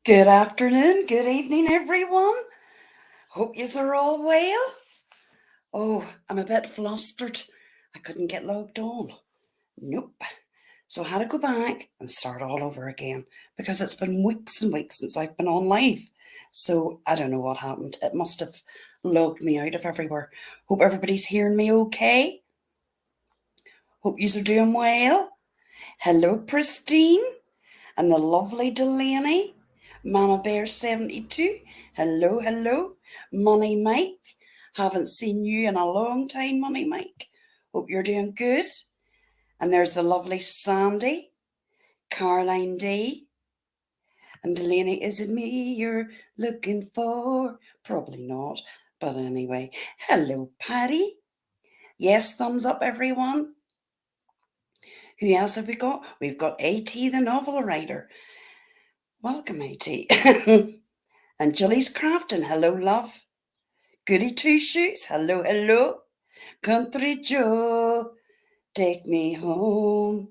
Good afternoon, good evening, everyone. Hope yous are all well. Oh, I'm a bit flustered. I couldn't get logged on. Nope. So I had to go back and start all over again because it's been weeks and weeks since I've been on live. So I don't know what happened. It must have logged me out of everywhere. Hope everybody's hearing me okay. Hope yous are doing well. Hello, Pristine and the lovely Delaney. Mama Bear 72. Hello, hello. Money Mike. Haven't seen you in a long time, Money Mike. Hope you're doing good. And there's the lovely Sandy, Caroline D. And Delaney, is it me you're looking for? Probably not. But anyway, hello, Patty. Yes, thumbs up, everyone. Who else have we got? We've got A.T. the novel writer. Welcome, A.T. And Julie's Crafting. Hello, love. Goody Two Shoes. Hello, hello. Country Joe. Take me home.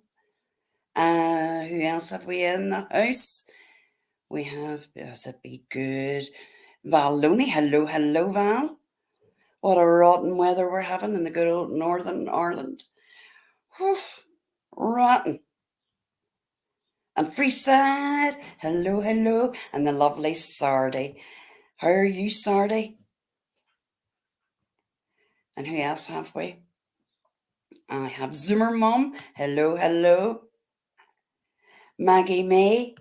Who else have we in the house? We have, yes, it be good. Val Loney. Hello, hello, Val. What a rotten weather we're having in the good old Northern Ireland. Whew, rotten. And Freeside. Hello, hello. And the lovely Sardy. How are you, Sardy? And who else have we? I have Zoomer Mum. Hello, hello. Maggie May.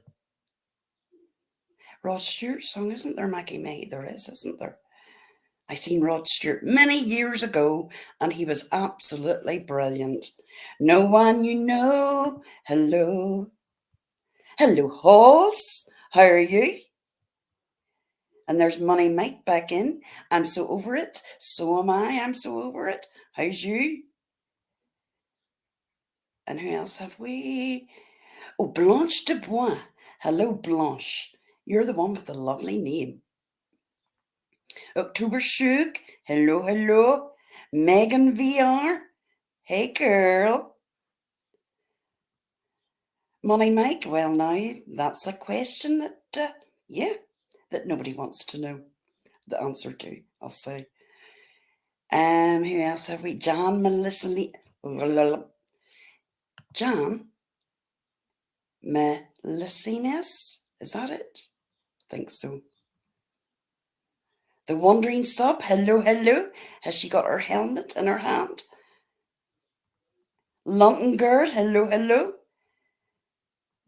Rod Stewart song, isn't there, Maggie May? There is, isn't there? I seen Rod Stewart many years ago and he was absolutely brilliant. No one you know. Hello. Hello, Halls. How are you? And there's Money Mike back in. I'm so over it. So am I. I'm so over it. How's you? And who else have we? Oh, Blanche Dubois. Hello, Blanche. You're the one with the lovely name. October Shook. Hello, hello. Megan VR. Hey, girl. Money Mike. Well, now, that's a question that, that nobody wants to know the answer to, I'll say. Who else have we? John Melissa John Melissines? Is that it? I think so. The Wandering Sub. Hello, hello. Has she got her helmet in her hand? London Girl. Hello, hello.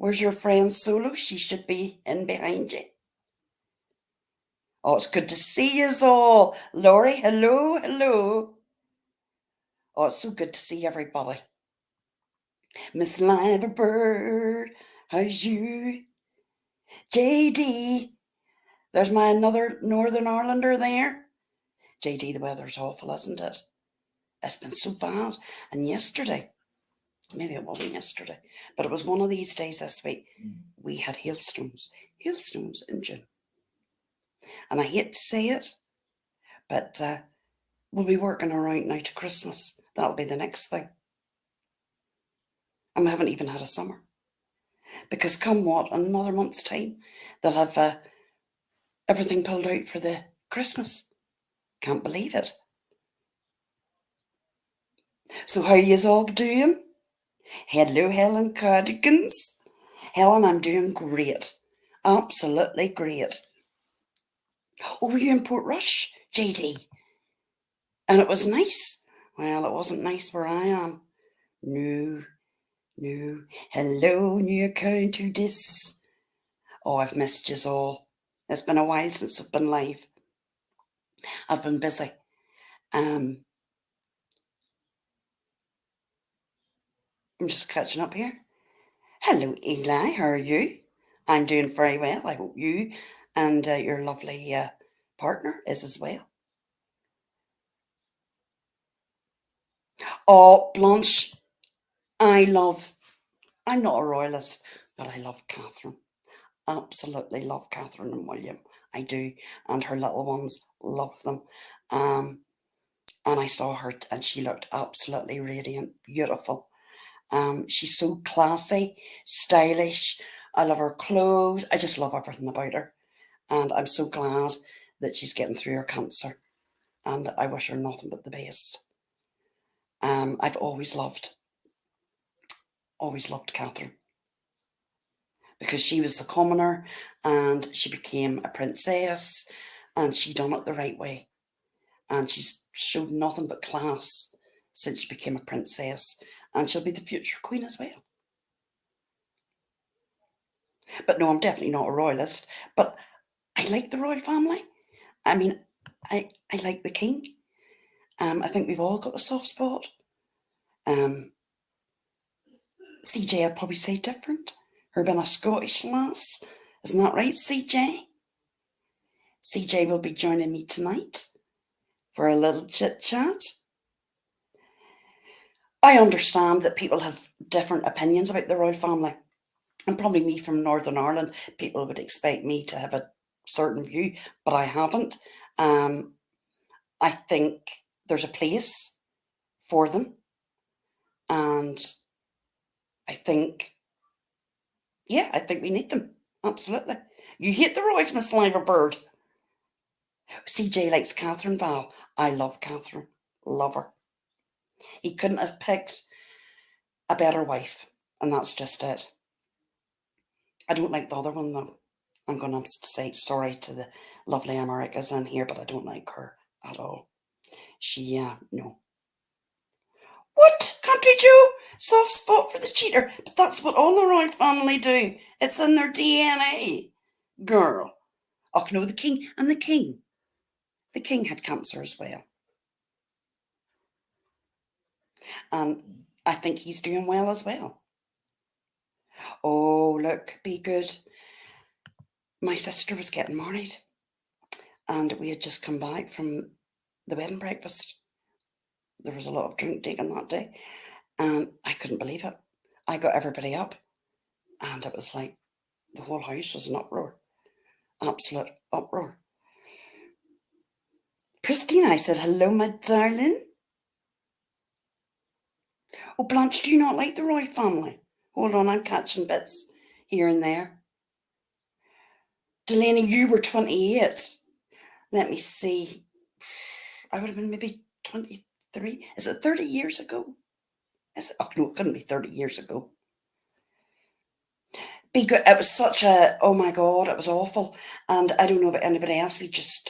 Where's your friend Solo? She should be in behind you. Oh, it's good to see you all. Laurie, hello, hello. Oh, it's so good to see everybody. Miss Liverbird, how's you? JD, there's my another Northern Irelander there. JD, the weather's awful, isn't it? It's been so bad. And yesterday, maybe it wasn't yesterday, but it was one of these days this week, we had hailstones in June. And I hate to say it, but we'll be working around now to Christmas. That'll be the next thing. And we haven't even had a summer. Because come what, in another month's time, they'll have everything pulled out for the Christmas. Can't believe it. So how yous all doing? Hello, Helen Cardigans. Helen, I'm doing great. Absolutely great. Oh, were you in Portrush, JD? And it was nice. Well, it wasn't nice where I am. No. Hello, new counter dis. Oh, I've missed yous all. It's been a while since I've been live. I've been busy. I'm just catching up here. Hello, Eli. How are you? I'm doing very well. I hope you and your lovely partner is as well. Oh, Blanche, I'm not a royalist, but I love Catherine. Absolutely love Catherine and William. I do. And her little ones love them. And I saw her and she looked absolutely radiant, beautiful. She's so classy, stylish, I love her clothes. I just love everything about her. And I'm so glad that she's getting through her cancer. And I wish her nothing but the best. I've always loved Catherine because she was the commoner and she became a princess and she done it the right way. And she's showed nothing but class since she became a princess. And she'll be the future queen as well. But no, I'm definitely not a royalist. But I like the royal family. I mean, I like the king. I think we've all got a soft spot. CJ, I'd probably say different. Her being a Scottish lass. Isn't that right, CJ? CJ will be joining me tonight for a little chit chat. I understand that people have different opinions about the royal family. And probably me from Northern Ireland, people would expect me to have a certain view, but I haven't. I think there's a place for them. And I think, yeah, I think we need them. Absolutely. You hate the Royce, Miss Sliver Bird. CJ likes Catherine Val. I love Catherine. Love her. He couldn't have picked a better wife. And that's just it. I don't like the other one though. I'm going to say sorry to the lovely Americas in here, but I don't like her at all. She, no. What? Country Joe? Soft spot for the cheater. But that's what all the royal family do. It's in their DNA. Girl. Oh, no, the king and the king. The king had cancer as well. And I think he's doing well as well. Oh, look, be good. My sister was getting married. And we had just come back from the wedding breakfast. There was a lot of drink taken that day. And I couldn't believe it. I got everybody up. And it was like the whole house was an uproar. Absolute uproar. Christine, I said, hello, my darling. Oh, Blanche, do you not like the royal family? Hold on, I'm catching bits here and there. Delaney, you were 28. Let me see. I would have been maybe 23. Is it 30 years ago? Is it? Oh, no, it couldn't be 30 years ago. Be good. It was such a, oh my God, it was awful. And I don't know about anybody else. We just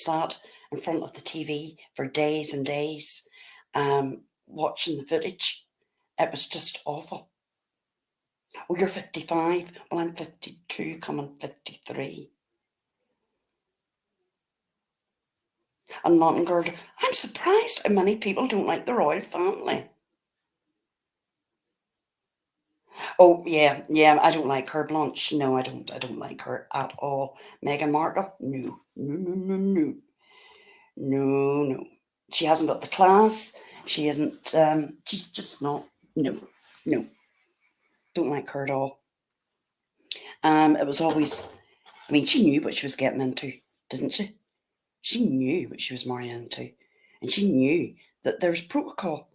sat in front of the TV for days and days, watching the footage. It was just awful. Oh, you're 55. Well, I'm 52, coming 53. And Lontengard, I'm surprised how many people don't like the royal family. Oh, yeah, I don't like her, Blanche. No, I don't like her at all. Meghan Markle? No. No. She hasn't got the class. She isn't, she's just not, no. Don't like her at all. It was always, I mean, she knew what she was getting into, didn't she? She knew what she was marrying into. And she knew that there was protocol.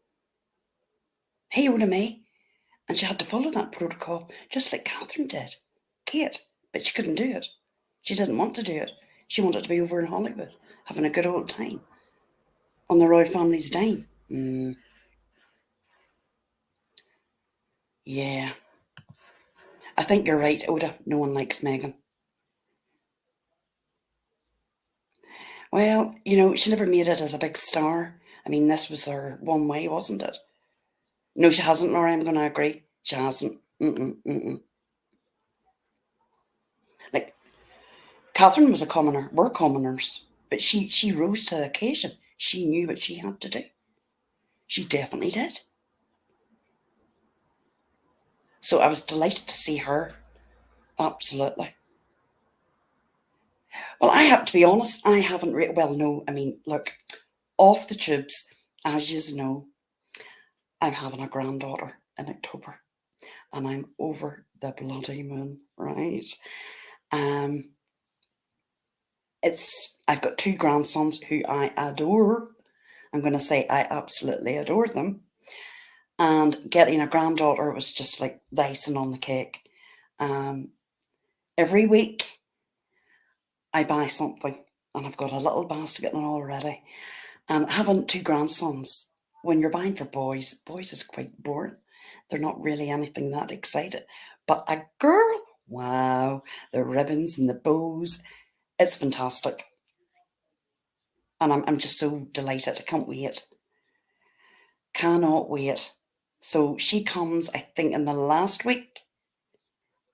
Hey, old me. And she had to follow that protocol, just like Catherine did. Kate. But she couldn't do it. She didn't want to do it. She wanted to be over in Hollywood, having a good old time. On the royal family's dime. Yeah. I think you're right, Oda. No one likes Meghan. Well, she never made it as a big star. I mean, this was her one way, wasn't it? No, she hasn't, Laura. I'm going to agree. She hasn't. Like, Catherine was a commoner. We're commoners. But she rose to the occasion. She knew what she had to do. She definitely did. So I was delighted to see her. Absolutely. Well, I have to be honest. I haven't no, I mean, look, off the tubes, as you know, I'm having a granddaughter in October. And I'm over the bloody moon, right? I've got two grandsons who I adore. I'm going to say I absolutely adore them. And getting a granddaughter was just like the icing on the cake. Every week I buy something, and I've got a little basket on already. And having two grandsons, when you're buying for boys is quite boring. They're not really anything that excited. But a girl, wow, the ribbons and the bows, it's fantastic. And I'm just so delighted. I can't wait. Cannot wait. So she comes, I think, in the last week.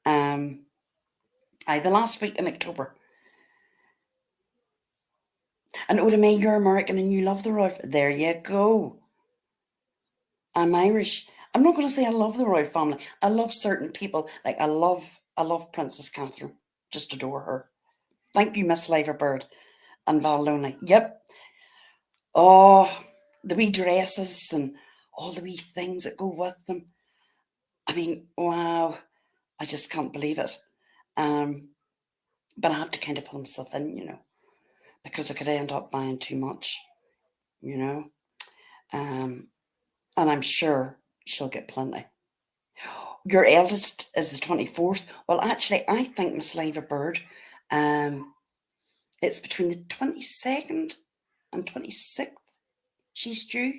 The last week in October. And oh, to me, you're American and you love the Royal. There you go. I'm Irish. I'm not going to say I love the royal family. I love certain people. Like I love Princess Catherine. Just adore her. Thank you, Miss Liverbird and Val Lonely. Yep. Oh, the wee dresses and all the wee things that go with them. I mean, wow. I just can't believe it. Um, but I have to kind of pull myself in, because I could end up buying too much, you know. Um, and I'm sure she'll get plenty. Your eldest is the 24th. Well, actually, I think Miss Liva Bird, um, it's between the 22nd and 26th. She's due.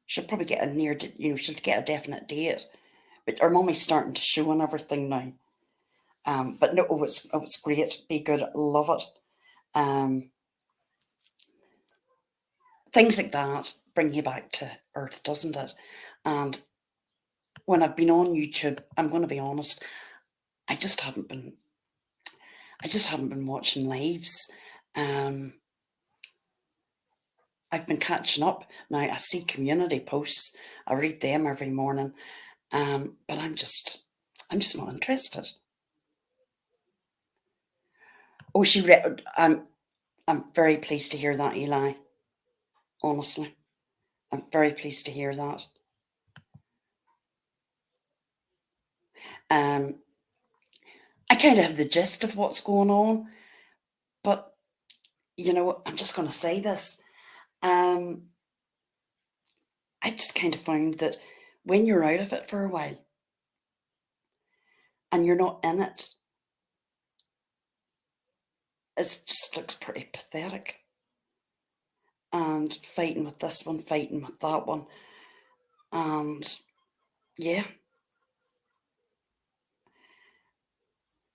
She'll probably get she'll get a definite date. But her mummy's starting to show and everything now. But no, it's great. Be good. Love it. Um, Things like that bring you back to earth, doesn't it? And when I've been on YouTube, I'm going to be honest, I just haven't been. I just haven't been watching lives. Um, I've been catching up now. I see community posts. I read them every morning. But I'm just not interested. Oh, she read. I'm very pleased to hear that, Eli. Honestly, I'm very pleased to hear that. Um, I kind of have the gist of what's going on, but I'm just going to say this. Um, I just kind of found that when you're out of it for a while and you're not in it, it just looks pretty pathetic. And fighting with this one, fighting with that one, and yeah,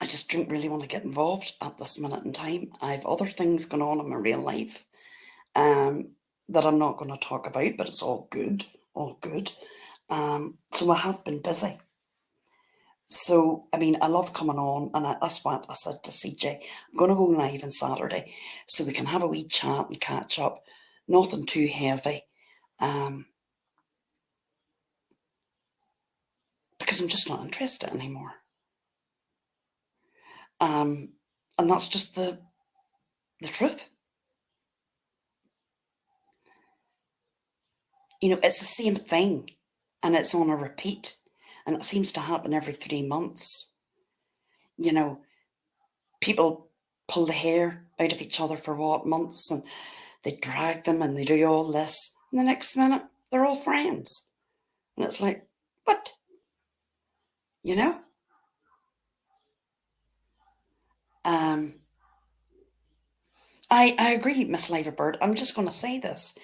I just don't really want to get involved at this minute in time. I have other things going on in my real life, um, that I'm not going to talk about, but it's all good, all good. So I have been busy. So, I mean, I love coming on, and that's what I said to CJ. I'm going to go live on Saturday so we can have a wee chat and catch up. Nothing too heavy, um, because I'm just not interested anymore. Um, and that's just the truth. It's the same thing, and it's on a repeat, and it seems to happen every 3 months. You know, People pull the hair out of each other for what, months, and they drag them and they do all this. And the next minute, they're all friends. And it's like, what? You know? Um, I agree, Miss Liverbird. I'm just going to say this.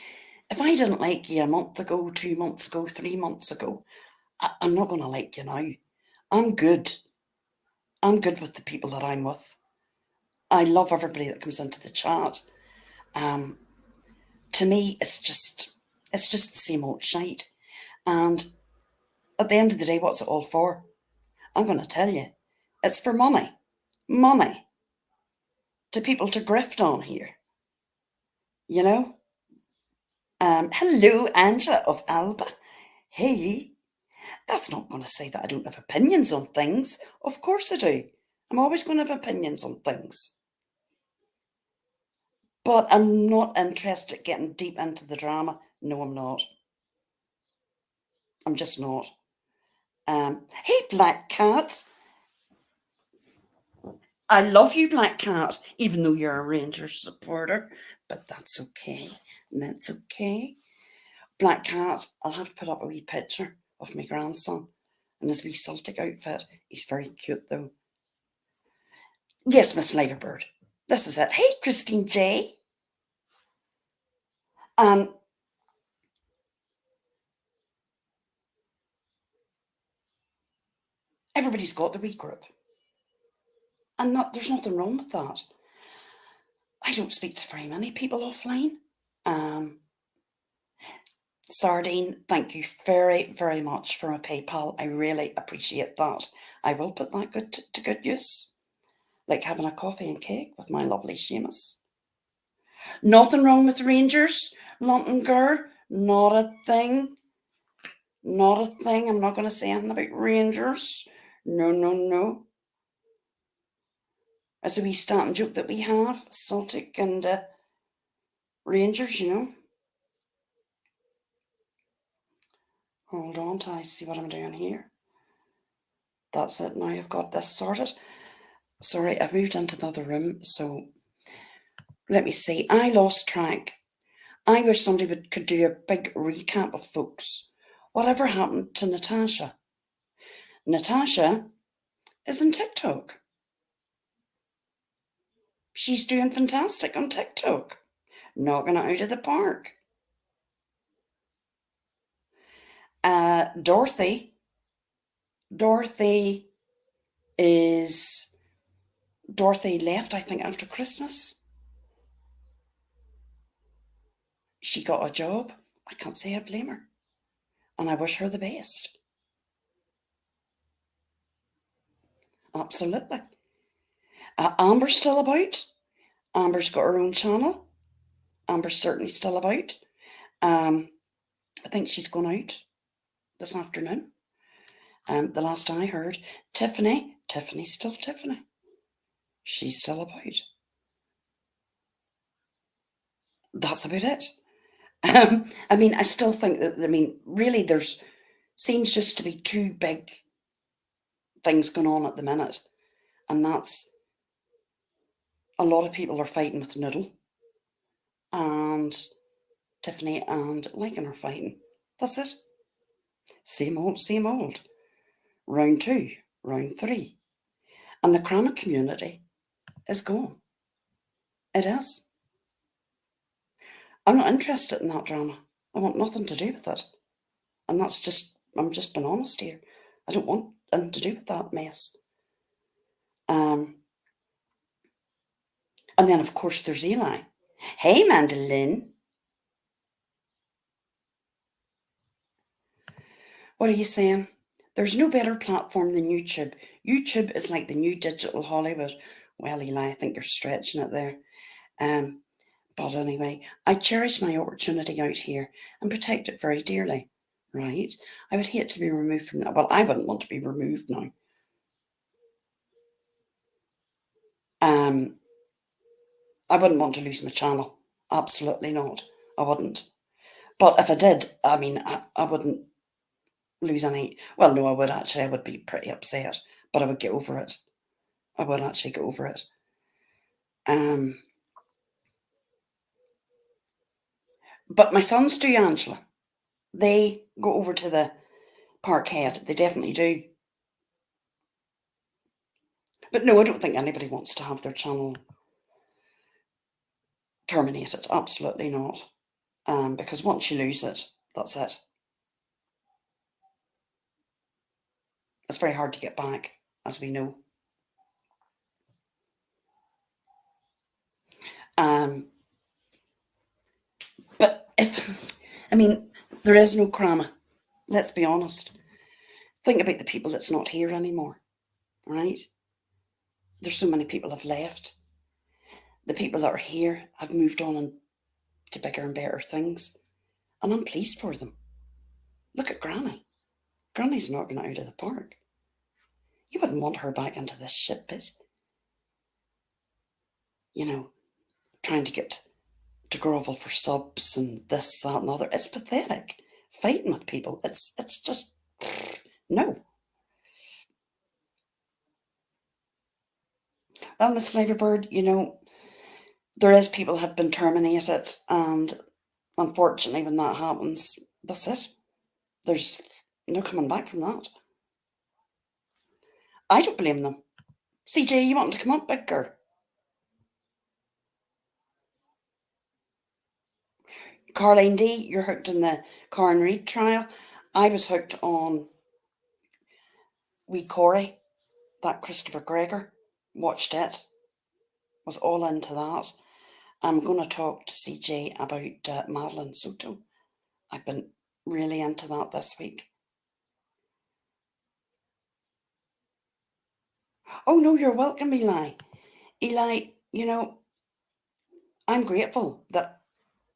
If I didn't like you a month ago, 2 months ago, 3 months ago, I'm not going to like you now. I'm good. I'm good with the people that I'm with. I love everybody that comes into the chat. Um, to me, it's just the same old shite. And at the end of the day, what's it all for? I'm going to tell you, it's for money. Money to people to grift on here. You know. Hello, Angela of Alba. Hey, that's not going to say that I don't have opinions on things. Of course I do. I'm always going to have opinions on things. But I'm not interested in getting deep into the drama. No, I'm not. I'm just not. Hey, Black Cat. I love you, Black Cat, even though you're a Rangers supporter. But that's okay. That's okay. Black Cat, I'll have to put up a wee picture of my grandson in his wee Celtic outfit. He's very cute, though. Yes, Miss Liverbird. This is it. Hey, Christine J. Everybody's got the wee group. And there's nothing wrong with that. I don't speak to very many people offline. Sardine, thank you very, very much for my PayPal. I really appreciate that. I will put that to good use. Like having a coffee and cake with my lovely Seamus. Nothing wrong with Rangers, London girl. Not a thing. Not a thing. I'm not going to say anything about Rangers. No, no, no. As a wee starting joke that we have, Celtic and Rangers, you know. Hold on till I see what I'm doing here. That's it. Now I've got this sorted. Sorry, I've moved into the other room, so let me see. I lost track. I wish somebody could do a big recap of folks. Whatever happened to Natasha? Natasha is on TikTok. She's doing fantastic on TikTok. Knocking it out of the park. Dorothy left, I think, after Christmas. She got a job. I can't say I blame her. And I wish her the best. Absolutely. Amber's still about. Amber's got her own channel. Amber's certainly still about. I think she's gone out this afternoon. The last I heard, Tiffany's still Tiffany. She's still about. That's about it. I mean, I still think that, really seems just to be two big things going on at the minute. And that's a lot of people are fighting with Noodle. And Tiffany and Lycan are fighting. That's it. Same old, same old. Round 2, round 3. And the Crana community is gone. It is. I'm not interested in that drama. I want nothing to do with it. And I'm just being honest here. I don't want anything to do with that mess. And then, of course, there's Eli. Hey, Mandolin. What are you saying? There's no better platform than YouTube. YouTube is like the new digital Hollywood. Well, Eli, I think you're stretching it there. But anyway, I cherish my opportunity out here and protect it very dearly, right? I would hate to be removed from that. Well, I wouldn't want to be removed now. I wouldn't want to lose my channel. Absolutely not. I wouldn't. But if I did, I mean, I wouldn't lose any. Well, no, I would actually. I would be pretty upset, but I would get over it. I would actually get over it. But my sons do, Angela. They go over to the Parkhead. They definitely do. But no, I don't think anybody wants to have their channel terminated. Absolutely not. Because once you lose it, that's it. It's very hard to get back, as we know. But there is no Crana. Let's be honest. Think about the people that's not here anymore, right? There's so many people have left. The people that are here have moved on to bigger and better things. And I'm pleased for them. Look at Granny. Granny's knocking it out of the park. You wouldn't want her back into this shit pit. You know, trying to get to grovel for subs and this, that and other. It's pathetic. Fighting with people. It's just, no. Well, Miss Liverbird, there is people have been terminated, and unfortunately when that happens, that's it. There's no coming back from that. I don't blame them. CJ, you want to come up, big girl? Caroline D, you're hooked on the Karen Reid trial. I was hooked on Wee Corey, that Christopher Gregor. Watched it. Was all into that. I'm going to talk to CJ about Madeline Soto. I've been really into that this week. Oh, no, you're welcome, Eli. Eli, you know, I'm grateful that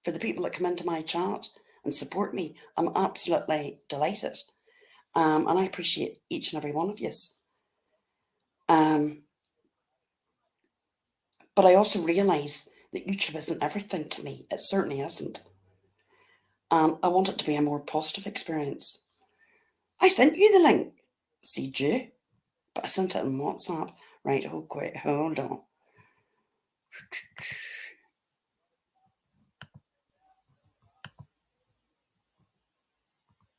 for the people that come into my chat and support me. I'm absolutely delighted. And I appreciate each and every one of you. But I also realise that YouTube isn't everything to me. It certainly isn't. I want it to be a more positive experience. I sent you the link, CJ, but I sent it on WhatsApp. Right, hold on.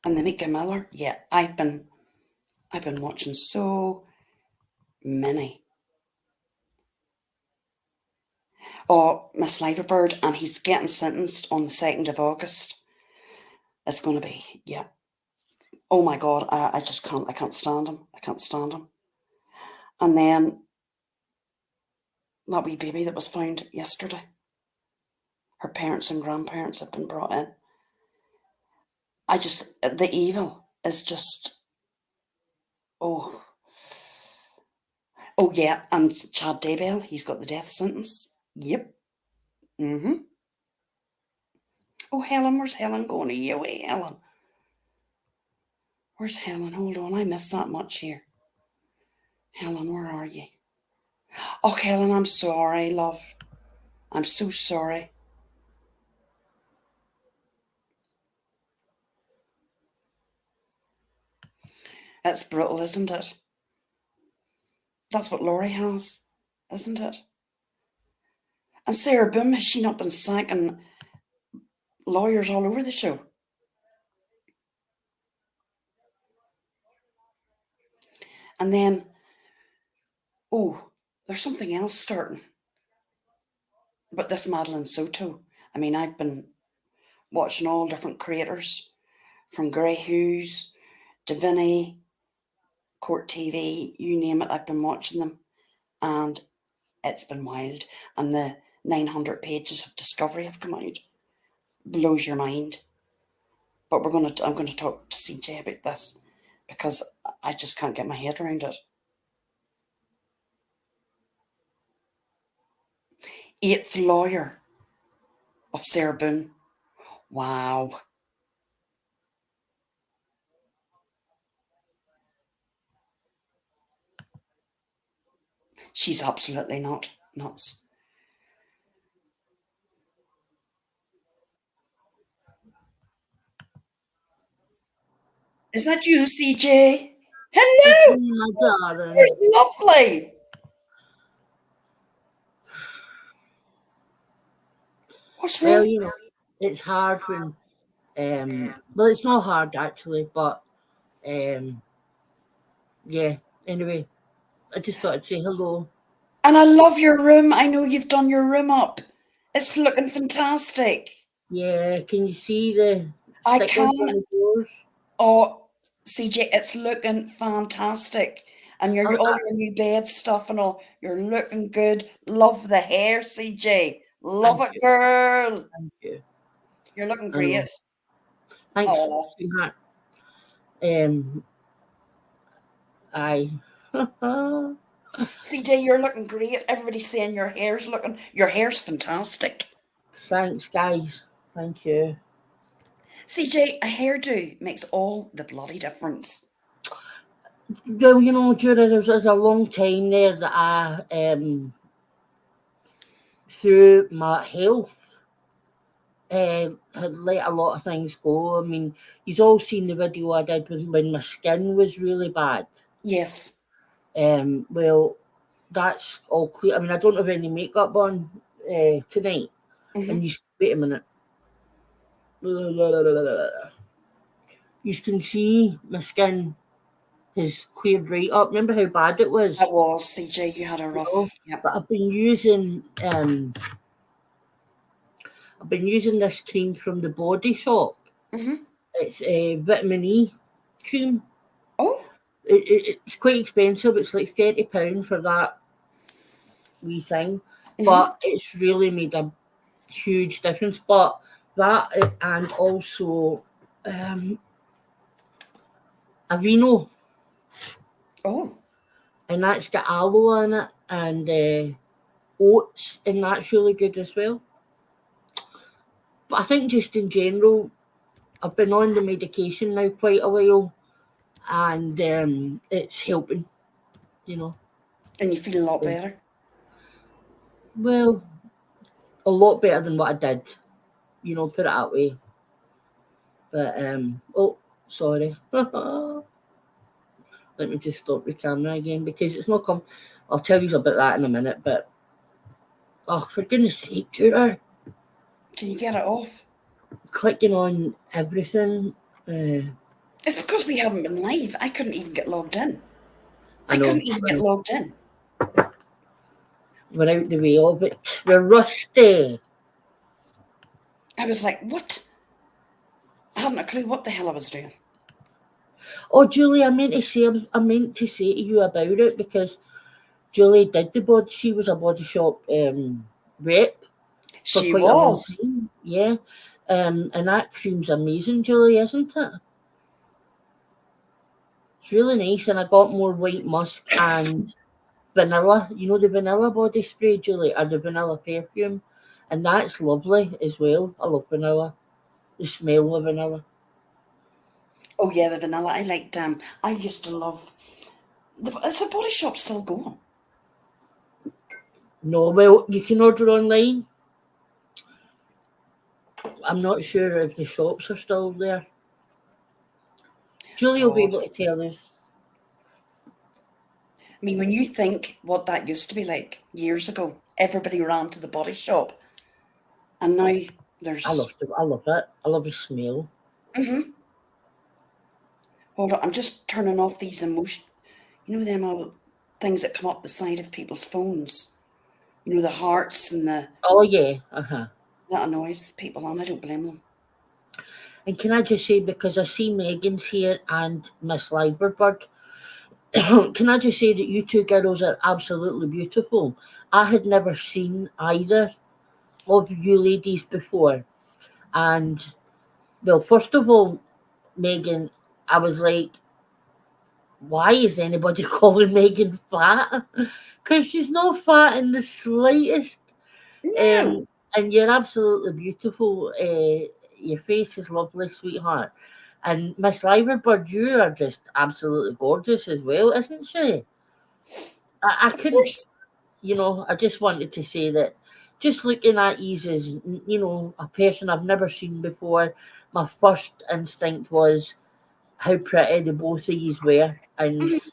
And the Mika Miller, yeah, I've been watching so many. Oh, Miss Liverbird, and he's getting sentenced on the 2nd of August. It's going to be, yeah. Oh my God, I just can't, I can't stand him. I can't stand him. And then that wee baby that was found yesterday, her parents and grandparents have been brought in. The evil is just, oh yeah, and Chad Daybell, he's got the death sentence. Yep. Oh, Helen, where's Helen going? Are you away, Helen? Where's Helen? Hold on, I missed that much here. Helen, where are you? Oh, Helen, I'm sorry, love. I'm so sorry. It's brutal, isn't it? That's what Laurie has, isn't it? And Sarah Boom, has she not been sacking lawyers all over the show? And then, oh, there's something else starting. But this Madeline Soto, I mean, I've been watching all different creators, from Grey Hughes to Vinny, Court TV, you name it, I've been watching them. And it's been wild. And the 900 pages of discovery have come out. Blows your mind. But I'm going to talk to CJ about this because I just can't get my head around it. 8th lawyer of Sarah Boone. Wow. She's absolutely not nuts. Is that you, CJ? Hello! My darling. You're lovely! What's wrong? Well, you know, it's hard when, well, it's not hard actually, but, yeah, anyway, I just thought I'd say hello. And I love your room. I know you've done your room up. It's looking fantastic. Yeah, can you see the I stickers can. on the doors? Oh, CJ, it's looking fantastic. And Oh, all your new bed stuff and all, you're looking good. Love the hair, CJ. Love thank it, you, girl. thank you. You're looking I know. great. Thanks, Oh, sweetheart. I, CJ, you're looking great. Everybody's saying your hair's fantastic. thanks, guys. Thank you. CJ, a hairdo makes all the bloody difference. Well, you know, Judah, there's a long time there that through my health, had let a lot of things go. I mean, you've all seen the video I did when my skin was really bad. Yes. Well, that's all clear. I mean, I don't have any makeup on tonight. And you wait a minute. You can see my skin has cleared right up. Remember how bad it was? That was CJ. You had a You know? rough. Yep. But I've been using this cream from the Body Shop. Mm-hmm. It's a vitamin E cream. Oh. It's quite expensive. It's like £30 for that wee thing, Mm-hmm. but it's really made a huge difference. But that and also Aveeno, Oh. and that's got aloe in it and oats, and that's really good as well. But I think just in general, I've been on the medication now quite a while, and it's helping. You know, And you feel a lot so, better. well, a lot better than what I did. Put it that way. But oh, sorry. Let me just stop the camera again because it's not come. I'll tell you about that in a minute. But oh, for goodness sake, Tudor, Can you get it off? clicking on everything. It's because we haven't been live. I couldn't even get logged in. I I know couldn't even get logged in. we're out the way of it. We're rusty. I was like, what? I hadn't a clue what the hell I was doing. Oh, Julie, I meant to say to you about it because Julie did the body. She was a Body Shop rep for She quite a long was. time. Yeah, and that cream's amazing, Julie, isn't it? It's really nice, and I got more white musk and vanilla. You know the vanilla body spray, Julie, or the vanilla perfume, and that's lovely as well. I love vanilla. The smell of vanilla. Oh yeah, the vanilla. I liked. I used to love. Is the Body Shop still going? No, well, you can order online. I'm not sure if the shops are still there. Julie will be God. able to tell us. I mean, when you think what that used to be like years ago, everybody ran to the Body Shop, and now there's. I love it. I love the smell. Mm-hmm. Hold on, I'm just turning off these emotion. You know them all things that come up the side of people's phones. You know the hearts and the Oh yeah, uh-huh. that annoys people, and I don't blame them. And can I just say, because I see Megan's here and Miss Liverbird, can I just say that you two girls are absolutely beautiful. I had never seen either of you ladies before. And, well, first of all, Megan, I was like, why is anybody calling Megan fat? Because she's not fat in the slightest. No. And you're absolutely beautiful. Your face is lovely, sweetheart. And Miss Liverbird, you are just absolutely gorgeous as well, isn't she? I Of couldn't, course. I just wanted to say that just looking at you as, a person I've never seen before, my first instinct was how pretty the both of you were. And Mhm.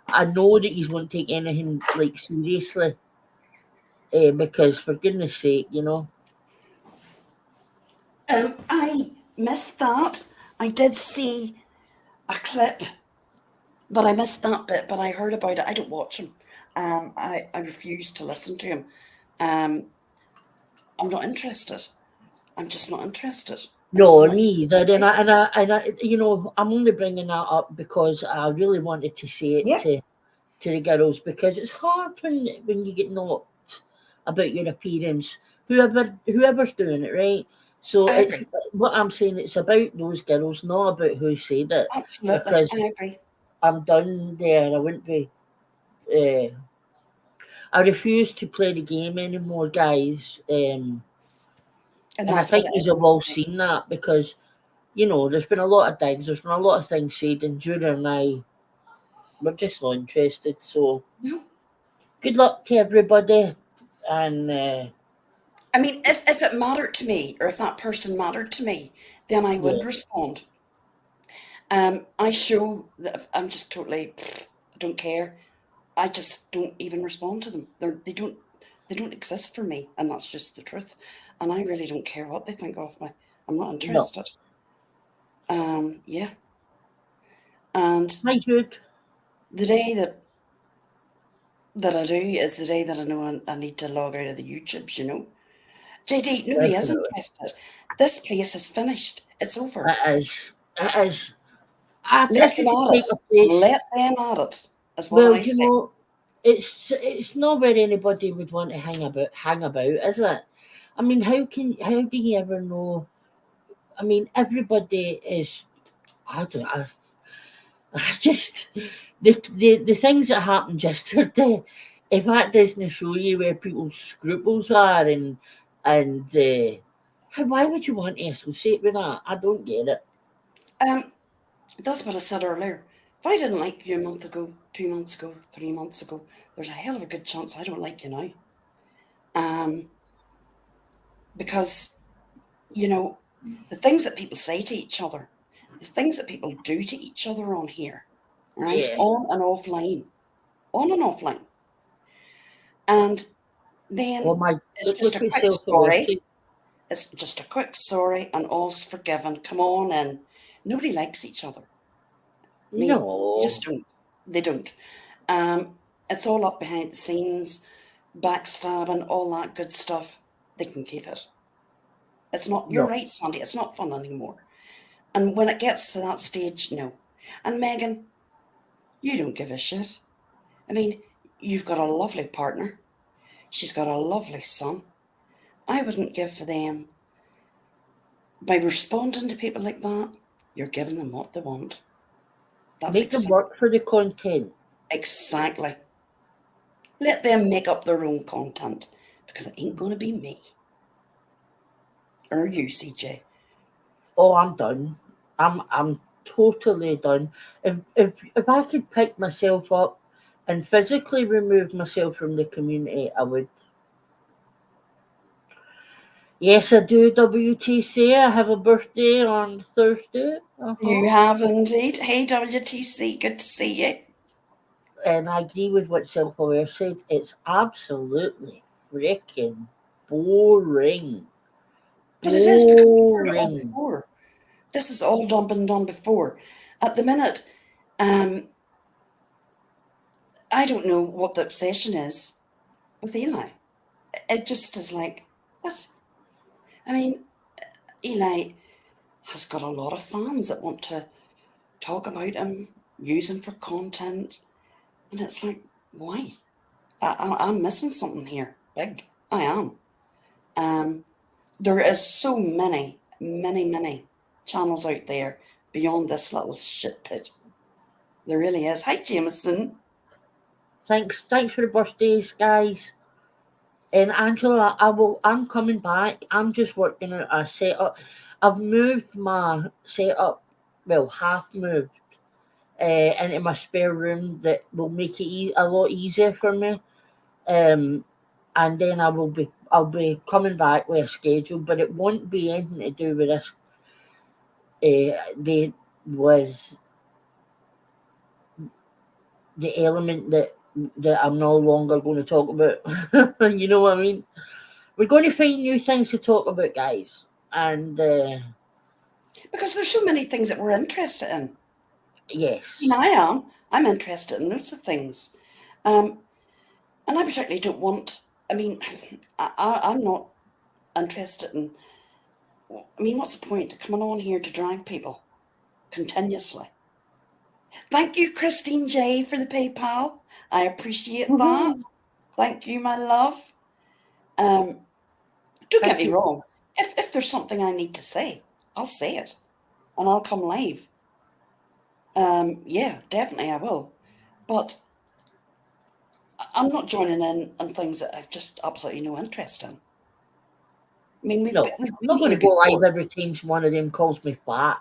I know that you won't take anything like seriously, because for goodness sake, I missed that. I did see a clip, but I missed that bit. But I heard about it. I don't watch him. I refuse to listen to him. Um, I'm not interested. I'm just not interested. No, I'm not. me either. I'm only bringing that up because I really wanted to say it Yeah, to the girls because it's hard when you get knocked about your appearance. Whoever's doing it, right? So I it's agree. what I'm saying. It's about those girls, not about who said it. Absolutely, Because I agree. I'm done there. I wouldn't be. Uh, I refuse to play the game anymore, guys. And And I that's what think it you've is. all seen that because there's been a lot of digs, there's been a lot of things said, and Judah and I were just not interested. So No. good luck to everybody. And I mean, if it mattered to me, or if that person mattered to me, then I yeah, would respond. I show that I'm just totally, I don't care. I just don't even respond to them. They don't exist for me, and that's just the truth. And I really don't care what they think of me. I'm not no. interested. Yeah. And Hi, Jude. The day that I do is the day that I know I need to log out of the YouTubes, you know. JD, nobody is Definitely. interested. This place is finished. It's over. It is. It is. Let This them is the at type it. of place. Let them at it, is what Well, I you say. know, it's not where anybody would want to hang about, is it? I mean, how do you ever know? I mean, everybody is. I don't. I just the things that happened yesterday. If that doesn't show you where people's scruples are, and why would you want to associate with that? I don't get it. Um, that's what I said earlier. If I didn't like you a month ago, 2 months ago, 3 months ago, there's a hell of a good chance I don't like you now. Because, you know, the things that people say to each other, the things that people do to each other on here, right? Yeah. On and offline. On and offline. And Oh then my! it's Look, just look a at quick self story. awareness. It's just a quick story and all's forgiven. Come on in. Nobody likes each other. I mean, they just No, don't. They don't. Um, it's all up behind the scenes, backstabbing, all that good stuff. They can keep it. It's not, you're no, right, Sandy, it's not fun anymore. And when it gets to that stage, no. And Megan, you don't give a shit. I mean, you've got a lovely partner. She's got a lovely son. I wouldn't give for them. By responding to people like that, you're giving them what they want. That's make them work for the content. exactly. Let them make up their own content because it ain't going to be me or you, CJ. Oh, I'm done. I'm totally done. If I could pick myself up and physically remove myself from the community, I would. Yes, I do. WTC. I have a birthday on Thursday. You have indeed. Hey, WTC, good to see you. And I agree with what Self-Aware said. It's absolutely freaking boring. But it is because we've heard it all Boring. before. This has all been done before. At the minute, um, I don't know what the obsession is with Eli. It just is like, what? I mean, Eli has got a lot of fans that want to talk about him, use him for content, and it's like, why? I'm missing something here, big. I am. Um, there is so many channels out there beyond this little shit pit. There really is. Hi, Jameson. Thanks for the birthdays, guys. And Angela, I'm coming back. I'm just working on a setup. I've moved my setup, well, half moved, into my spare room that will make it a lot easier for me. Um, and then I'll be coming back with a schedule, but it won't be anything to do with this. The was the element that I'm no longer going to talk about. You know what I mean? We're going to find new things to talk about, guys. And Because there's so many things that we're interested in. yes, You know, I am. I'm interested in lots of things. Um, and I particularly don't want, I mean, I'm not interested in, I mean, what's the point of coming on here to drag people continuously? Thank you, Christine J, for the PayPal. I appreciate that. woohoo! Thank you, my love. Um, don't get Thank me you. wrong. If there's something I need to say, I'll say it and I'll come live. Yeah, definitely I will. But I'm not joining in on things that I've just absolutely no interest in. I mean, No, we've I'm been not going to here go live before. every time one of them calls me fat.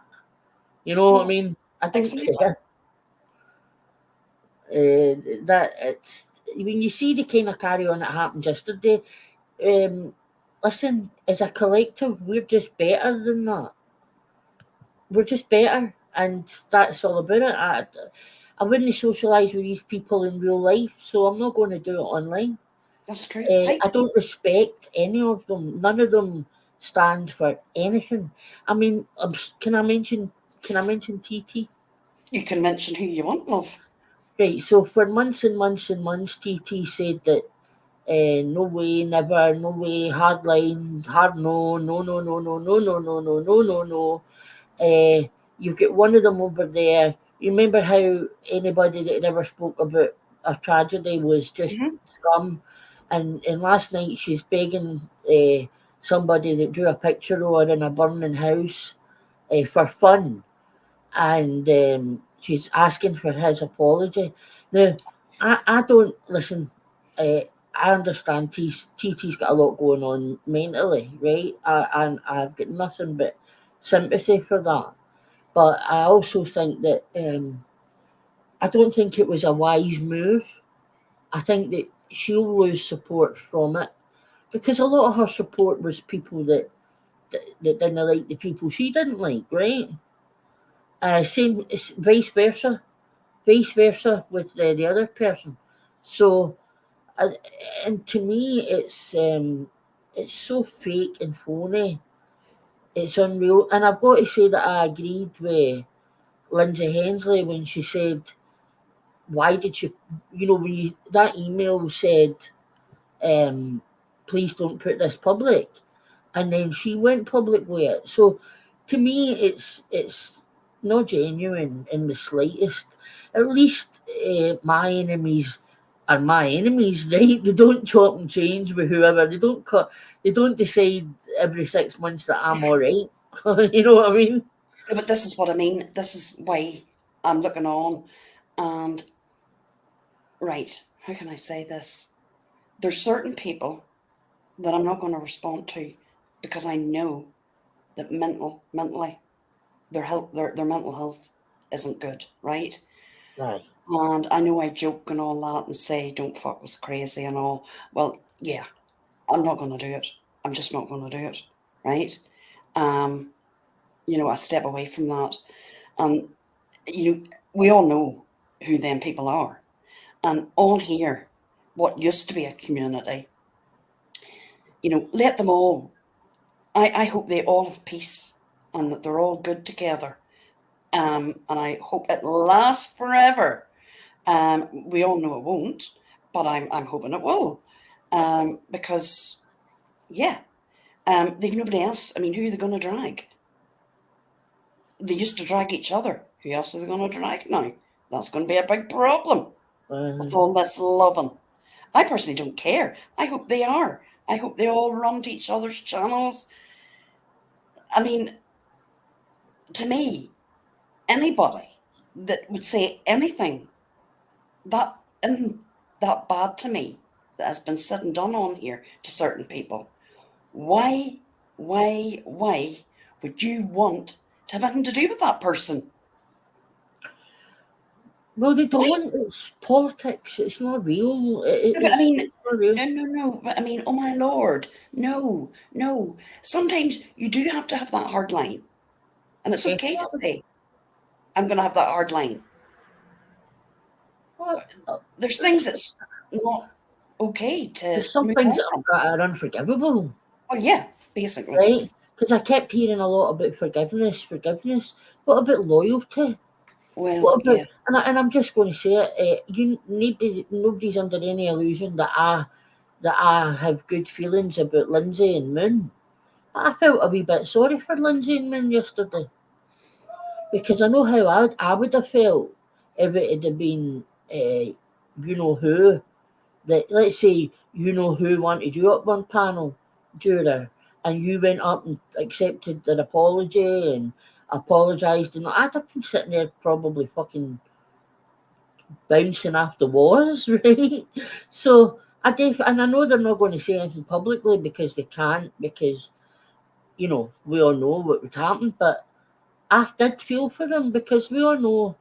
You know what I No, mean? I don't exactly. care. That it's when you see the kind of carry on that happened yesterday. Um, listen, as a collective, we're just better than that. We're just better, and that's all about it. I wouldn't socialise with these people in real life, so I'm not going to do it online. That's true. Hey, I don't respect any of them. None of them stand for anything. I mean, can I mention? Can I mention TT? you can mention who you want, love. Right, so for months and months and months, TT said that no way, never, no way, hard line, hard no, no, no, no, no, no, no, no, no, no, no, no. You get one of them over there. You remember how anybody that ever spoke about a tragedy was just Hmm. scum, and last night she's begging somebody that drew a picture of her in a burning house for fun, and she's asking for his apology. Now, I don't listen. Uh, I understand TT's got a lot going on mentally, right? And I've got nothing but sympathy for that. But I also think that I don't think it was a wise move. I think that she'll lose support from it because a lot of her support was people that didn't like the people she didn't like, right? Same, it's vice versa with the other person. So, uh, and to me, it's so fake and phony. It's unreal, and I've got to say that I agreed with Lindsay Hensley when she said, "Why did you, when that email said, um, please don't put this public," and then she went public with it. So, to me, it's not genuine in the slightest. At least my enemies are my enemies, right? They don't chop and change with whoever. They don't cut. They don't decide every 6 months that I'm all right. You know what I mean? No, but this is what I mean. This is why I'm looking on. And right, how can I say this? There's certain people that I'm not going to respond to because I know that mentally their mental health isn't good, right? Right. And I know I joke and all that and say don't fuck with crazy and all. Well, yeah, I'm not going to do it. I'm just not going to do it, right? Um, I step away from that, and we all know who them people are, and on here, what used to be a community, let them all. I hope they all have peace and that they're all good together. And I hope it lasts forever. We all know it won't, but I'm hoping it will. Because yeah, they've nobody else. I mean, who are they going to drag? They used to drag each other. Who else are they going to drag now? That's going to be a big problem with Uh, all this loving. I personally don't care. I hope they are. I hope they all run to each other's channels. I mean, to me, anybody that would say anything that isn't that bad to me that has been said and done on here to certain people, why, why would you want to have anything to do with that person? well, they Why? don't. It's politics. It's not real. No, but I mean, It's not real. no, no, no. But I mean, oh my lord, no, no. Sometimes you do have to have that hard line, and it's okay to Definitely. say, "I'm going to have that hard line." Well, There's things that's not okay to there's some move things on that from. are unforgivable, Well, yeah, basically. right? Because I kept hearing a lot about forgiveness, forgiveness. What about loyalty? Well, What about yeah. and I'm just going to say it. You need to, nobody's under any illusion that I have good feelings about Lindsay and Moon. I felt a wee bit sorry for Lindsay and Moon yesterday because I know how I would have felt if it had been, you know who, that let's say you know who wanted you up on panel, juror, and you went up and accepted their apology and apologised, and I'd have been sitting there probably fucking bouncing off the walls, right? So and I know they're not going to say anything publicly because they can't, because we all know what would happen, but I did feel for them because we all know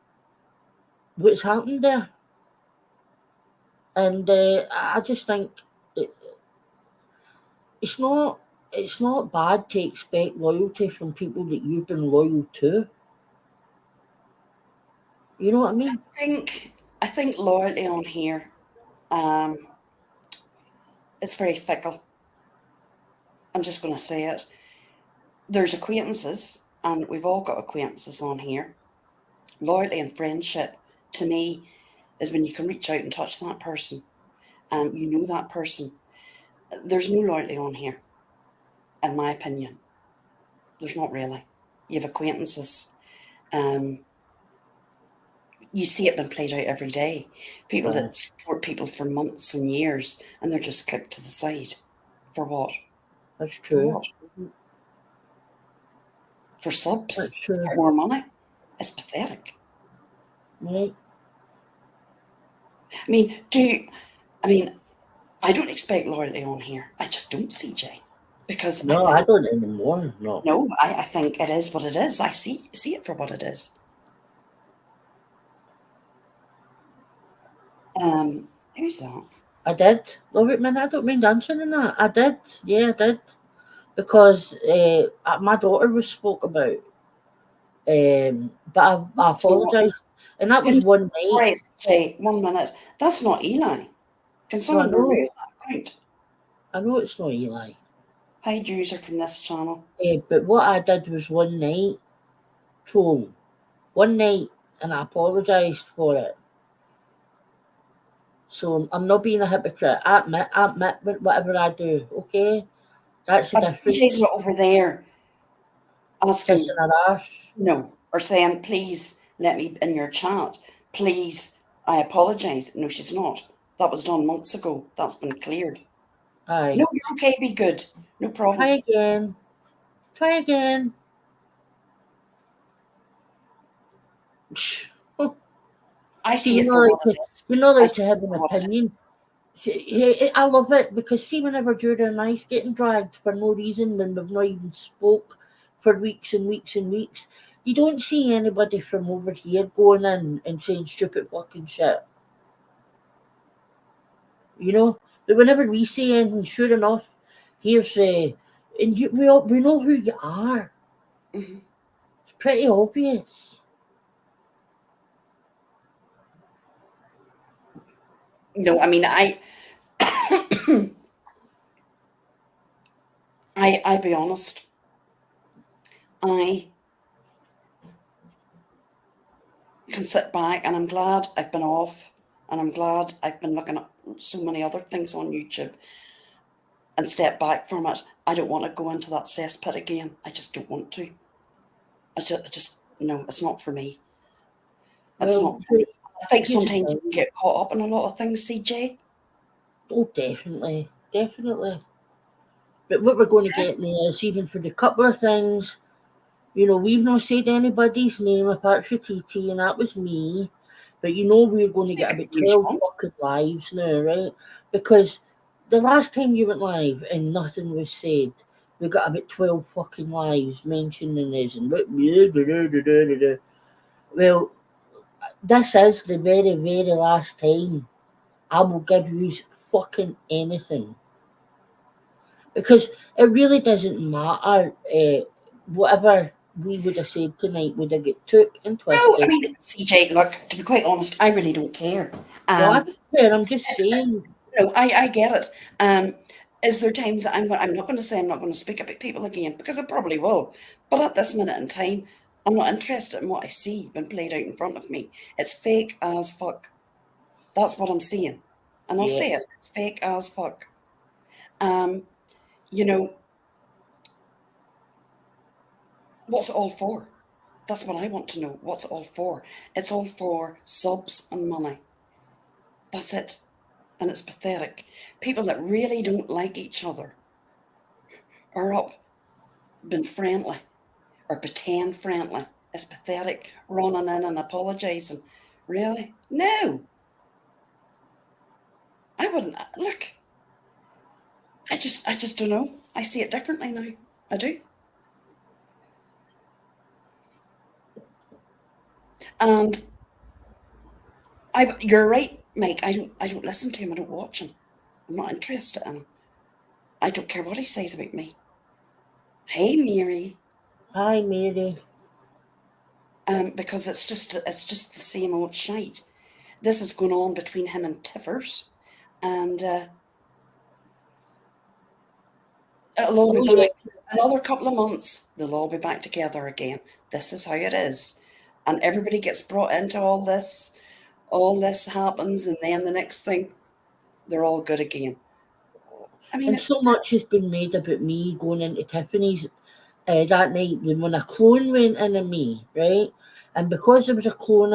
what's happened there, and I just think it, it's not it's not bad to expect loyalty from people that you've been loyal to. You know what I mean? I think loyalty on here, um, it's very fickle. I'm just going to say it. There's acquaintances, and we've all got acquaintances on here. Loyalty and friendship, to me, is when you can reach out and touch that person. You know that person. There's no loyalty on here, in my opinion. There's not really. You have acquaintances. You see it being played out every day. People Yeah. that support people for months and years, and they're just kicked to the side. For what? That's For true. what? For subs? That's true. For more money? It's pathetic. Right. I mean, I don't expect loyalty on here. I just don't, CJ. Because No, I don't anymore. No. No, I think it is what it is. I see it for what it is. Who's that? I did. Love it, man. I don't mind answering that. I did. Yeah, I did. Because my daughter was spoke about. But I It's not. apologise. And that was one night. Sorry, CJ, 1 minute. That's not Eli. Can No, I someone know. remove that account? I know it's not Eli. Hide user from this channel. But what I did was one night troll. One night, and I apologised for it. So I'm not being a hypocrite. I admit whatever I do, okay? That's the difference. CJ's not over there asking, Kissing her arse. no, or saying, please let me in your chat. Please, I apologise. No, she's not. That was done months ago. That's been cleared. Aye. No, you're okay, be good. No problem. Try again. Try again. I see it for what it is. You're not I allowed see to have it an for what it is. opinion. I love it because see whenever Jordan and I's getting dragged for no reason when we've not even spoke for weeks and weeks and weeks, you don't see anybody from over here going in and saying stupid fucking shit. You know? But whenever we say anything, sure enough, here's and we know who you are. Mhm. It's pretty obvious. No, I mean, I be honest. I can sit back and I'm glad I've been off and I'm glad I've been looking at so many other things on YouTube and step back from it. I don't want to go into that cesspit again. I just don't want to. No, it's not for me. It's Well, not for me. I think here's the sometimes you thing. get caught up in a lot of things, CJ. Oh, definitely. Definitely. But what we're going to get now is even for the couple of things, you know, we've not said anybody's name apart from TT, and that was me. But you know, we're going to get about 12 fucking lives now, right? Because the last time you went live and nothing was said, we got about 12 fucking lives mentioning this and well, this is the very, very last time I will give you fucking anything. Because it really doesn't matter. Whatever we would have said tonight would have get took and twisted. No, I mean, CJ, look, to be quite honest, I really don't care. No, I don't care. I'm just saying. No, I get it. Is there times that I'm not going to say I'm not going to speak about people again because I probably will. But at this minute in time, I'm not interested in what I see being played out in front of me. It's fake as fuck. That's what I'm seeing. And I'll say it. It's fake as fuck. You know, what's it all for? That's what I want to know. What's it all for? It's all for subs and money. That's it. And it's pathetic. People that really don't like each other are up being friendly or pretend friendly. It's pathetic. Running in and apologising. Really? No. I wouldn't. Look, I just don't know. I see it differently now. I do. And you're right, Mike. I don't listen to him. I don't watch him. I'm not interested in him. I don't care what he says about me. Hey, Mary. Hi, Mary. Because it's just the same old shite. This is going on between him and Tivers, and it'll all be back. Another couple of months, they'll all be back together again. This is how it is, and everybody gets brought into all this. all this happens, and then the next thing, they're all good again. I mean, And it's so much has been made about me going into Tiffany's that night when a clone went in on me, right? And because there was a clone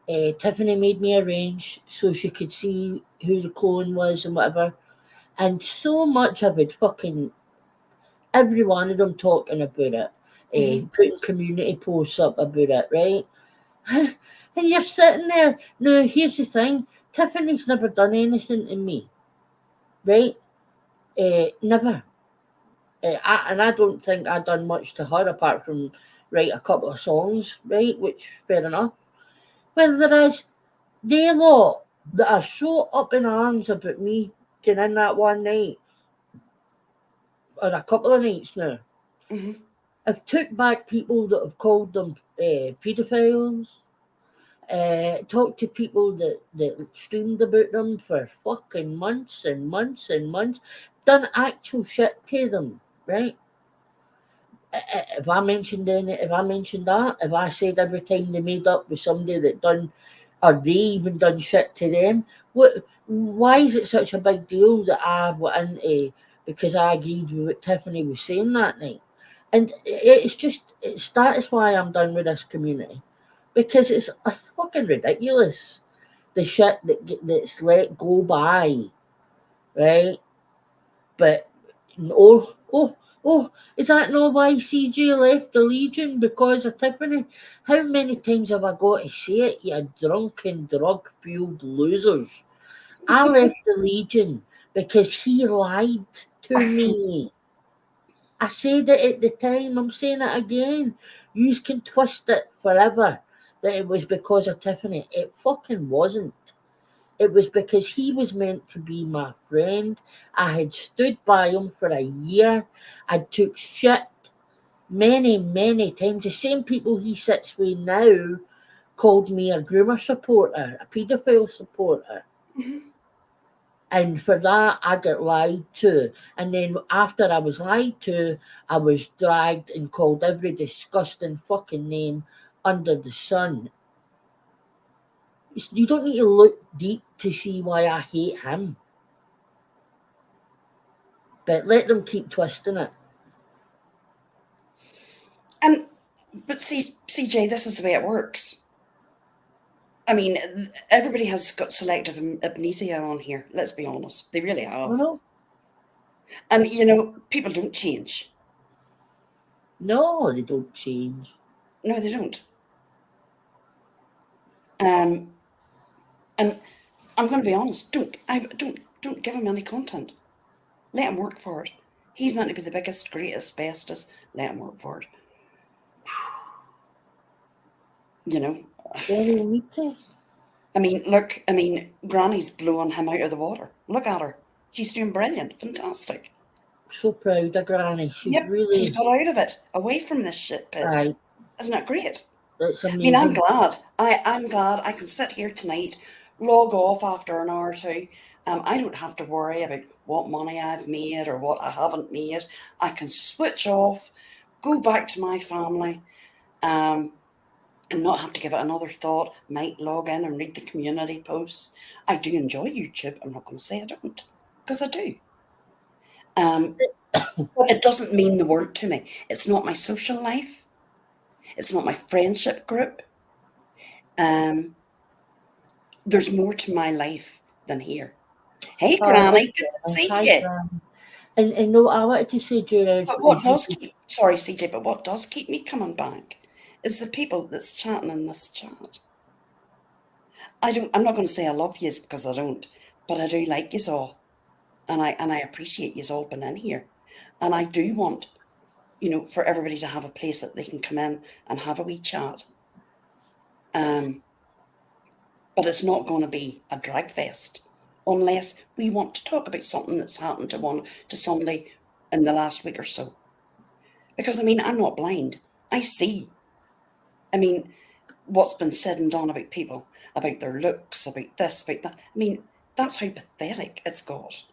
in, Tiffany made me arrange so she could see who the clone was and whatever. And so much of it, fucking every one of them talking about it, Mhm. putting community posts up about it, right? And you're sitting there. Now, here's the thing: Tiffany's never done anything to me, right? Never. And I don't think I done much to her apart from write a couple of songs, right? Which fair enough. Whereas they lot that are so up in arms about me getting in that one night or a couple of nights now, Mhm. have took back people that have called them paedophiles. Talked to people that streamed about them for fucking months and months and months, done actual shit to them, right? If I mentioned any, if I mentioned that, if I said every time they made up with somebody that done, or they even done shit to them, what? Why is it such a big deal that I went into because I agreed with what Tiffany was saying that night? And that is why I'm done with this community because it's fucking ridiculous the shit that's let go by, right? But oh, is that not why CJ left the Legion because of Tiffany? How many times have I got to say it, you drunken, drug fueled losers? I left the Legion because he lied to me. I said it at the time, I'm saying it again. You can twist it forever that it was because of Tiffany. It fucking wasn't. It was because he was meant to be my friend. I had stood by him for a year. I took shit many, many times. The same people he sits with now called me a groomer supporter, a paedophile supporter. Mhm. And for that, I got lied to. And then after I was lied to, I was dragged and called every disgusting fucking name under the sun. You don't need to look deep to see why I hate him. But let them keep twisting it. And but see, CJ, this is the way it works. I mean, everybody has got selective amnesia on here. Let's be honest, they really You have. know? And people don't change. No, they don't change. No, they don't. Um, and I'm going to be honest. Don't give him any content. Let him work for it. He's meant to be the biggest, greatest, bestest. Let him work for it. You know. They don't need to. I mean, look. I mean, Granny's blowing him out of the water. Look at her. She's doing brilliant. Fantastic. So proud of Granny. She's Yep, she's really got out of it, away from this shit pit. right. Isn't that great? That's I mean, I'm amazing. glad. I'm glad I can sit here tonight, log off after an hour or two. I don't have to worry about what money I've made or what I haven't made. I can switch off, go back to my family, um, and not have to give it another thought. Might log in and read the community posts. I do enjoy YouTube. I'm not going to say I don't, because I do. Um, but it doesn't mean the world to me. It's not my social life. It's not my friendship group. Um, there's more to my life than here. Hey, Hi, Granny, good to see hi, you. Granny. And no, I wanted to say, Judah, But as you sorry, CJ, but what does keep me coming back is the people that's chatting in this chat. I'm not going to say I love yous because I don't, but I do like yous all. And I appreciate yous all being in here. And I do want, for everybody to have a place that they can come in and have a wee chat. Um, but it's not going to be a drag fest unless we want to talk about something that's happened to somebody in the last week or so. Because I mean, I'm not blind. I see. I mean, what's been said and done about people, about their looks, about this, about that. I mean, that's how pathetic it's got.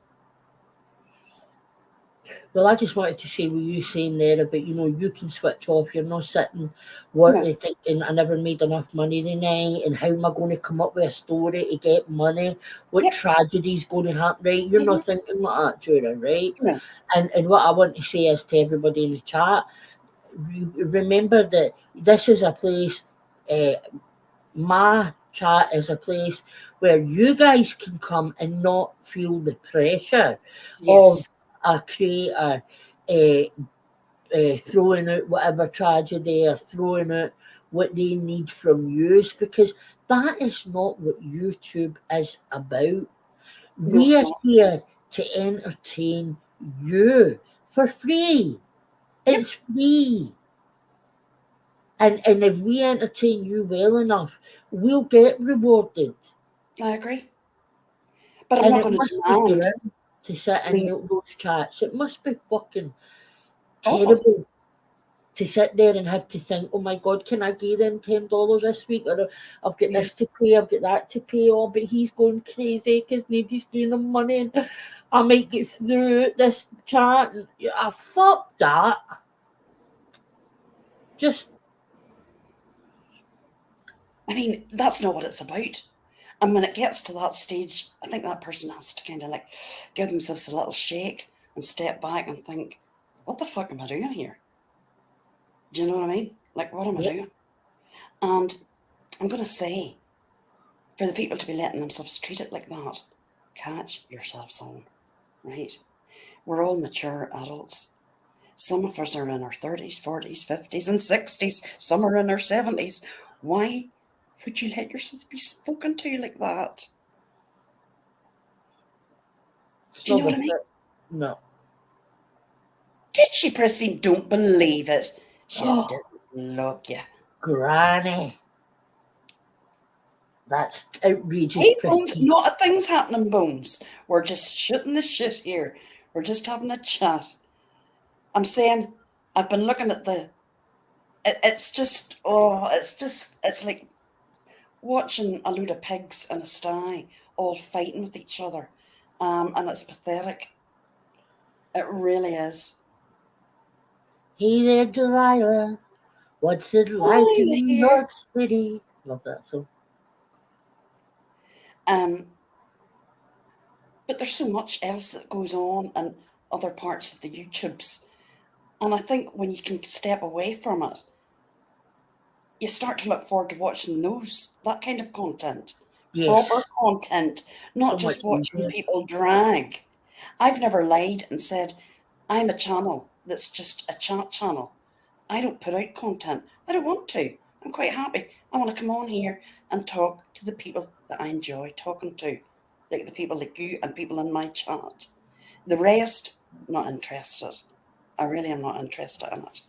Well, I just wanted to say what you saying there about, you can switch off. You're not sitting No. working thinking, I never made enough money tonight, and how am I going to come up with a story to get money? What Yep. tragedy's going to happen, right? You're Mhm. not thinking like that, Jura, right? No. And what I want to say is to everybody in the chat, remember that this is a place, uh, my chat is a place where you guys can come and not feel the pressure of Yes. a creator throwing out whatever tragedy or throwing out what they need from you, because that is not what YouTube is about. No, We it's are not. here to entertain you for free. Yep. It's free. And if we entertain you well enough, we'll get rewarded. I agree. But I'm And not it going to must be demand. grim to sit I in mean, those chats. It must be fucking awful. terrible to sit there and have to think, oh my God, can I give them $10 this week? Or I've got Yeah. this to pay, I've got that to pay. Oh, but he's going crazy because nobody's giving him money. And I might get through this chat. And, yeah, fuck that. Just, I mean, that's not what it's about. And when it gets to that stage, I think that person has to kind of like give themselves a little shake and step back and think, what the fuck am I doing here? Do you know what I mean? Like, what am I yeah, doing? And I'm going to say, for the people to be letting themselves treat it like that, catch yourselves on, right? We're all mature adults. Some of us are in our 30s, 40s, 50s, and 60s. Some are in our 70s. Why would you let yourself be spoken to like that? it's Do you not know what I worth mean? it. No. Did she, Pristine? Don't believe it. She Oh, didn't look you. Granny. That's outrageous, Hey, Bones, Prissy. not a thing's happening, Bones. We're just shooting the shit here. We're just having a chat. I'm saying, I've been looking at it's just, oh, it's like watching a load of pigs in a sty all fighting with each other. And it's pathetic. It really is. Hey there, Delilah. What's it like in Hi New there. York City? Love that song. Um, but there's so much else that goes on in other parts of the YouTubes. And I think when you can step away from it, you start to look forward to watching that kind of content. Proper Yes, content, so not much just watching easier. people drag. I've never lied and said, I'm a channel that's just a chat channel. I don't put out content. I don't want to. I'm quite happy. I want to come on here and talk to the people that I enjoy talking to, like the people like you and people in my chat. The rest, not interested. I really am not interested in it.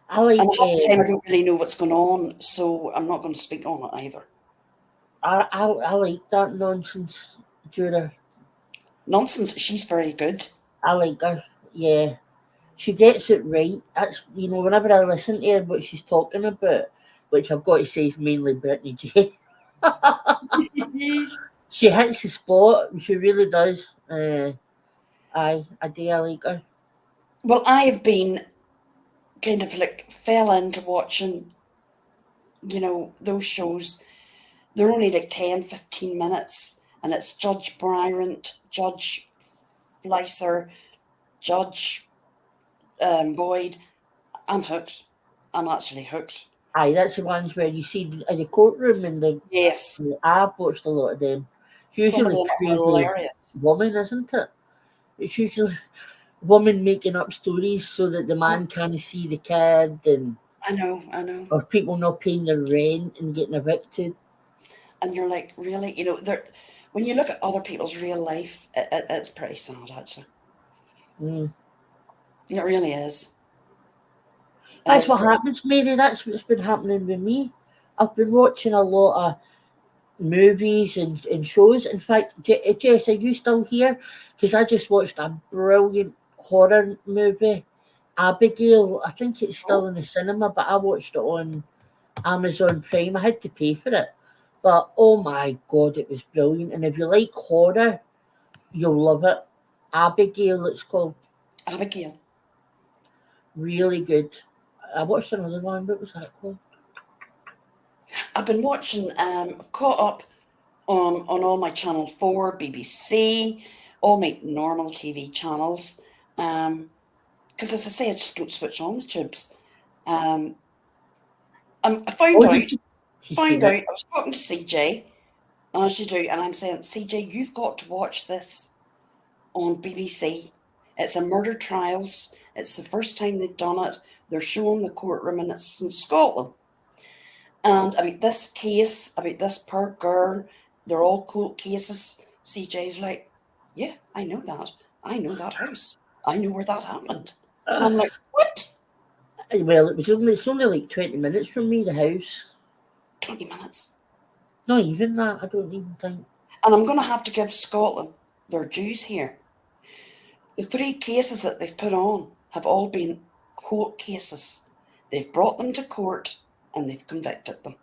I And like half the time I don't really know what's going on, so I'm not going to speak on it either. I like that nonsense, Jura. Nonsense, she's very good. I like her. Yeah, she gets it right. That's whenever I listen to her, what she's talking about, which I've got to say is mainly Brittany J. She hits the spot. She really does. I do. I like her. Well, I have been kind of like fell into watching, those shows. They're only like 10, 15 minutes, and it's Judge Bryant, Judge Fleiser, Judge Boyd. I'm hooked. I'm actually hooked. Aye, that's the ones where you see in the courtroom and Yes, I've watched a lot of them. It's some of usually them are crazy hilarious. woman, isn't it? It's usually woman making up stories so that the Oh, man can't see the kid, and I know, I know. or people not paying their rent and getting evicted. And you're like, really? When you look at other people's real life, it's pretty sad, actually. Mm. It really is. It That's is what pretty. happens, Mary. That's what's been happening with me. I've been watching a lot of movies and shows. In fact, Jess, are you still here? Because I just watched a brilliant horror movie, Abigail. I think it's Oh, still in the cinema, but I watched it on Amazon Prime. I had to pay for it. But oh my God, it was brilliant. And if you like horror, you'll love it. Abigail, it's called. Abigail. Really good. I watched another one. What was that called? I've been watching, caught up on all my Channel 4, BBC, all my normal TV channels. Because as I say, I just don't switch on the tubes. Um, I Oh, found you out, you've seen I it. was talking to CJ, as you do, and I'm saying, CJ, you've got to watch this on BBC. It's a murder trials. It's the first time they've done it. They're showing the courtroom, and it's in Scotland. And about this case, about this poor girl, they're all court cases. CJ's like, yeah, I know that. I know that house. I know where that happened. And I'm like, what? Well, it's only like 20 minutes from me, the house. 20 minutes. Not even that. I don't even think. And I'm going to have to give Scotland their dues here. The 3 cases that they've put on have all been court cases. They've brought them to court and they've convicted them.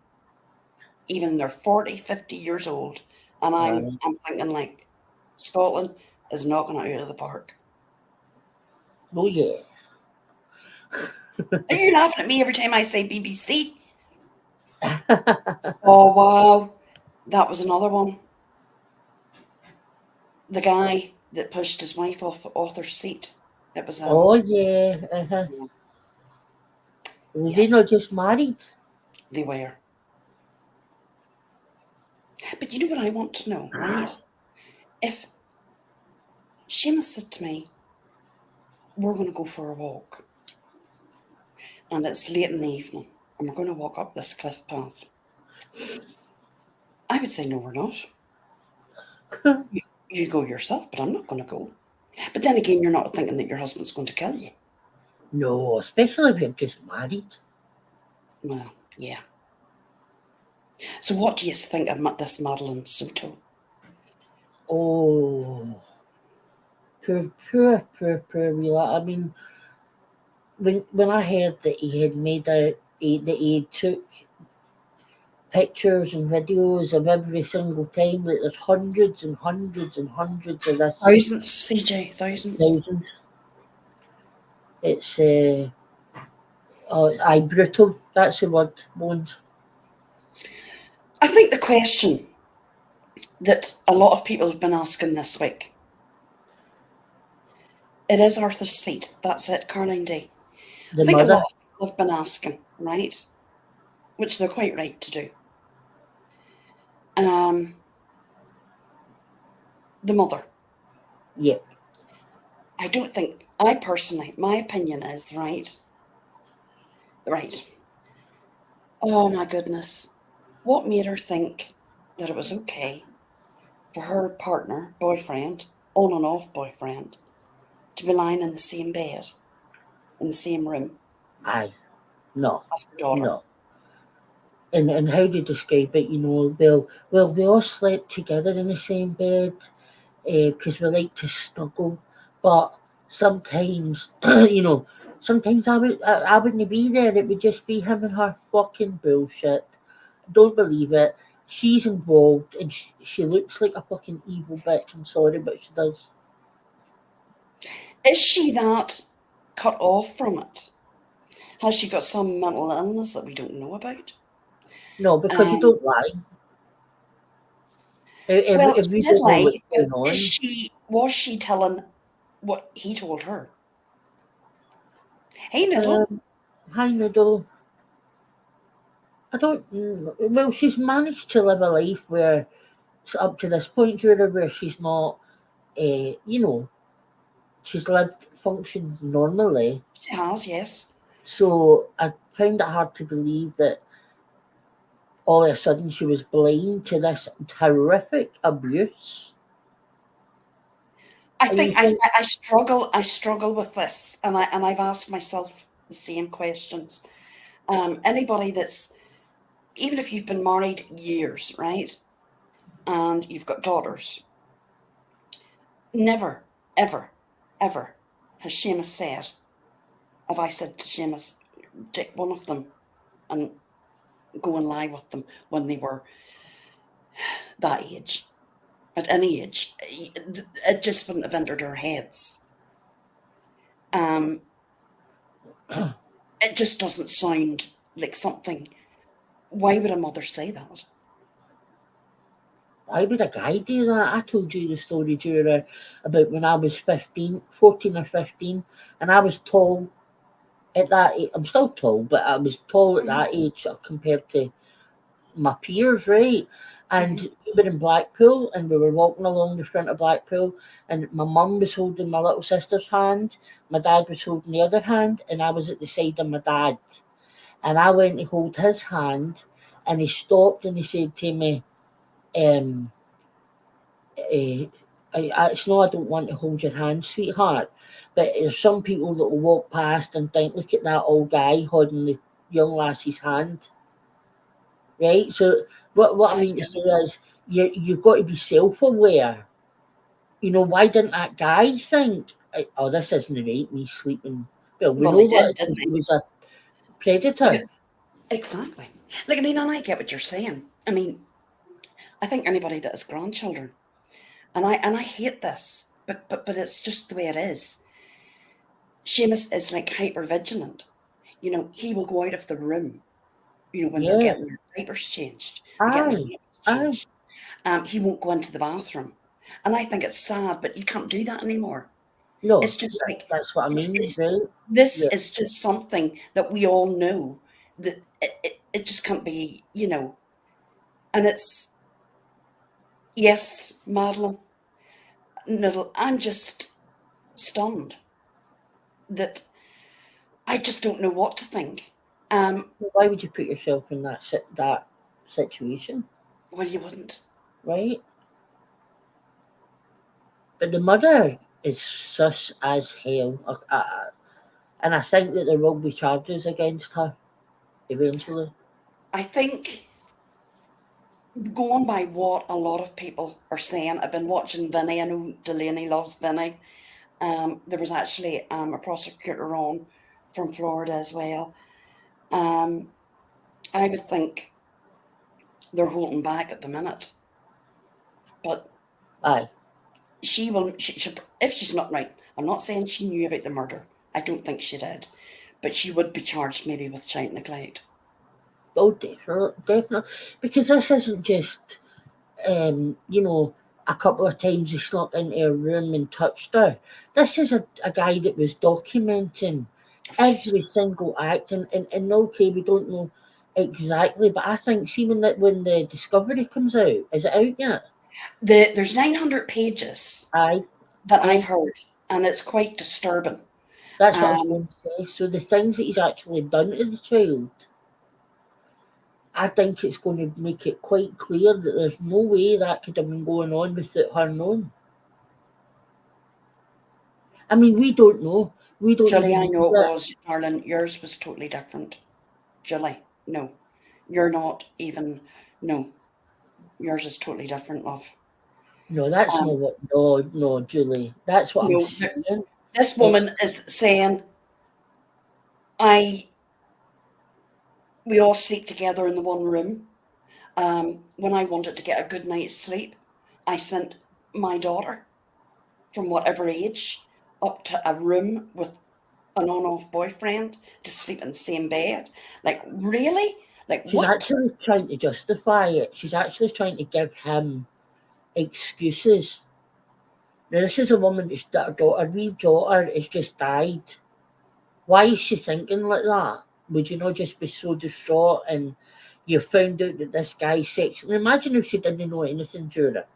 Even they're 40, 50 years old. And I'm thinking, like, Scotland is knocking it out of the park. Oh yeah. Are you laughing at me every time I say BBC? Oh, wow. That was another one. The guy that pushed his wife off the author's seat. It was, Oh yeah. Was yeah, they not just married? they were. But you know what I want to know, right? If Seamus said to me, we're going to go for a walk, and it's late in the evening, and we're going to walk up this cliff path, I would say, no, we're not. You go yourself, but I'm not going to go. But then again, you're not thinking that your husband's going to kill you. No, especially if you're just married. Well, yeah. So what do you think of this Madeline Soto? Oh, poor wee lad. I mean, when I heard that he had made out that he took pictures and videos of every single time, that there's hundreds and hundreds and hundreds of this, Thousands, CJ, thousands. thousands. It's brutal. That's the word, Bones. I think the question that a lot of people have been asking this week, it is Arthur's seat. That's it, Caroline Day. The I think a lot mother. of people have been asking, right? Which they're quite right to do. The mother. Yep. I personally, my opinion is, right. Oh my goodness. What made her think that it was okay for her partner, boyfriend, on and off boyfriend, to be lying in the same bed, in the same room Aye. No. as her daughter? No. And how do you describe it? You know, we all slept together in the same bed because we like to snuggle, but sometimes, sometimes I wouldn't be there. It would just be him and her fucking bullshit. Don't believe it. She's involved, and she looks like a fucking evil bitch. I'm sorry, but she does. Is she that cut off from it? Has she got some mental illness that we don't know about? No, because you don't lie. Well, If she you did don't know lie. what's Well, going on, was she telling what he told her? Hey, Niddle. hi, Noodle. I don't know. Well, she's managed to live a life where up to this point, Jura, where she's not, she's lived, functioned normally. She has, yes. So I find it hard to believe that all of a sudden she was blind to this horrific abuse. I think I struggle with this, and I've asked myself the same questions. Anybody that's, even if you've been married years, right, and you've got daughters, never, ever, ever has Seamus said, have I said to Seamus, take one of them and go and lie with them when they were that age. at any age. It just wouldn't have entered our heads. It just doesn't sound like something. Why would a mother say that? Why would a guy do that? I told you the story, Jura, about when I was 15, 14 or 15, and I was tall at that age. I'm still tall, but I was tall at that age compared to my peers, right? And we were in Blackpool, and we were walking along the front of Blackpool, and my mum was holding my little sister's hand, my dad was holding the other hand, and I was at the side of my dad. And I went to hold his hand, and he stopped and he said to me, um, it's no, I don't want to hold your hand, sweetheart. But there's some people that will walk past and think, look at that old guy holding the young lassie's hand. Right? So what I mean to say is you've got to be self-aware. You know, why didn't that guy think, oh, this isn't right, me sleeping? Well, we Well, know he did, what, didn't he he? was a predator. Exactly. Like, I mean, and I get what you're saying. I mean, I think anybody that has grandchildren, and I hate this, but it's just the way it is. Seamus is like hyper vigilant. You know, he will go out of the room, you know, when they're Yeah. getting their diapers changed, they're getting their Aye. nails Aye. changed. He won't go into the bathroom. And I think it's sad, but you can't do that anymore. No, It's just like, that's what I mean, right? this Yeah. is just something that we all know that it just can't be, you know. And it's, yes, Madeline, Niddle, I'm just stunned that I just don't know what to think. Why would you put yourself in that situation, Well, you wouldn't. right? But the mother is sus as hell, and I think that there will be charges against her eventually. I think, going by what a lot of people are saying, I've been watching Vinny. I know Delaney loves Vinny. There was actually a prosecutor on from Florida as well. Um, I would think they're holding back at the minute, but Aye, she will. If she's not right, I'm not saying she knew about the murder. I don't think she did, but she would be charged maybe with child neglect. oh, definitely, definitely, because this isn't just you know, a couple of times he snuck into her room and touched her. This is a guy that was documenting Oh, jeez. every single act, and okay, we don't know exactly, but I think, see, when the discovery comes out, is it out yet? There's 900 pages Aye, that I've aye. heard, and it's quite disturbing. That's what I was Um, going to say. So the things that he's actually done to the child, I think it's going to make it quite clear that there's no way that could have been going on without her knowing. I mean, we don't know. We don't Julie, even I know know it that. was, darling. Yours was totally different. Julie, no, you're not even. No, yours is totally different, love. No, that's Um, not what. No, no, Julie. That's what I'm no, saying. this It's woman is saying, I. We all sleep together in the one room. When I wanted to get a good night's sleep, I sent my daughter, from whatever age, up to a room with an on-off boyfriend to sleep in the same bed. Like, really? Like, she's what? actually trying to justify it. She's actually trying to give him excuses. Now, this is a woman that's her wee daughter has just died. Why is she thinking like that? Would you not just be so distraught and you found out that this guy sexually? Imagine if she didn't know anything during it,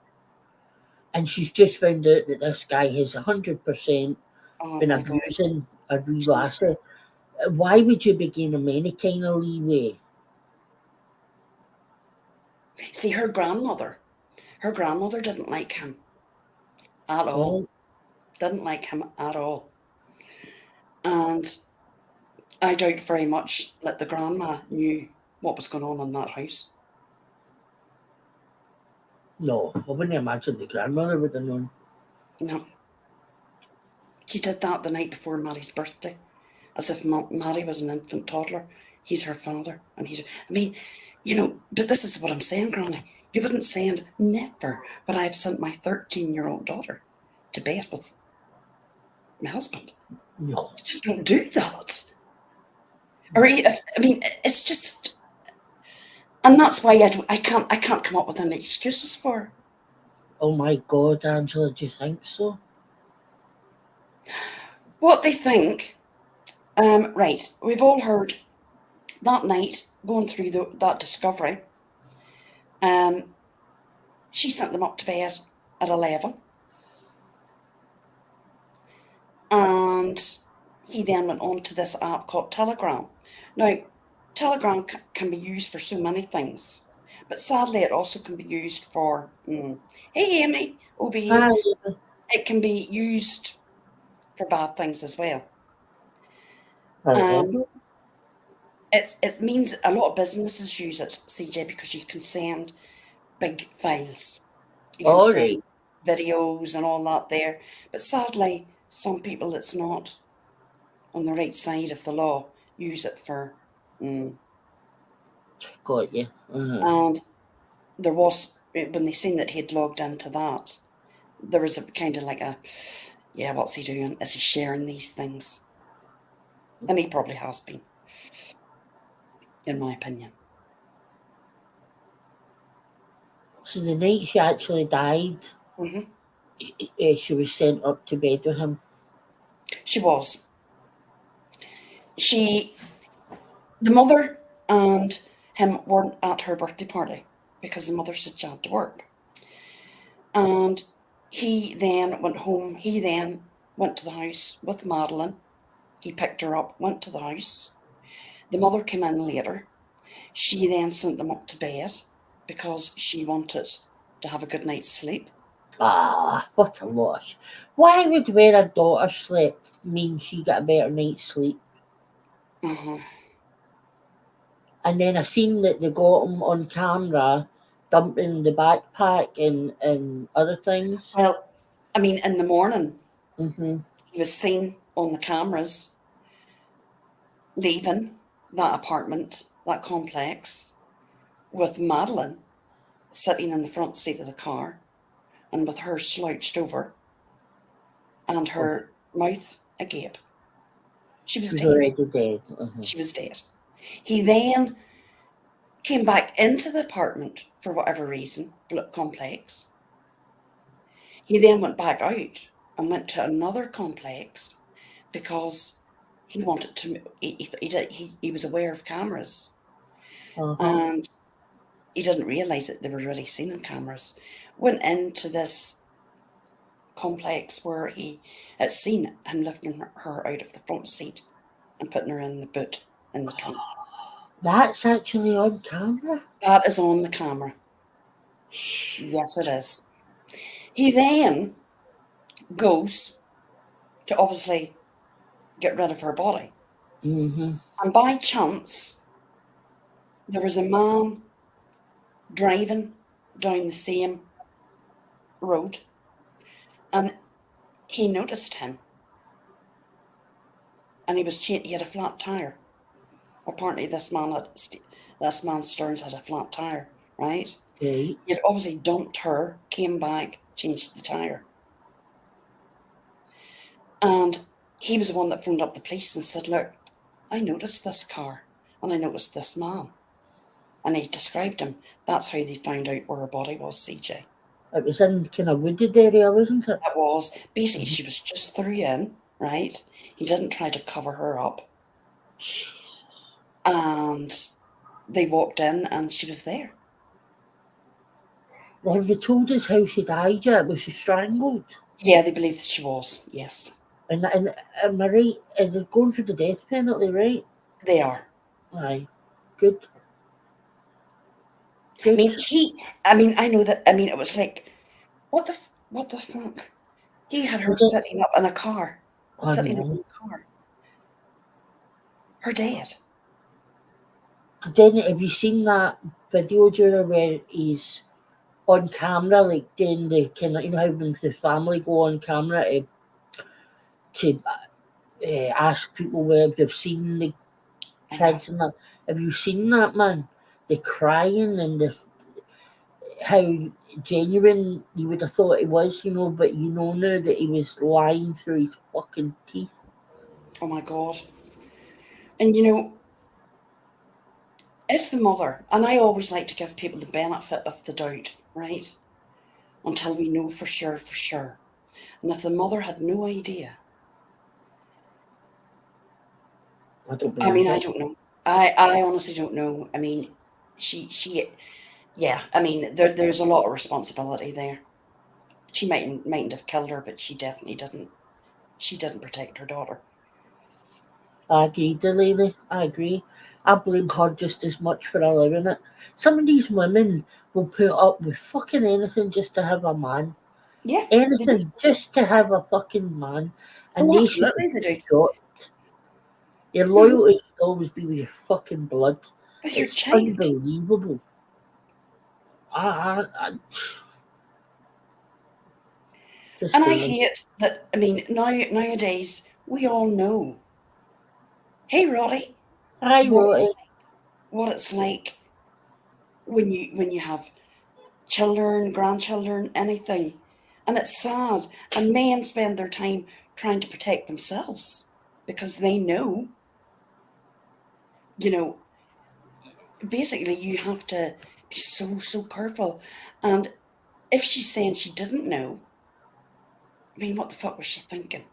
and she's just found out that this guy has 100% Oh been my God. abusing a wee Jeez. lassie. Why would you be giving him any kind of leeway? See, her grandmother didn't like him at all. Right? Didn't like him at all. And I doubt very much that the grandma knew what was going on in that house. No, I wouldn't imagine the grandmother would have known. No. She did that the night before Maddie's birthday, as if Maddie was an infant toddler. He's her father, and I mean, you know, but this is what I'm saying, Granny. You wouldn't send, never, but I've sent my 13-year-old daughter to bed with my husband. No. You just don't do that. Or if, I mean, it's just, and that's why I can't come up with any excuses for her. Oh my God, Angela, do you think so? What they think, right, we've all heard that night going through that discovery, she sent them up to bed at 11. And he then went on to this app called Telegram. Now, Telegram can be used for so many things, but sadly, it also can be used for, hey, Amy, oh, behave. Hi. It can be used for bad things as well. However. It means a lot of businesses use it, CJ, because you can send big files. You can All send right. videos and all that there. But sadly, some people that's not on the right side of the law use it for. Got you. And there was, when they seen that he'd logged into that, there was a kind of like a, yeah, what's he doing? Is he sharing these things? And he probably has been, in my opinion. So the night she actually died, she was sent up to bed with him. She was. The mother and him weren't at her birthday party because the mother said she had to work. And he then went home. He then went to the house with Madeline. He picked her up, went to the house. The mother came in later. She then sent them up to bed because she wanted to have a good night's sleep. Ah, what a loss. Why would where her daughter slept mean she got a better night's sleep? And then I seen that they got him on camera dumping the backpack and other things. Well, I mean, in the morning, Mm-hmm. he was seen on the cameras leaving that apartment, that complex, with Madeline sitting in the front seat of the car and with her slouched over and her mouth agape. She was She's dead. already dead. Uh-huh. She was dead. He then came back into the apartment for whatever reason, complex. He then went back out and went to another complex because he wanted to. He was aware of cameras, and he didn't realise that they were really seen on cameras. Went into this complex where he had seen him lifting her out of the front seat and putting her in the boot in the trunk. That's actually on camera? That is on the camera. Yes, it is. He then goes to obviously get rid of her body. Mm-hmm. And by chance, there was a man driving down the same road and he noticed him. And he had a flat tire. Apparently this man's Stearns had a flat tire, right? Right. He had obviously dumped her, came back, changed the tire. And he was the one that phoned up the police and said, look, I noticed this car and I noticed this man. And he described him. That's how they found out where her body was, CJ. It was in kind of wooded area, wasn't it? It was. Basically, she was just through in, right? He didn't try to cover her up. And they walked in and she was there. Have you told us how she died yet? Was she strangled? Yeah, they believed she was, yes. And am I right? They're going for the death penalty, right? They are. Aye. Good. I mean, I know that, it was like, what the fuck? He had her sitting up in a car. Sitting up in a car. Her dead. Then have you seen that video, Jura, where he's on camera, like doing the kind of, how when the family go on camera to ask people where they've seen the kids and that. Have you seen that, man? The crying and how genuine you would have thought it was, but you know now that he was lying through his fucking teeth. Oh my God. And if the mother, and I always like to give people the benefit of the doubt, right? Until we know for sure, for sure. And if the mother had no idea, I don't I mean, believe I it. don't know. I honestly don't know. I mean, yeah, I mean, there's a lot of responsibility there. She mightn't have killed her, but she definitely didn't. She didn't protect her daughter. I agree, Delaney. I agree. I blame her just as much for allowing it. Some of these women will put up with fucking anything just to have a man. Yeah, they do. Anything just to have a fucking man. And Oh, they should absolutely, they be do. shot. Your Mhm. loyalty should always be with your fucking blood. With your It's child. unbelievable. I just And I failing. hate that. I mean, nowadays we all know. Hey, Roddy, I what wrote it's it. what it's like when you have children, grandchildren, anything, and it's sad. And men spend their time trying to protect themselves because they know, you know, basically you have to be so careful. And if she's saying she didn't know, I mean, what the fuck was she thinking?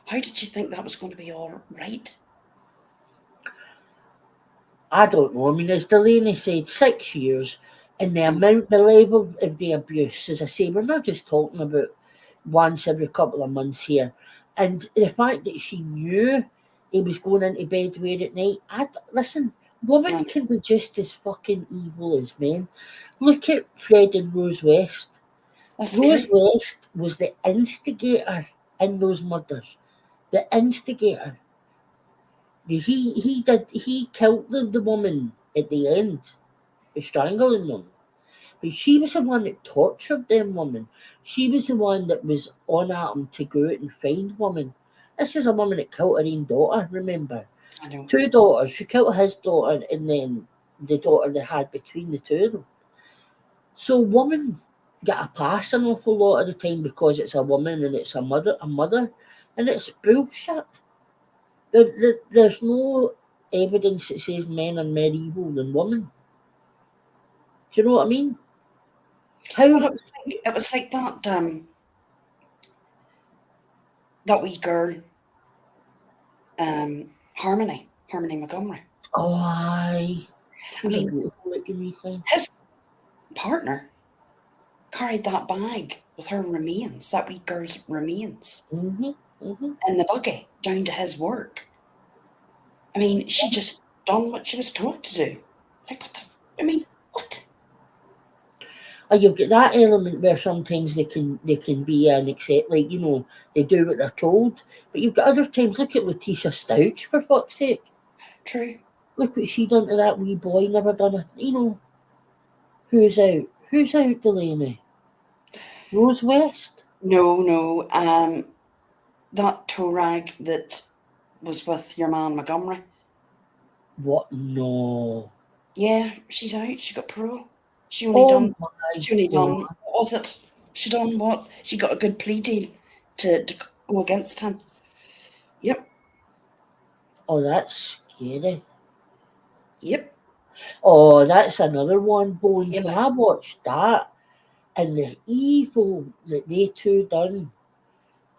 How did she think that was going to be all right? I don't know. I mean, as Delaney said, 6 years, and the amount, the level of the abuse, as I say, we're not just talking about once every couple of months here. And the fact that she knew he was going into bed with her at night, listen, women And can be just as fucking evil as men. Look at Fred and Rose West. that's Rose true. West was the instigator in those murders. The instigator. He killed the woman at the end by strangling them. But she was the one that tortured them women. She was the one that was on at him to go out and find women. This is a woman that killed her own daughter, remember? I know. Two daughters. She killed his daughter and then the daughter they had between the two of them. So women get a pass an awful lot of the time because it's a woman and it's a mother. And it's bullshit. There's no evidence that says men are more evil than women. Do you know what I mean? Well, How? it was like that wee girl, Harmony Montgomery. Oh, aye. She I was a mean, beautiful looking wee thing. his partner carried that bag with her remains, that wee girl's remains, Mhm, mhm. in the buggy down to his work. I mean, she just done what she was told to do. Like, what the? I mean, what? And you've got that element where sometimes they can be an accept, like they do what they're told. But you've got other times. Look at Letitia Stouch, for fuck's sake. True. Look what she done to that wee boy. Never done it. Who's out? Who's out, Delaney? Rose West. No, no. That toe rag that was with your man Montgomery. What? No. Yeah, she's out. She got parole. She only Oh done. my She only god. done. What was it? She done what? She got a good plea deal to go against him. Yep. Oh, that's scary. Yep. Oh, that's another one, Bones. When Kayla. I watched that and the evil that they two done,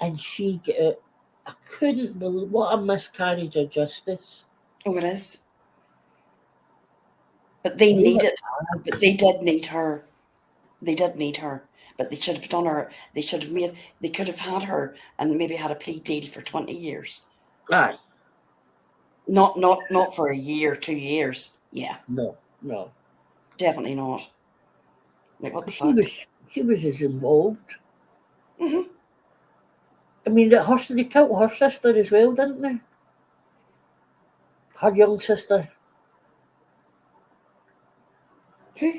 and she get it, I couldn't believe what a miscarriage of justice. Oh, it is. But they They need were it. But they did need her. They did need her. But they should have done her. They should have made. They could have had her and maybe had a plea deal for 20 years. aye, Not for a year, 2 years. Yeah, no, no. definitely not. Like what the She fuck? was she was as involved. Hmm. I mean, they killed her sister as well, didn't they? Her young sister, Who?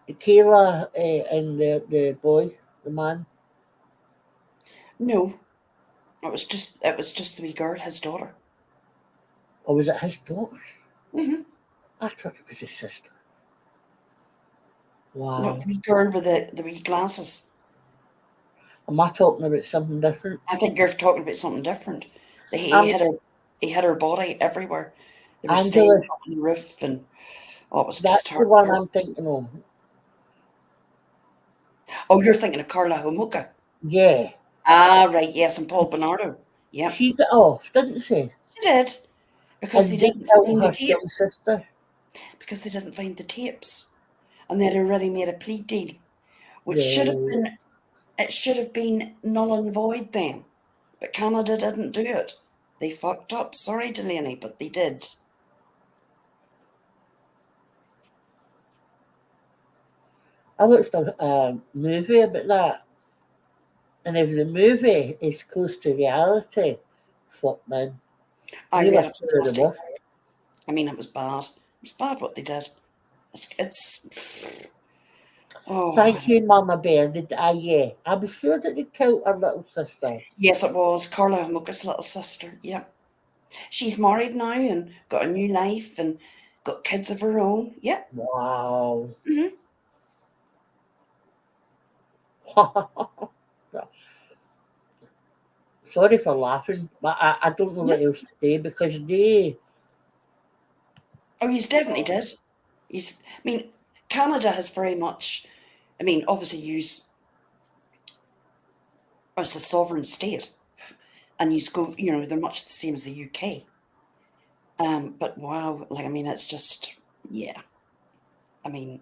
Kayla, and the boy, the man. No, it was just the wee girl, his daughter. Or was it his daughter? Hmm. I thought it was his sister. Wow. the wee girl with the wee glasses. Am I talking about something different? I think you're talking about something different. Um, He had her body everywhere. They were Angela, staying up on the roof, and oh, it was just that's the one terrible. I'm thinking of. Oh, you're thinking of Carla Homolka. Yeah. Ah, right, yes, and Paul Bernardo. Yep, She got off, didn't she? she did because they And they didn't killed find the her young tapes. sister. Because they didn't find the tapes, and they'd already made a plea deal, which should have Right. been it should have been null and void then. But Canada didn't do it. They fucked up. Sorry, Delaney, but they did. I watched a movie about that. And if the movie is close to reality, fuck man. I They were read a two of the fantastic. worst. I mean, it was bad. It was bad what they did. It's oh Thank you, Mama Bear. Yeah. I was sure that they killed her little sister. yes, it was Carla Homolka's little sister. Yeah, she's married now and got a new life and got kids of her own. Yep. Wow. Hmm. Sorry for laughing, but I don't know Yeah. what else to say because they. Oh, he's definitely did. He's. I mean, Canada has very much. I mean, obviously, use as a sovereign state, and you go. You know, they're much the same as the UK. But wow, like I mean, it's just yeah. I mean,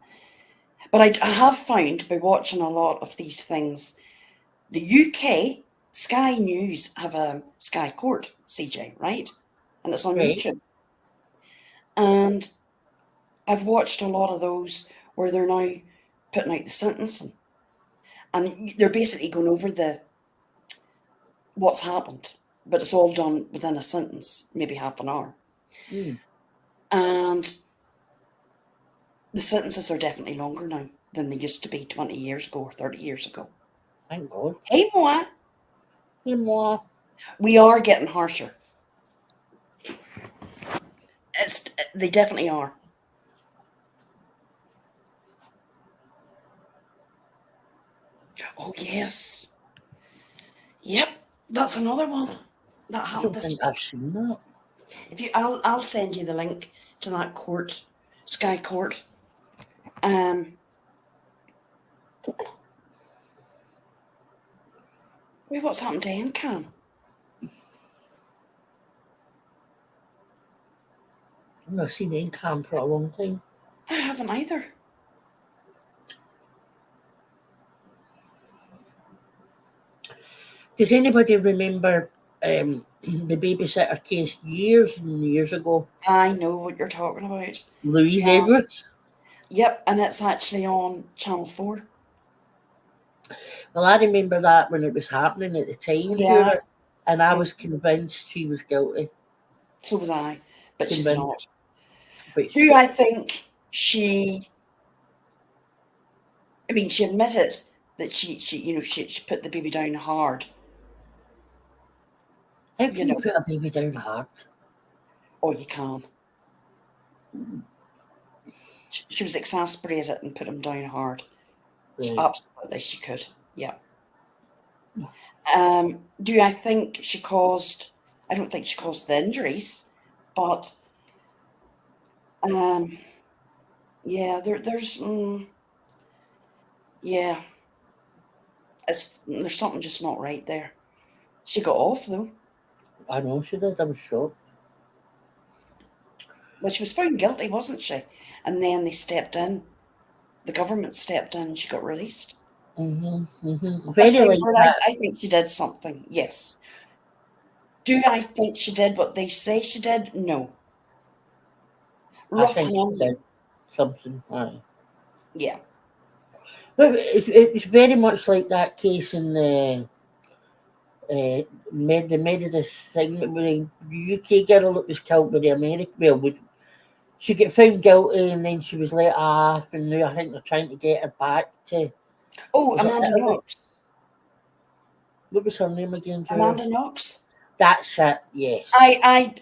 but I have found by watching a lot of these things, the UK Sky News have a Sky Court CJ, right, and it's on Right. YouTube, and I've watched a lot of those where they're now putting out the sentencing, and they're basically going over the what's happened, but it's all done within a sentence, maybe half an hour. Mm, And the sentences are definitely longer now than they used to be 20 years ago or 30 years ago. thank God. Hey, moi, Hey, Ma. we are getting harsher. It's, they definitely are. Oh, yes. Yep, that's another one that I happened don't this think I've week. seen that. If you, I'll send you the link to that court, Sky Court. Um, wait, what's happened to NCAM? I've not seen Incam for a long time. I haven't either. Does anybody remember the babysitter case years and years ago? I know what you're talking about. Louise Yeah. Edwards? Yep, and it's actually on Channel 4. Well, I remember that when it was happening at the time, Yeah, sure, and I and was convinced she was guilty. so was I, but she's Convinced, not. but she, Do I think she? I mean, she admitted that she put the baby down hard. how You can you know, put a baby down hard? or you can. She was exasperated and put him down hard. Right. Absolutely, she could. Yeah. Do I think she caused? I don't think she caused the injuries, but um, yeah, there's yeah, there's something just not right there. She got off though. I know she did. I was shocked. Well, she was found guilty, wasn't she? And then they stepped in. The government stepped in and she got released. Very Honestly, like Lord, that. I think she did something. Yes. Do I think she did what they say she did? No. I Rough think she did handling. something. Aye. Yeah. But it's very much like that case in the Meredith thing with the UK girl that was killed by the American. Well, she got found guilty and then she was let off, and now I think they're trying to get her back to. Oh, Was it Amanda Italy? Knox. What was her name again, Joe? Amanda Knox. That's it. Yes.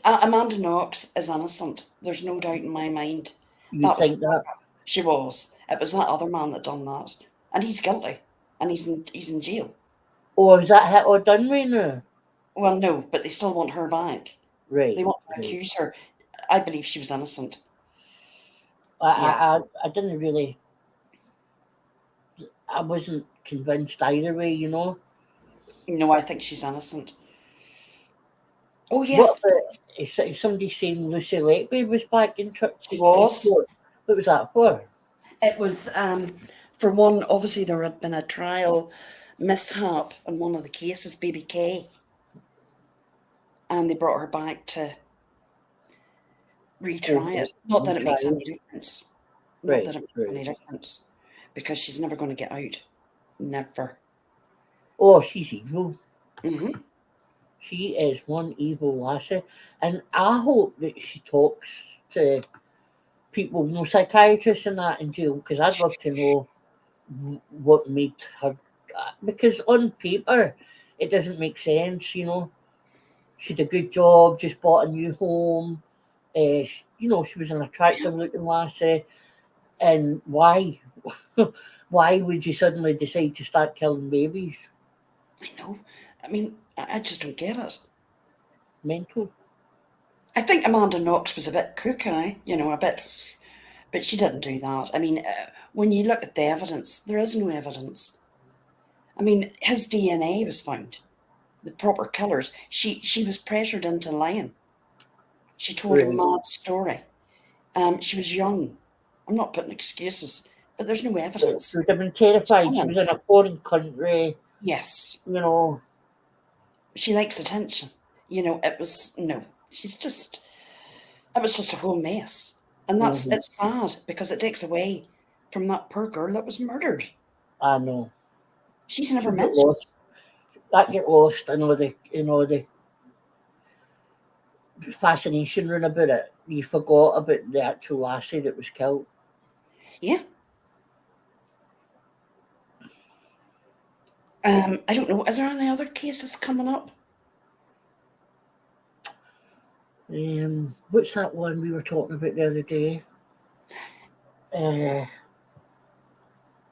Amanda Knox is innocent. There's no doubt in my mind. You That was think that? she was. It was that other man that done that, and he's guilty, and he's in jail. Or is that hit or done right now? Well, no, but they still want her back. Right. They want to right. accuse her. I believe she was innocent. I didn't really. I wasn't convinced either way, you know. No, I think she's innocent. Oh What yes, about is somebody saying Lucy Letby was back in she was. court? What was that for? It was for one. Obviously, there had been a trial mishap in one of the cases, Baby K, and they brought her back to retry it. Not that it makes any difference. Not that it makes any difference, because she's never going to get out. Never. Oh, she's evil. Hmm. She is one evil lassie, and I hope that she talks to people, you know, psychiatrists and that in jail, because I'd love to know what made her. Because on paper, it doesn't make sense, you know. She did a good job, just bought a new home. You know, she was an attractive looking lassie, and why? Why would you suddenly decide to start killing babies? I know. I mean, I just don't get it. Mental. I think Amanda Knox was a bit kooky, you know, a bit, but she didn't do that. I mean, when you look at the evidence, there is no evidence. I mean, his DNA was found, the proper killers. She was pressured into lying. She told a Really. mad story. She was young. I'm not putting excuses, but there's no She evidence. would have been terrified. She was in a foreign country, Yes, you know. she likes attention. You know, it was no. It was just a whole mess, and Mhm. it's sad because it takes away from that poor girl that was murdered. I know. She's never She get mentioned. lost. That get lost in all the, you know, the fascination run about it. You forgot about the actual lassie that was killed. Yeah. I don't know. Is there any other cases coming up? What's that one we were talking about the other day? Uh,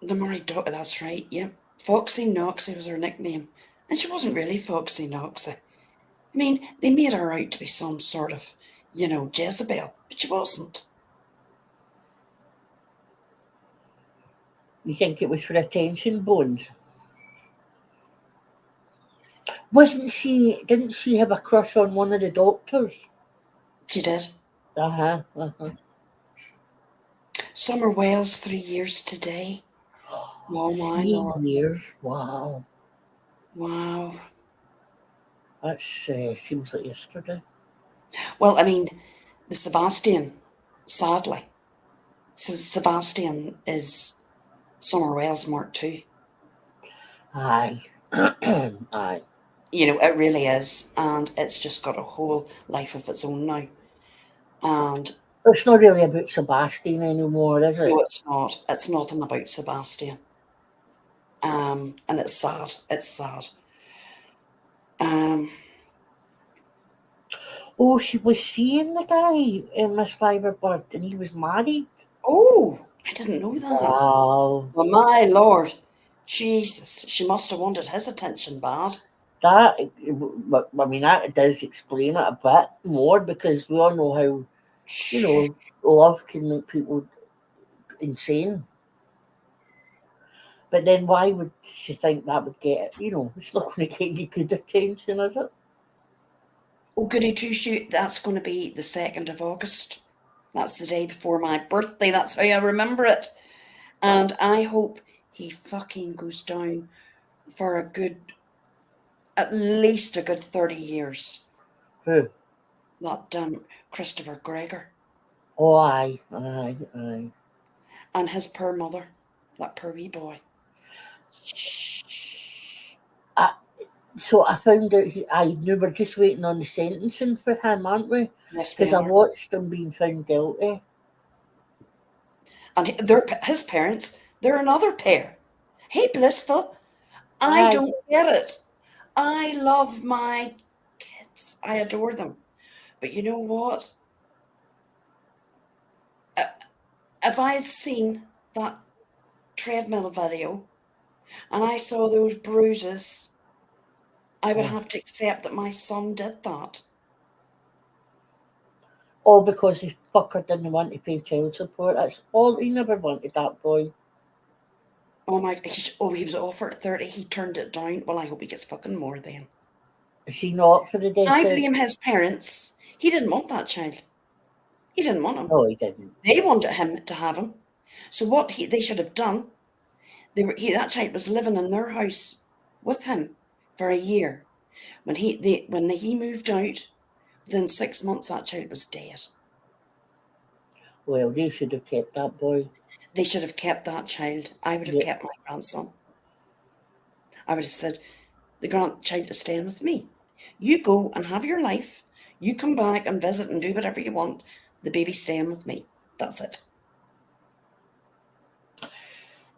The Murray daughter. That's right. Yeah. Foxy Noxie was her nickname, and she wasn't really Foxy Noxie. I mean, they made her out to be some sort of, you know, Jezebel, but she wasn't. you think it was for attention, Bones? Wasn't she? Didn't she have a crush on one of the doctors? She did. Uh huh. Uh huh. Summer Wells, 3 years today. Oh my 3 lord. years. Wow. Wow. That seems like yesterday. Well, I mean, the Sebastian, sadly. So Sebastian is Summer Wells Mark too. Aye. Aye. You know, it really is. And it's just got a whole life of its own now. And It's not really about Sebastian anymore, is no, it? it's not. It's nothing about Sebastian. And it's sad. It's sad. Um, Oh, she was seeing the guy in Miss Liverbird and he was married. oh, I didn't know that. Wow. Well, my lord. Jesus, she must have wanted his attention bad. That, I mean, that does explain it a bit more because we all know how, you know, love can make people insane. But then why would she think that would get, you know, it's not going to get you good attention, is it? Oh, goody two shoot. That's going to be the 2nd of August. That's the day before my birthday. That's how I remember it. And I hope he fucking goes down for at least a good 30 years. Who? That Christopher Gregor Oh, aye. and his poor mother, that poor wee boy. I, so I found out I knew we're just waiting on the sentencing for him, aren't we? Yes, we Because I are. watched him being found guilty. And his parents, they're another pair. Hey, Blissful, I Aye, don't get it. I love my kids. I adore them. But you know what? If I had seen that treadmill video and I saw those bruises, I would Oh. have to accept that my son did that. All because his fucker didn't want to pay child support. That's all. He never wanted that boy. Oh my, he was offered 30, he turned it down. Well, I hope he gets fucking more then. Is he not for the death I sentence? blame his parents. He didn't want that child. He didn't want him. No, he didn't. They wanted him to have him. So what they should have done, that child was living in their house with him for a year. When he moved out, within 6 months that child was dead. Well, they should have kept that boy. They should have kept that child. I would have Yeah. kept my grandson. I would have said, the grandchild is staying with me. You go and have your life. You come back and visit and do whatever you want. The baby's staying with me. That's it.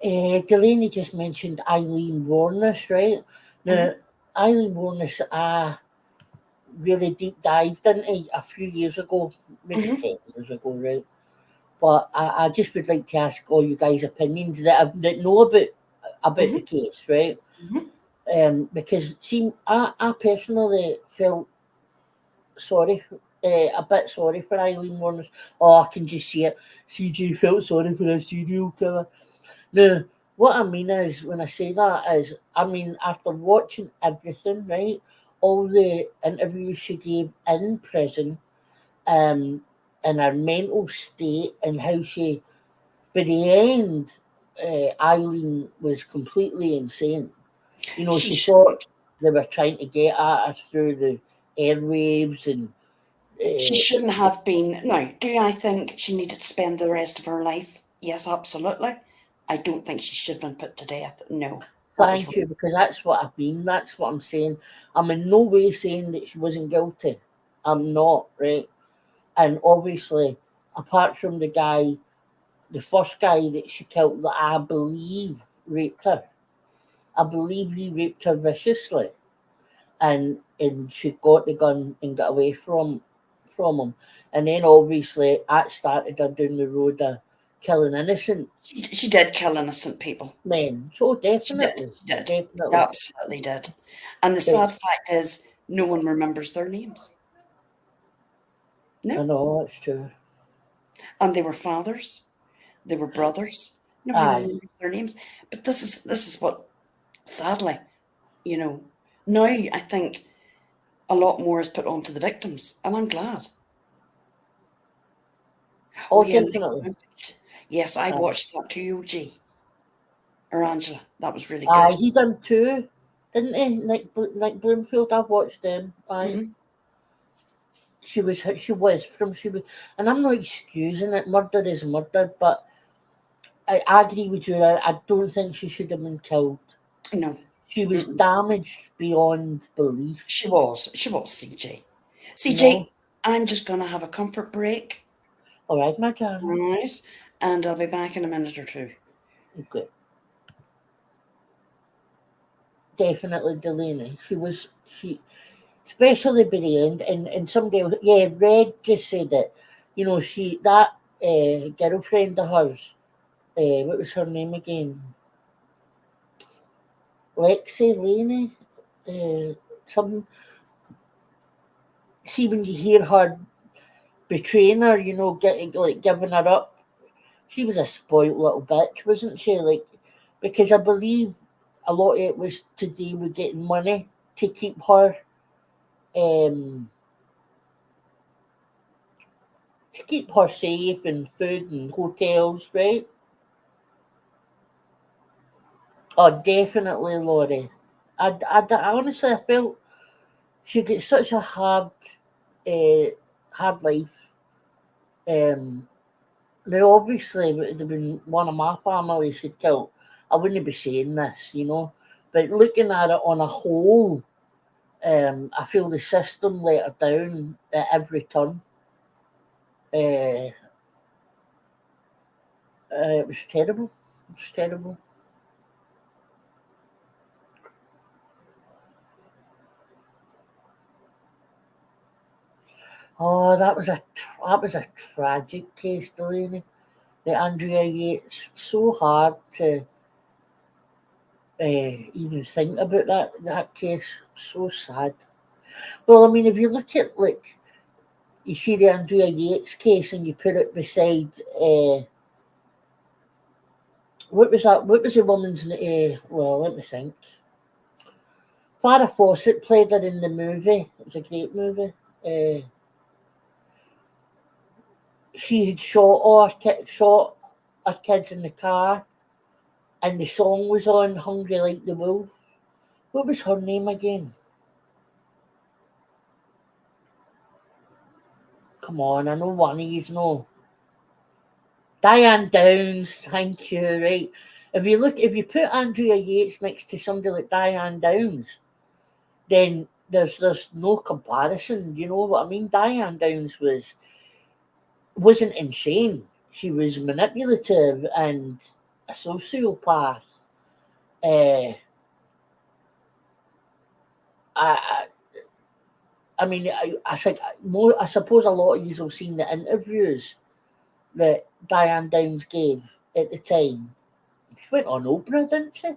Delaney just mentioned Eileen Warnes, right? Now, Eileen Warnes, I really deep dived into a few years ago, maybe 10 years ago, right? But I just would like to ask all you guys' opinions that know about the case, right? Because see, I personally felt sorry, a bit sorry for Eileen Warnes. Oh, I can just see it. CJ felt sorry for a serial killer. Now, what I mean is, when I say that is, I mean, after watching everything, right, all the interviews she gave in prison, and her mental state and how she, by the end, Eileen was completely insane. You know, she thought they were trying to get at her through the airwaves and. She shouldn't have been. Now, do I think she needed to spend the rest of her life? Yes, absolutely. I don't think she should have been put to death. No. Thank you, because that's what I mean. That's what I'm saying. I'm in no way saying that she wasn't guilty. I'm not, right? And obviously, apart from the first guy that she killed, that I believe raped her. I believe he raped her viciously, and she got the gun and got away from him. And then obviously that started her down the road of killing innocent She did kill innocent people. men. So She definitely, did. definitely. She absolutely did. And the sad fact is, no one remembers their names. I No. know, that's true. And they were fathers. They were brothers. Nobody remembers their names. But this is what, sadly, you know, now I think a lot more is put onto the victims, and I'm glad. Oh, yeah, definitely. yes, I watched that too, OG. Or Angela. That was really good. He done too, didn't he? Nick Bloomfield, I've watched them. She was, and I'm not excusing it. Murder is murder, but I agree with you. I don't think she should have been killed. No. She was damaged beyond belief. She was, CJ. CJ, no. I'm just going to have a comfort break. All right, my darling. All right. And I'll be back in a minute or two. Okay. Definitely Delaney. She, especially by the end, and somebody, Red just said it. You know, that girlfriend of hers, what was her name again? Lexi Laney, something. See, when you hear her betraying her, you know, giving her up, she was a spoilt little bitch, wasn't she? Like, because I believe a lot of it was to do with getting money to keep her, safe, and food and hotels, right? Oh, definitely, Laurie. I honestly, I felt she got such a hard life. Now, obviously, if it had been one of my family she'd killed, I wouldn't be saying this, you know. But looking at it on a whole, I feel the system let her down at every turn. It was terrible. It was terrible. Oh, that was a tragic case, Delaney. The Andrea Yates, so hard to even think about that case. So sad. Well, I mean, if you look at, like, you see the Andrea Yates case and you put it beside, what was that? What was the woman's name? Well, let me think. Farrah Fawcett played her in the movie. It was a great movie. She had shot her kids in the car, and the song was on, "Hungry Like the Wolf." What was her name again? Come on, I know one of you know. Diane Downs, thank you. Right. If you put Andrea Yates next to somebody like Diane Downs, then there's no comparison. You know what I mean? Diane Downs wasn't insane. She was manipulative and a sociopath. Uh, I, I mean, I think I suppose a lot of you have seen the interviews that Diane Downs gave at the time. She went on Oprah, didn't she?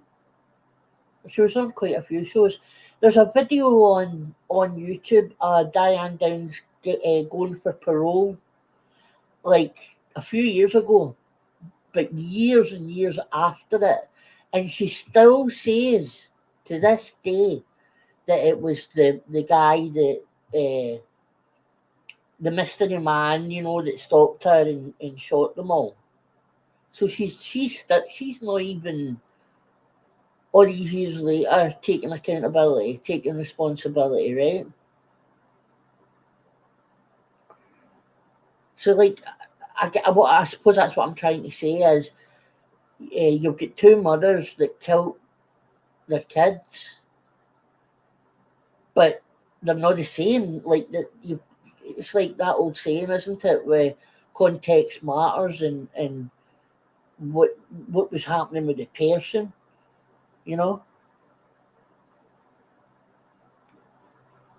She was on quite a few shows. There's a video on YouTube, Diane Downs going for parole, like a few years ago, but years and years after it, and she still says to this day that it was the guy that the mystery man, that stopped her and shot them all. So she's not even all these years later taking accountability, taking responsibility, right? So, like, I suppose that's what I'm trying to say is, you've got two mothers that killed their kids, but they're not the same. Like that, it's like that old saying, isn't it? Where context matters, and what was happening with the person, you know?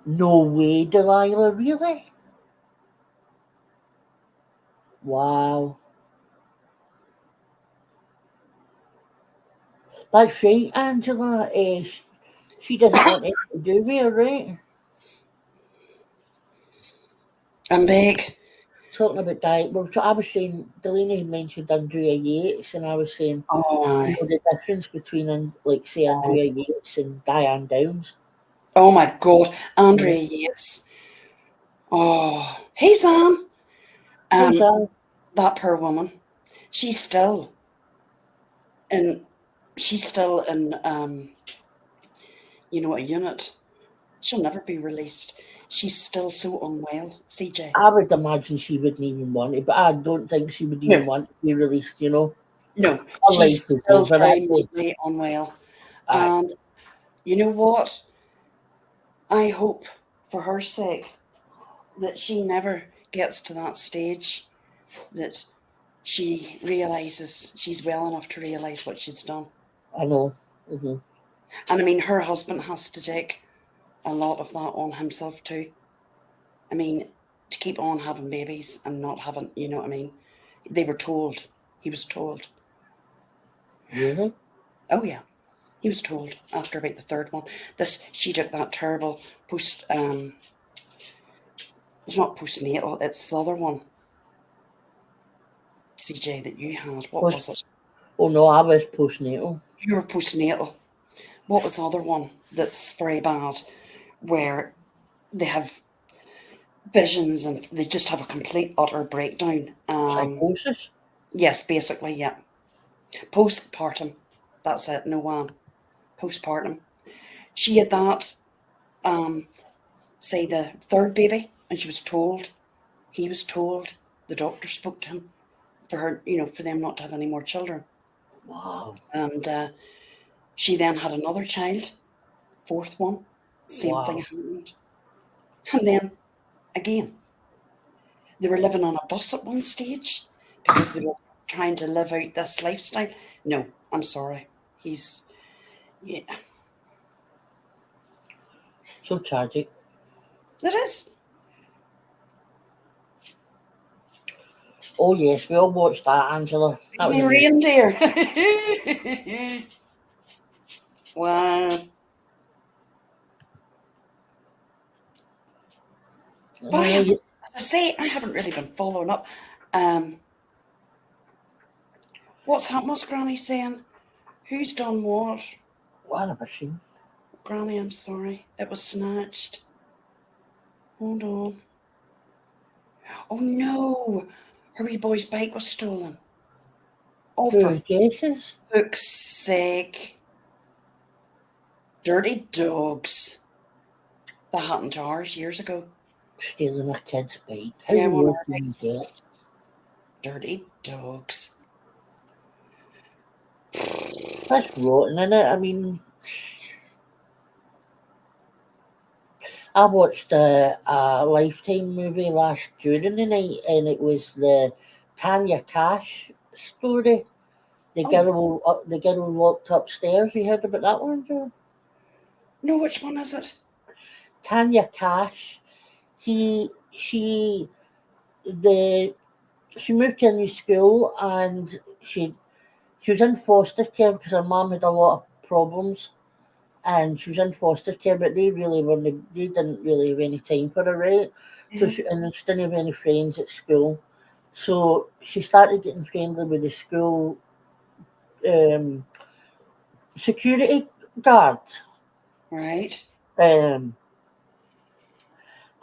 No way, Delilah, really? Wow. That's right, Angela. She doesn't want anything to do with her, right? I'm big. Talking about diet, well, I was saying, Delaney mentioned Andrea Yates, and I was saying, Oh, the difference between, like, say, Andrea Yates and Diane Downs. oh my God, Andrea Yates. Oh, hey Sam. How's that? That poor woman. She's still in. She's still in. A unit. She'll never be released. She's still so unwell, CJ. I would imagine she wouldn't even want it, but I don't think she would even No, want to be released, you know? no, Her she's life is still over very that day. mentally unwell. Aye. And you know what? I hope for her sake that she never gets to that stage, that she realizes she's well enough to realize what she's done. I know. Mm-hmm. And I mean, her husband has to take a lot of that on himself too. I mean, to keep on having babies and not having, you know what I mean? They were told. He was told. Really? Oh yeah. He was told after about the third one. She took that terrible it's not postnatal, it's the other one, CJ, that you had. What was it? Oh no, I was postnatal. You were postnatal. What was the other one that's very bad, where they have visions and they just have a complete utter breakdown? Psychosis? Yes, basically, yeah. Postpartum. That's it, no one. Postpartum. She had that, say the third baby, and he was told, the doctor spoke to him for her, for them not to have any more children. Wow. And she then had another child, fourth one, same thing happened. And then again, they were living on a bus at one stage because they were trying to live out this lifestyle. No, I'm sorry. Yeah. So tragic. It is. Oh yes, we all watched that, Angela. That was My amazing. reindeer. Wow. But I haven't, as I say, I haven't really been following up. What's happened? What's Granny saying? Who's done what? What have I seen? Granny, I'm sorry. It was snatched. Hold on. Oh no! Her wee boy's bike was stolen. Oh, for Who, Jess's? fuck's sake. Dirty dogs. That happened to ours years ago. Stealing a kid's bike. How Yeah, one of low our can you bikes get? was dirty dogs. That's rotten, innit? I mean, I watched a Lifetime movie last during the night, and it was the Tanya Cash story. The girl locked upstairs. You heard about that one, Joe? No, which one is it? Tanya Cash. He she the she moved to a new school, and she was in foster care because her mum had a lot of problems, and she was in foster care, but they didn't really have any time for her, right? So Yeah. and she didn't have any friends at school, so she started getting friendly with the school um, security guard, Right. um,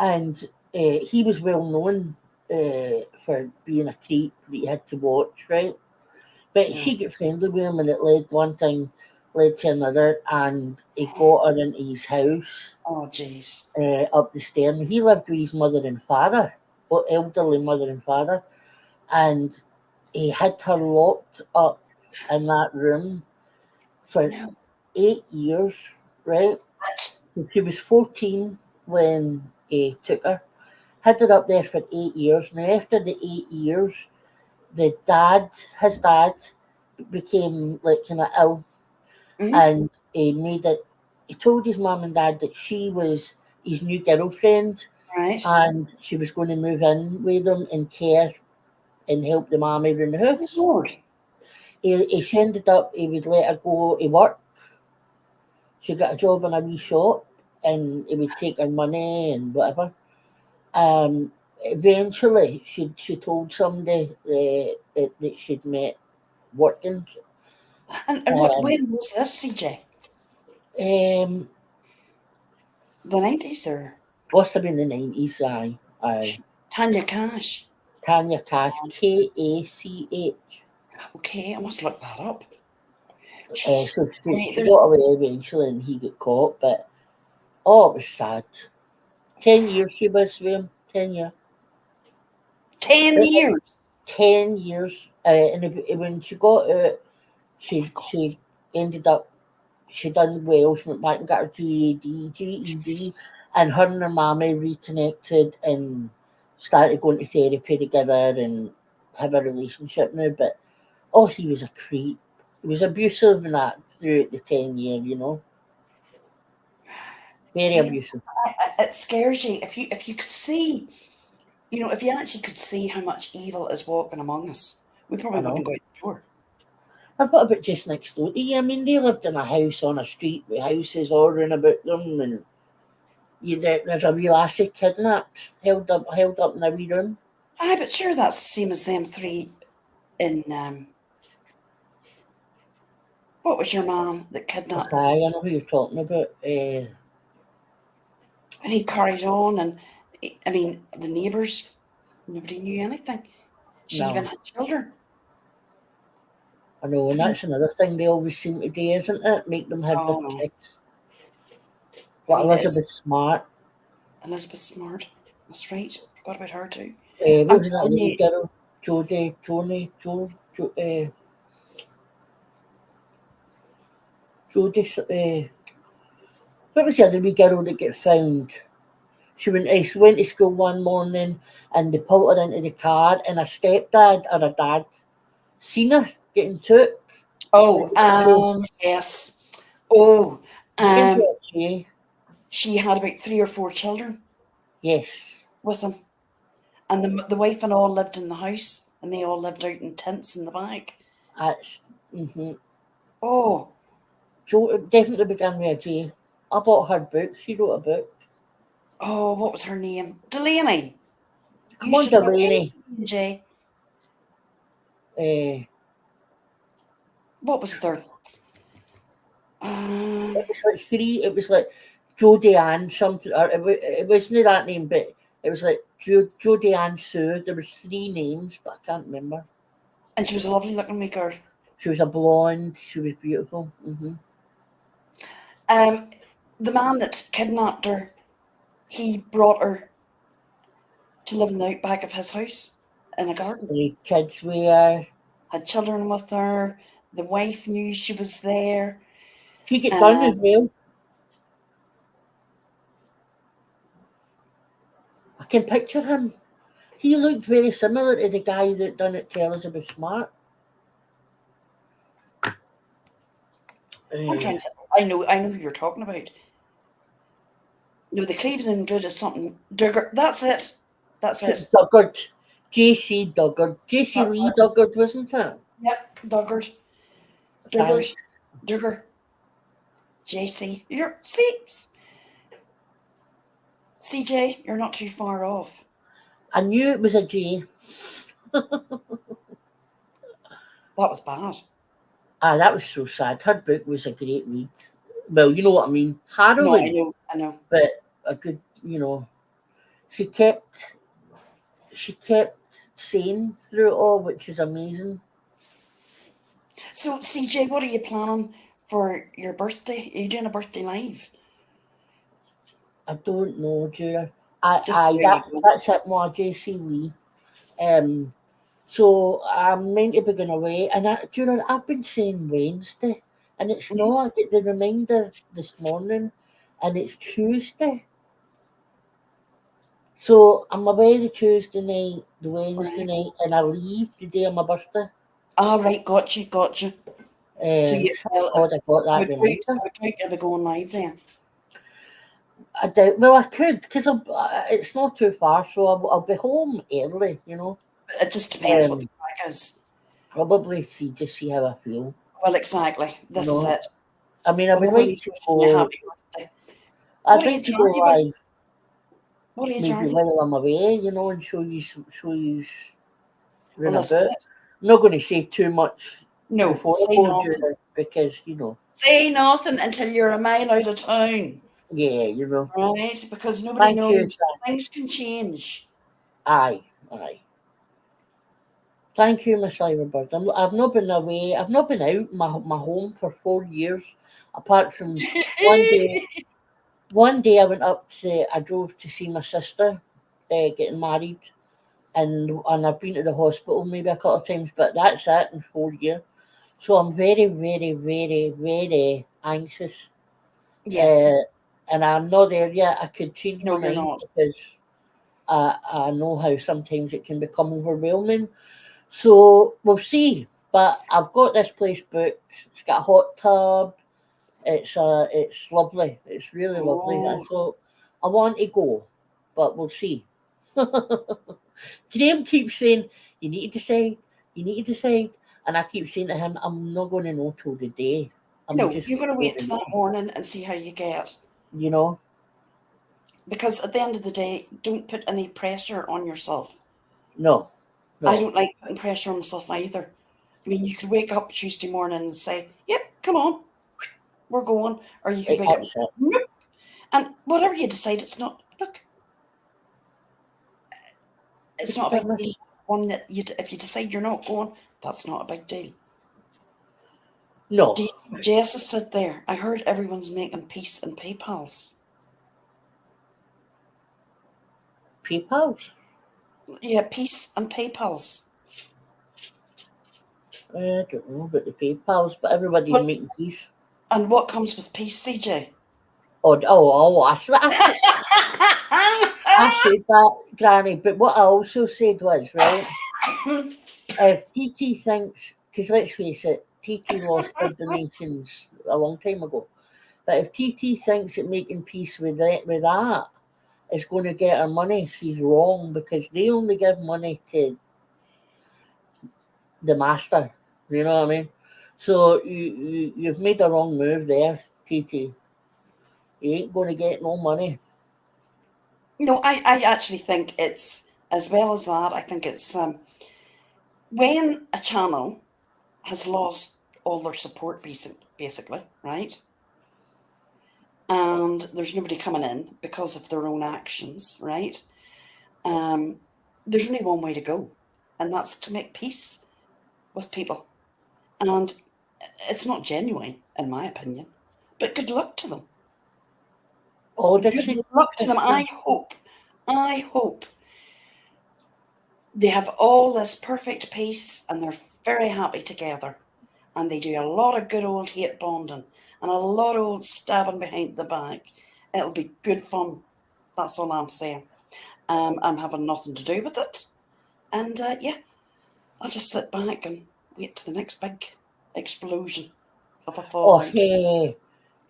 and he was well known for being a creep that you had to watch, right? But Yeah. she got friendly with him, and it led one thing led to another, and he got her into his house Oh, jeez. up the stair. And he lived with his mother and father, or elderly mother and father, and he had her locked up in that room for No. 8 years, right? What? So she was 14 when he took her, had her up there for 8 years. Now, after the 8 years, his dad, became like kind of ill, Mm-hmm. and he made it. He told his mum and dad that she was his new girlfriend, Right. and she was going to move in with them and care and help the mum around the Oh, house. Lord. She ended up, he would let her go to work. She got a job in a wee shop, and he would take her money and whatever. Eventually, she told somebody that she'd met working. And Um, when was this, CJ? um, The 90s or must have been the 90s, aye. Tanya Cash? Tanya Cash, Kach. Okay, I must look that up. Jeez. So Right, she there's got away eventually, and he got caught. But oh, it was sad. 10 years she was with him. 10 years. 10 Uh, years. 10 years. And when she got out, Oh my God. she ended up. She done well. She went back and got her GED, and her and her mammy reconnected and started going to therapy together and have a relationship now. But oh, he was a creep. He was abusive and that throughout the 10 year. Very Yes, abusive. it scares you if you could see, if you actually could see how much evil is walking among us, we I probably wouldn't know. go out the door. I've got a bit just next door to you. I mean, they lived in a house on a street with houses all round about them, and there's a wee lassie kidnapped, held up in a wee room. Aye, but sure, that's the same as them three in what was your man that kidnapped the Okay, I know who you're talking about. and he carried on and I mean the neighbours, nobody knew anything. She even No, had children. I know, I and mean, that's another thing they always seem to do, isn't it? Make them have their oh no. kids. I Like mean it's Elizabeth Smart. Elizabeth Smart. That's right. Forgot about her too. What I'm was that telling little you, girl? Jodie, Joni, Jodie. What was the other wee girl that got found? She went to school one morning, and they pulled her into the car, and her stepdad or her dad seen her getting took. oh, Like, getting yes. Oh, into um, a tree. she had about 3 or 4 children Yes. with him, and the wife and all lived in the house, and they all lived out in tents in the back. That's, hmm Oh, Jo, it definitely began with a J. I bought her book. She wrote a book. Oh, what was her name? Delaney. Come You on, should know Delaney. anything, Jay. Uh, What was there? it was like three. It was like Jodie Ann something. Or it wasn't that name, but it was like Jodie Ann Sue. There was three names, but I can't remember. And she was a lovely looking wee girl. She was a blonde. She was beautiful. Um, the man that kidnapped her, he brought her to live in the outback of his house in a garden. The kids were. Had children with her. The wife knew she was there. She get done as well. I can picture him. He looked very similar to the guy that done it to Elizabeth Smart. I'm trying to. I know who you're talking about. No, the Cleveland Druid is something. Duggar. That's it. That's it. Duggard. J.C. Duggard. J.C. That's Lee it. Duggard, wasn't it? Yep, Duggard. Thanks. Duggar. JC. You're see, CJ, you're not too far off. I knew it was a J. That was bad. That was so sad. Her book was a great read. Well, you know what I mean. Harrowing. No, I know. But a good, she kept sane through it all, which is amazing. So, CJ, what are you planning for your birthday? Are you doing a birthday live? I don't know, Julia. Just That's it, more JC Lee. So I'm meant to be going away, and Julia, I've been saying Wednesday, and it's not. I get the reminder this morning, and it's Tuesday. So I'm away the Tuesday night, the Wednesday night, and I leave the day of my birthday. Ah, right, got you. So you God, I got that reminder. I would like to be going live then. I doubt. Well, I could because it's not too far, so I'll be home early. It just depends what the crack is. Probably see how I feel. Well, exactly. This is it. I mean, I would like to go. Happy birthday. I'd like to go live. What are you maybe while I'm away, and show you well, a bit. I'm not going to say too much. No, say nothing. Because say nothing until you're a mile out of town. Yeah, right, because nobody knows. Things can change. Aye. Thank you, Miss Iverbird. I've not been away. I've not been out my home for 4 years, apart from one day. One day I drove to see my sister getting married, and I've been to the hospital maybe a couple of times, but that's it in 4 years. So I'm very, very, very, very anxious. Yeah. And I'm not there yet. I could change my mind not. because I know how sometimes it can become overwhelming. So we'll see. But I've got this place booked. It's got a hot tub. It's lovely. It's really lovely. And so I want to go, but we'll see. Graham keeps saying, you need to decide. And I keep saying to him, I'm not going to know till the day. You're going to wait till that morning and see how you get. Because at the end of the day, don't put any pressure on yourself. No. I don't like putting pressure on myself either. I mean, you could wake up Tuesday morning and say, yep, come on, we're going. Or you could wake up and say, nope. And whatever you decide, it's not, it's not a big deal. One that if you decide you're not going, that's not a big deal. No. Jess has said there, I heard everyone's making peace and PayPals. PayPals? Yeah, peace and PayPals. I don't know about the PayPals, but everybody's making peace. And what comes with peace, CJ? I said that, Granny. But what I also said was, right, if TT thinks, because let's face it, TT lost their donations a long time ago. But if TT thinks that making peace with that is going to get her money, she's wrong, because they only give money to the master. You know what I mean? So you've made a wrong move there, TT. You ain't going to get no money. No, I actually think it's, as well as that, I think it's when a channel has lost all their support, basically, right? And there's nobody coming in because of their own actions, right? There's only one way to go, and that's to make peace with people. And it's not genuine, in my opinion. But good luck to them. Oh, did Good she? luck to them. I hope they have all this perfect peace and they're very happy together. And they do a lot of good old hate bonding and a lot of old stabbing behind the back. It'll be good fun. That's all I'm saying. I'm having nothing to do with it. And yeah, I'll just sit back and wait to the next big explosion of a Oh, fallout. hey,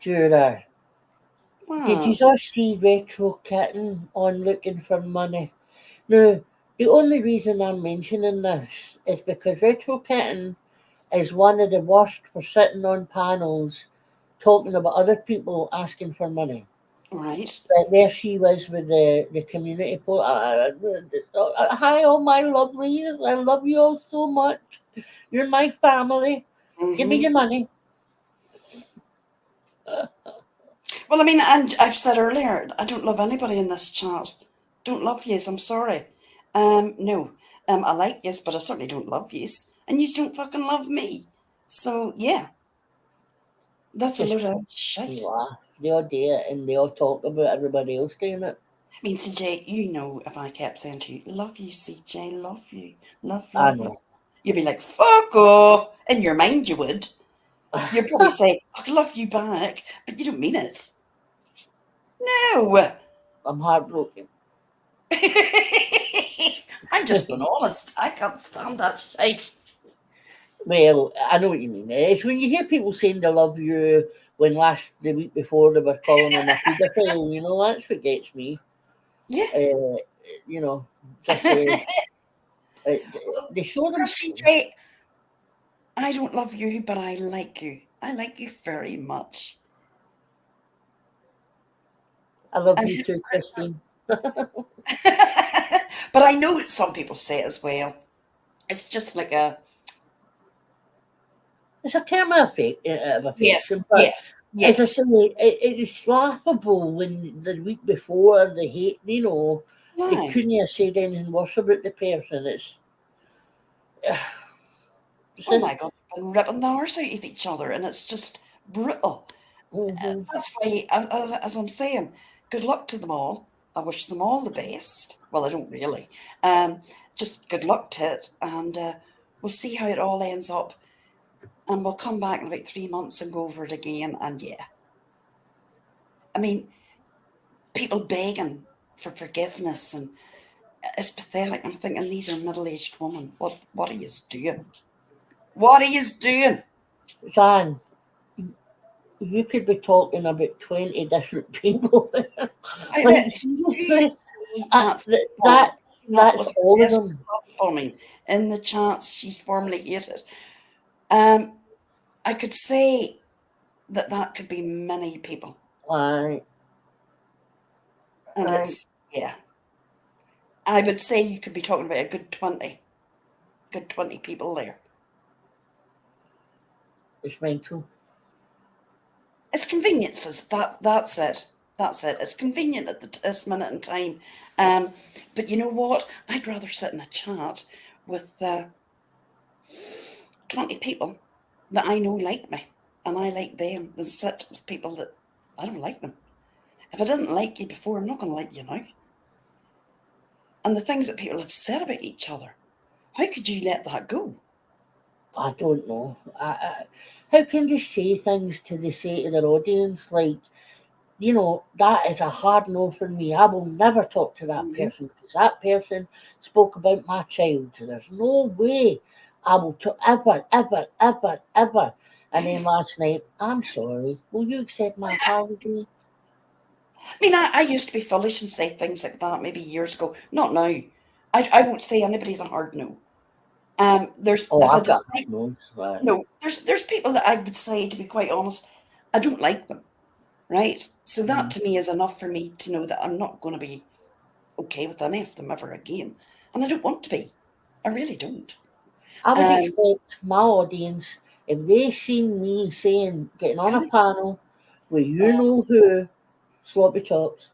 Jura. Did you What? all see Retro Kitten on Looking for Money? Now, the only reason I'm mentioning this is because Retro Kitten is one of the worst for sitting on panels talking about other people asking for money. Right. But there she was with the community post. Hi, all my lovelies. I love you all so much. You're my family. Give me Hmm. your money. Well, I mean, and I've said earlier, I don't love anybody in this chat. Don't love yous. I'm sorry. No. I like yous, but I certainly don't love yous, and yous don't fucking love me. So yeah, that's a Just load of shite. laugh. They all do it and they all talk about everybody else doing it. I mean, CJ, you know, if I kept saying to you, "Love you, CJ, love you, love, I love, love," know. you'd be like, "Fuck off." In your mind, you would. You'd probably say, "I love you back," but you don't mean it. No. I'm heartbroken. I'm just being honest. I can't stand that shit. Well, I know what you mean. It's when you hear people saying they love you when the week before they were calling them a paedophile, that's what gets me. Yeah. Uh, you know, just uh, they show them. Christy J, I don't love you, but I like you. I like you very much. I love And you too, Christine. but I know some people say it as well. It's just like a It's a term of yes, affection, but yes, as I say, yes. it's laughable when the week before they hate, they Why? couldn't have said anything worse about the person. It's Oh just, my God, they've been ripping the arse out of each other, and it's just brutal. mhm. That's why, as I'm saying, good luck to them all. I wish them all the best. Well, I don't really. Um, just good luck to it, and we'll see how it all ends up. And we'll come back in about 3 months and go over it again. And yeah, I mean, people begging for forgiveness, and it's pathetic. I'm thinking these are middle-aged women. What are you doing? What are you doing? Zan, you could be talking about 20 different people. Like, Do you seriously, see that woman that up that's with all her of best them. bombing in the chats she's formerly hated? Um, I could say that could be many people, Like, and like, it's yeah. I would say you could be talking about a good 20 people there. it's mental. It's conveniences. That's it. That's it. It's convenient at this minute in time. Um, but you know what? I'd rather sit in a chat with 20 people that I know like me and I like them than sit with people that I don't like them. If I didn't like you before, I'm not going to like you now. And the things that people have said about each other, how could you let that go? I don't know. How can they say things they say to their audience? Like, that is a hard no for me. I will never talk to that Mhm. person because that person spoke about my child. So there's no way I will talk ever, ever, ever, ever. And then last night, I'm sorry. Will you accept my apology? I mean, I used to be foolish and say things like that maybe years ago. Not now. I won't say anybody's a hard no. There's Oh, if I I've got decide, nose, right. no, there's people that I would say, to be quite honest, I don't like them, right? So that Mm. to me is enough for me to know that I'm not going to be okay with any of them ever again, and I don't want to be. I really don't. I would Um, expect my audience, if they seen me saying, getting on a panel with you oh, know who, sloppy chops,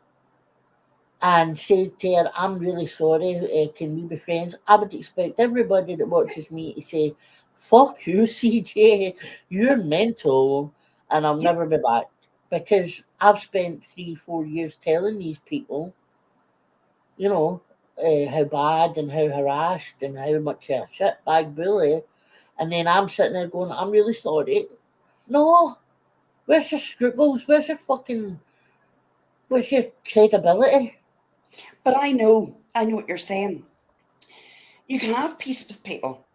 and said to her, I'm really sorry, can we be friends? I would expect everybody that watches me to say, fuck you, CJ, you're yep, mental, and I'll yep. never be back. Because I've spent 3, 4 years telling these people, you know, how bad and how harassed and how much a shitbag bully. And then I'm sitting there going, I'm really sorry. No, where's your scruples? Where's your credibility? But I know what you're saying. You can have peace with people.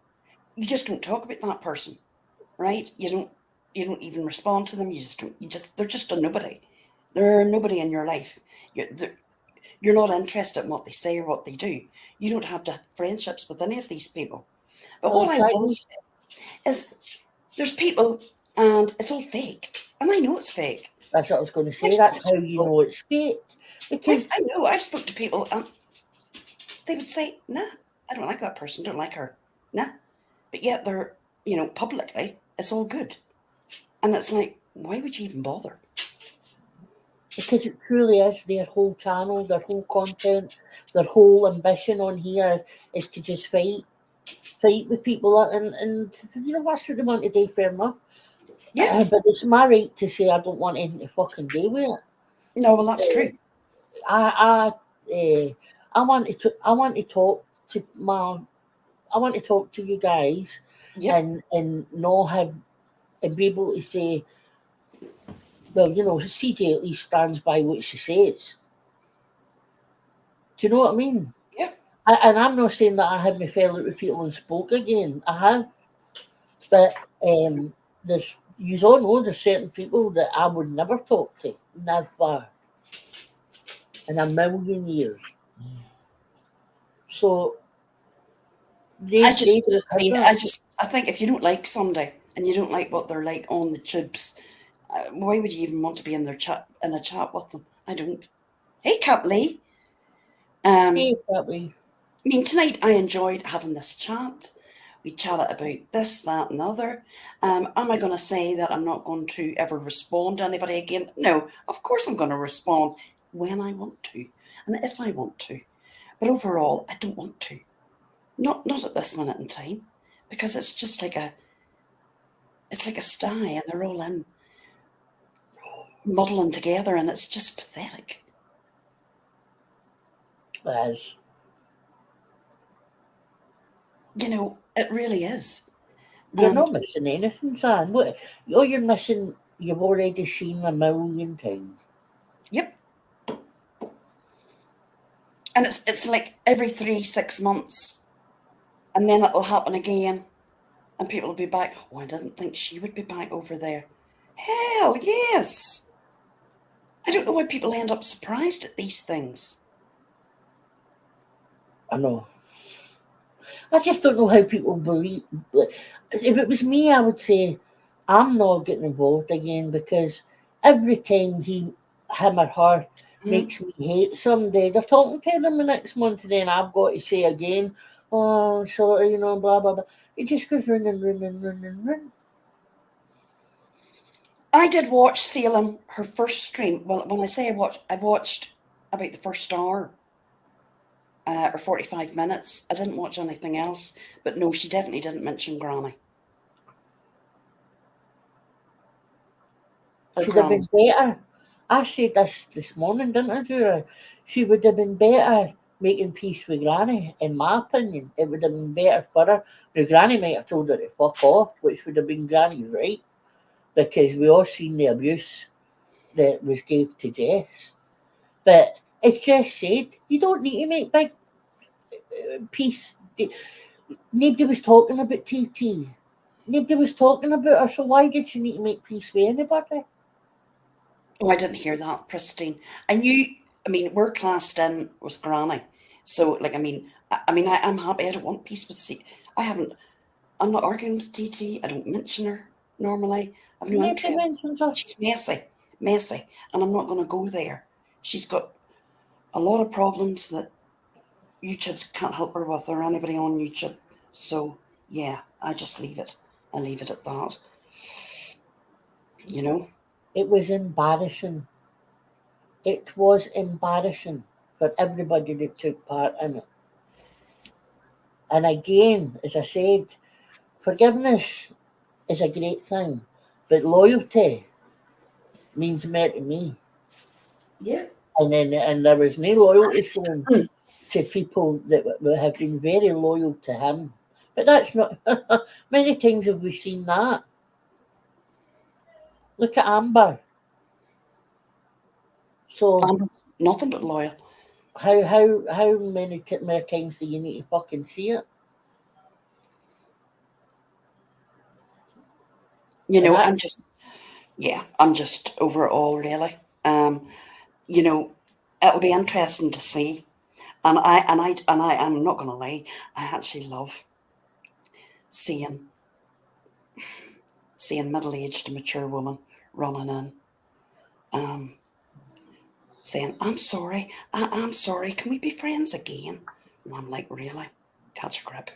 You just don't talk about that person, right? You don't even respond to them. You just don't. You just they're just a nobody. They're nobody in your life. They're, you're not interested in what they say or what they do. You don't have to have friendships with any of these people. But Well, what I will exactly. say is there's people and it's all fake. And I know it's fake. That's what I was going to I've say. That's spoke to how you people. know it's fake. Because I know I've spoke to people and they would say, nah, I don't like that person, don't like her. Nah. But yet they're, publicly, it's all good. And it's like, why would you even bother? because it truly is their whole channel, their whole content, their whole ambition on here is to just fight with people, and that's what they want to do. Fair enough, Yeah. but it's my right to say I don't want anything to fucking do with it. No, well, that's true. I I want to talk to my I want to talk to you guys, Yep. and not have and be able to say, well, CJ at least stands by what she says. Do you know what I mean? Yep. And I'm not saying that I haven't fell out with people and spoke again. I have, but there's you all know there's certain people that I would never talk to, never in a million years. So they don't have that. I think if you don't like somebody and you don't like what they're like on the tubes, why would you even want to be in a chat with them? I don't. Hey, Cap Lee. Um, Hey, that way. I mean, tonight I enjoyed having this chat. We chatted about this, that, and the other. Am I going to say that I'm not going to ever respond to anybody again? No, of course I'm going to respond when I want to and if I want to. But overall, I don't want to. Not at this minute in time, because it's like a sty, and they're all in muddling together, and it's just pathetic. As It really is. you're And not missing anything, Sam. What? All you're missing, you've already seen a million times. yep, and it's like every 3 6 months, and then it'll happen again, and people will be back. Oh, I didn't think she would be back over there. Hell yes. I don't know why people end up surprised at these things. I know. I just don't know how people believe. If it was me, I would say I'm not getting involved again because every time him or her Mhm. makes me hate somebody, they're talking to them the next month, and then I've got to say again, oh, sorry, blah blah blah. It just goes round and round and round and round. I did watch Salem her first stream. Well, when I say I watched about the first hour or 45 minutes. I didn't watch anything else, but no, she definitely didn't mention Granny or Should have been Granny's. better. I said this morning, didn't I, Julia? She would have been better making peace with Granny, in my opinion. It would have been better for her. Now, Granny might have told her to fuck off, which would have been Granny's right, because we all seen the abuse that was gave to Jess. But it's just said, you don't need to make big peace. Nobody was talking about TT. Nobody was talking about her, so why did she need to make peace with anybody? Oh, I didn't hear that, Pristine. I knew. I mean, we're classed in with Granny, so like, I'm happy. I don't want peace with. I'm not arguing with TT. I don't mention her normally. I've no Nobody interest. mentions her. She's messy, and I'm not going to go there. She's got a lot of problems that YouTube can't help her with, or anybody on YouTube. So yeah, I just leave it. I leave it at that. You know. It was embarrassing. It was embarrassing for everybody that took part in it. And again, as I said, forgiveness is a great thing, but loyalty means more to me. Yeah. And there was no loyalty shown to people that have been very loyal to him. But that's not. Many times have we seen that. Look at Amber. So I'm nothing but loyal. how many more times do you need to fucking see it? You And know, that I'm just over it all really. You know, it'll be interesting to see. I'm not gonna lie, I actually love seeing middle-aged mature woman running in, um, saying, I'm sorry, can we be friends again? And I'm like, really? Catch a grip.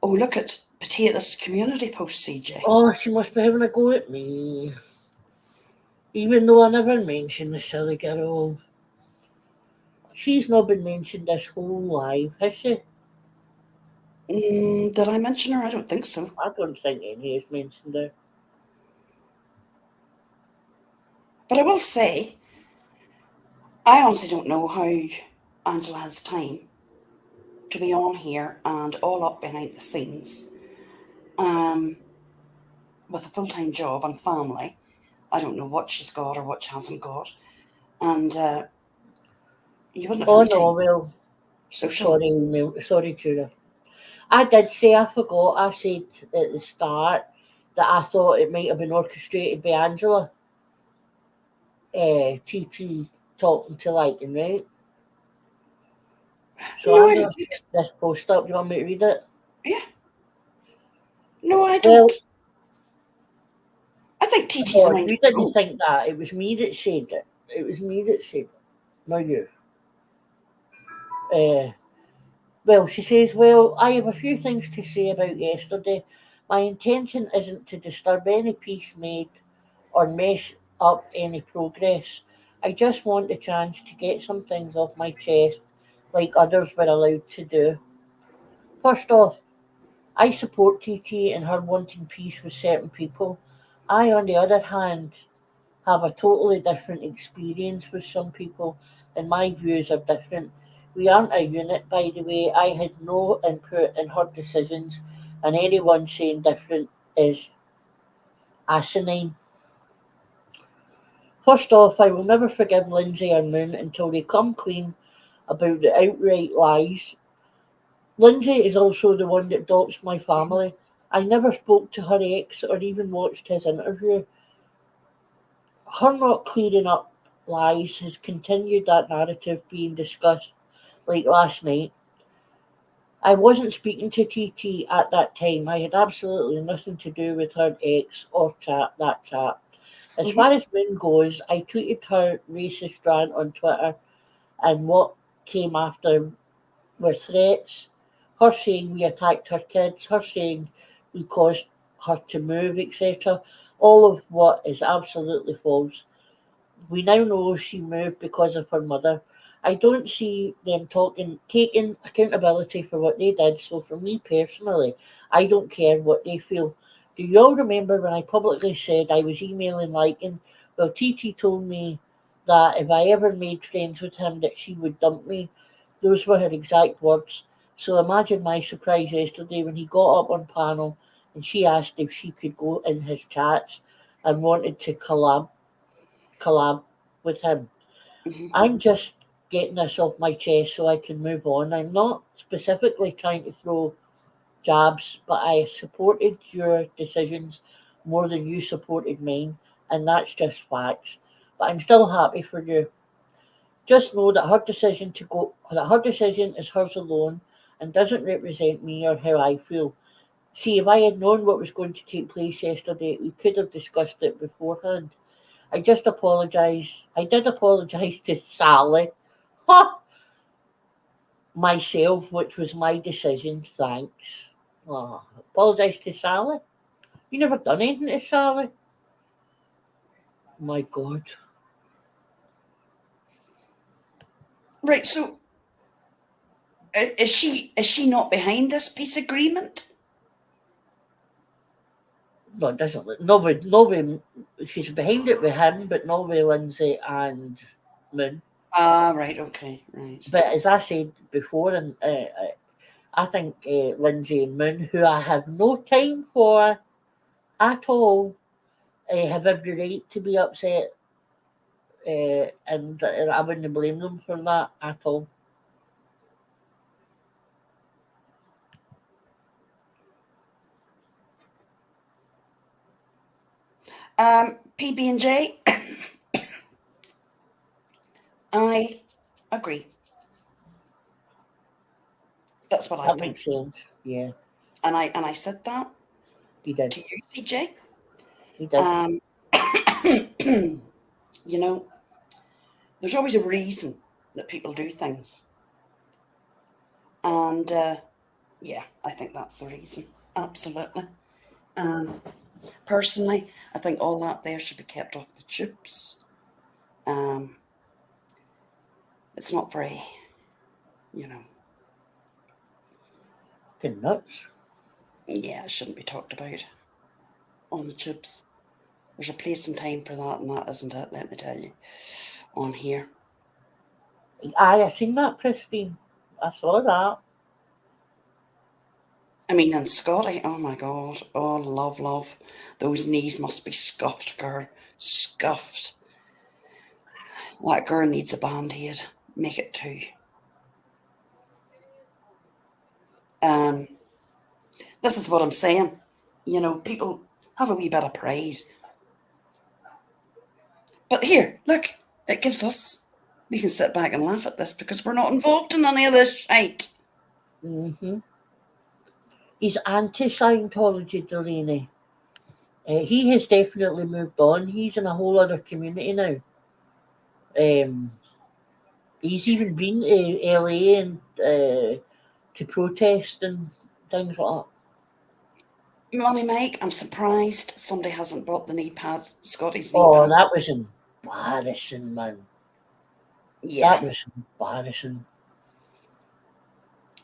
Oh, look at Potatoes community post, CJ. oh, she must be having a go at me. Even though I never mentioned the silly girl. She's not been mentioned this whole life, has she? Did I mention her? I don't think so. I don't think any has mentioned her. But I will say, I honestly don't know how Angela has time to be on here and all up behind the scenes, um, with a full-time job and family. I don't know what she's got or what she hasn't got. And you wouldn't have Oh any no, time well, social. sorry, Judah. I did say I forgot. I said at the start that I thought it might have been orchestrated by Angela. TT talking to Lighten, right? So No, I'm I gonna don't think put so. this post up. Do you want me to read it? Yeah. No, I don't. Well, I think TT's no, mind you will didn't go. think that. It was me that said it. It was me that said it, not you. Uh, well, she says, well, I have a few things to say about yesterday. My intention isn't to disturb any peace made or mess up any progress. I just want the chance to get some things off my chest like others were allowed to do. First off, I support TT and her wanting peace with certain people. I, on the other hand, have a totally different experience with some people, and my views are different. We aren't a unit, by the way. I had no input in her decisions, and anyone saying different is asinine. First off, I will never forgive Lindsay or Moon until they come clean about the outright lies. Lindsay is also the one that doxed my family. I never spoke to her ex or even watched his interview. Her not clearing up lies has continued that narrative being discussed like last night. I wasn't speaking to TT at that time. I had absolutely nothing to do with her ex or that chat. As Hmm. far as Moon goes, I tweeted her racist rant on Twitter, and what came after were threats. Her saying we attacked her kids, her saying we caused her to move, etc. All of what is absolutely false. We now know she moved because of her mother. I don't see them taking accountability for what they did. So for me personally, I don't care what they feel. Do you all remember when I publicly said I was emailing Lycan? Well, TT told me that if I ever made friends with him, that she would dump me. Those were her exact words. So imagine my surprise yesterday when he got up on panel and she asked if she could go in his chats and wanted to collab with him. Hmm. I'm just getting this off my chest so I can move on. I'm not specifically trying to throw jabs, but I supported your decisions more than you supported mine, and that's just facts. But I'm still happy for you. Just know that her decision is hers alone, and doesn't represent me or how I feel. See, if I had known what was going to take place yesterday, we could have discussed it beforehand. I just apologise. I did apologise to Sally myself, which was my decision. Thanks. Oh, apologise to Sally. You never done anything to Sally. My God. Right, so is she not behind this peace agreement? No, it doesn't look. Nobody. She's behind it with him, but not with Lindsay and Moon. Ah, right, okay, right. But as I said before, and I think Lindsay and Moon, who I have no time for at all, have every right to be upset, and I wouldn't blame them for that at all. PB and J, I agree. That's what I That think, makes sense. Yeah, and I said that he did. to you, CJ. He did. Um, you know, there's always a reason that people do things, and yeah, I think that's the reason. Absolutely. Um, Personally, I think all that there should be kept off the tubes. Um, it's not very, you know, Fucking nuts. yeah, it shouldn't be talked about on the tubes. There's a place and time for that, and that isn't it, let me tell you, on here. I seen that, Pristine. I saw that. I mean, and Scotty, oh my God, oh, love, love. Those knees must be scuffed, girl. Scuffed. That girl needs a band-aid. Make it two. Um, this is what I'm saying. You know, people have a wee bit of pride. But here, look, it gives us, we can sit back and laugh at this because we're not involved in any of this shite. Hmm. He's anti-Scientology, Delaney. He has definitely moved on. He's in a whole other community now. Um, he's even been to LA and to protest and things like that. Mommy Mike, I'm surprised somebody hasn't bought the knee pads, Scotty's knee Oh, pads. that was embarrassing, man. Yeah. That was embarrassing.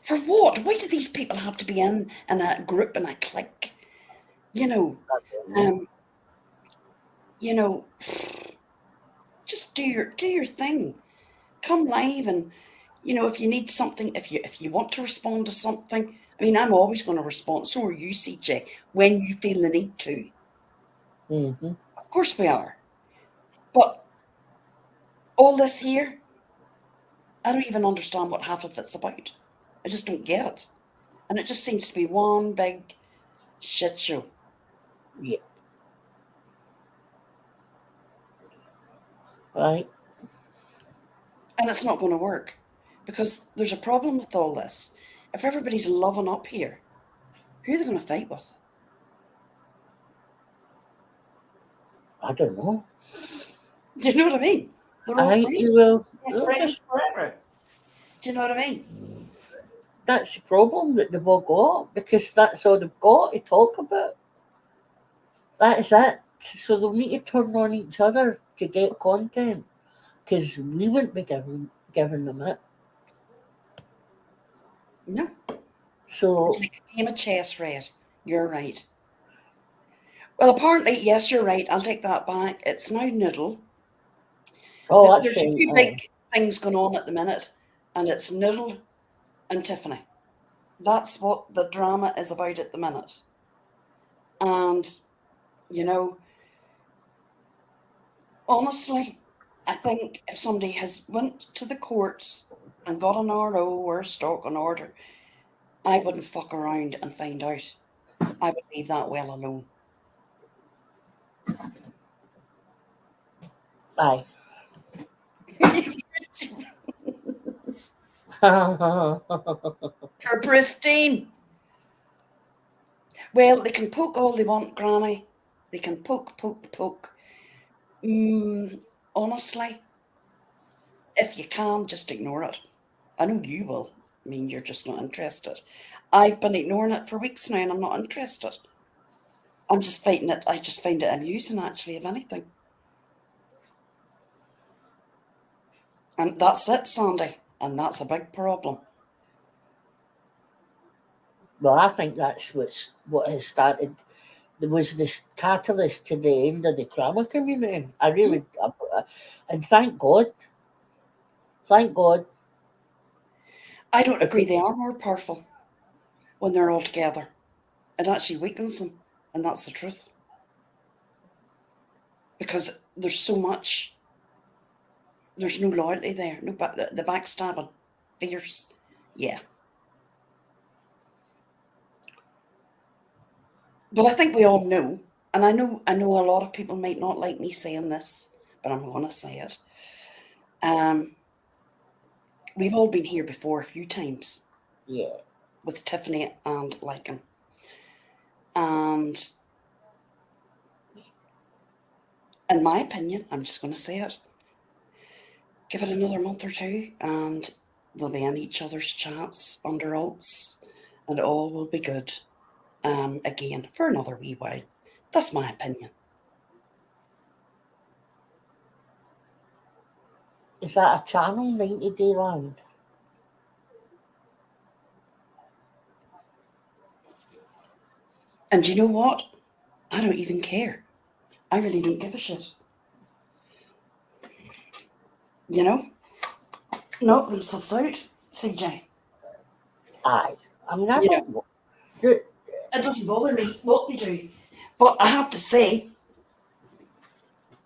For what? Why do these people have to be in a group and a clique? You know, I don't know. um, you know, just do your thing. Come live, and if you need something, if you want to respond to something, I mean, I'm always going to respond. So are you, CJ, when you feel the need to. Hmm. Of course we are. But all this here, I don't even understand what half of it's about. I just don't get it. And it just seems to be one big shit show. Yeah. Right. And it's not going to work because there's a problem with all this. If everybody's loving up here, who are they going to fight with? I don't know. Do you know what I mean? They're all I think you friends. will. Best We'll friends just. forever. Do you know what I mean? That's the problem that they've all got because that's all they've got to talk about. That is it. So they'll need to turn on each other to get content because we wouldn't be giving them it. No. It's So, like a game of chess, Red. You're right. Well, apparently, yes, you're right. I'll take that back. It's now Noodle. oh, that's There's right. two big things going on at the minute, and it's Noodle and Tiffany. That's what the drama is about at the minute. And, you know, honestly, I think if somebody has went to the courts and got an RO or a stalking order, I wouldn't fuck around and find out. I would leave that well alone. Aye. For pristine. Well, they can poke all they want, Granny. They can poke, poke, poke. Honestly, if you can, just ignore it. I know you will. I mean, you're just not interested. I've been ignoring it for weeks now and I'm not interested. I'm just fighting it. I just find it amusing, actually, if anything. And that's it, Sandy. And that's a big problem. Well, I think that's what has started. There was this catalyst to the end of the grammar community. And thank God. I don't agree they are more powerful when they're all together. It actually weakens them. And that's the truth. Because there's so much, there's no loyalty there. No, the backstabbing, fierce. Yeah. But I think we all know, and I know a lot of people might not like me saying this, but I'm gonna say it. Um, we've all been here before a few times Yeah. with Tiffany and Lycan. And in my opinion, I'm just gonna say it. Give it another month or two and we'll be in each other's chats under alts and all will be good. Again, for another wee while. That's my opinion. Is that a channel, 90 Day Land? And you know what? I don't even care. I really don't give a shit. You know? Knock themselves out, CJ. Aye. I mean, I You know, don't. The- it doesn't bother me what they do. But I have to say,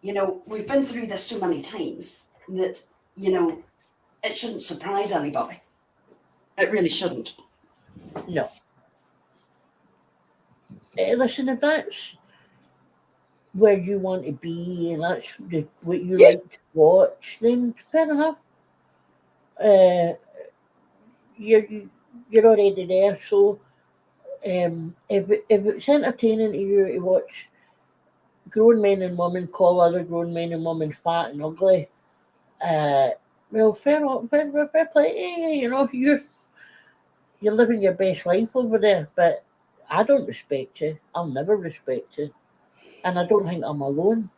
you know, we've been through this so many times that, you know, it shouldn't surprise anybody. It really shouldn't. No. Listen, if that's where you want to be and that's what you Yeah. like to watch, then fair enough. Uh, you're you're already there, so if it's entertaining to you to watch grown men and women call other grown men and women fat and ugly, uh, well, fair play. You know, you're living your best life over there, but I don't respect you. I'll never respect you, and I don't think I'm alone.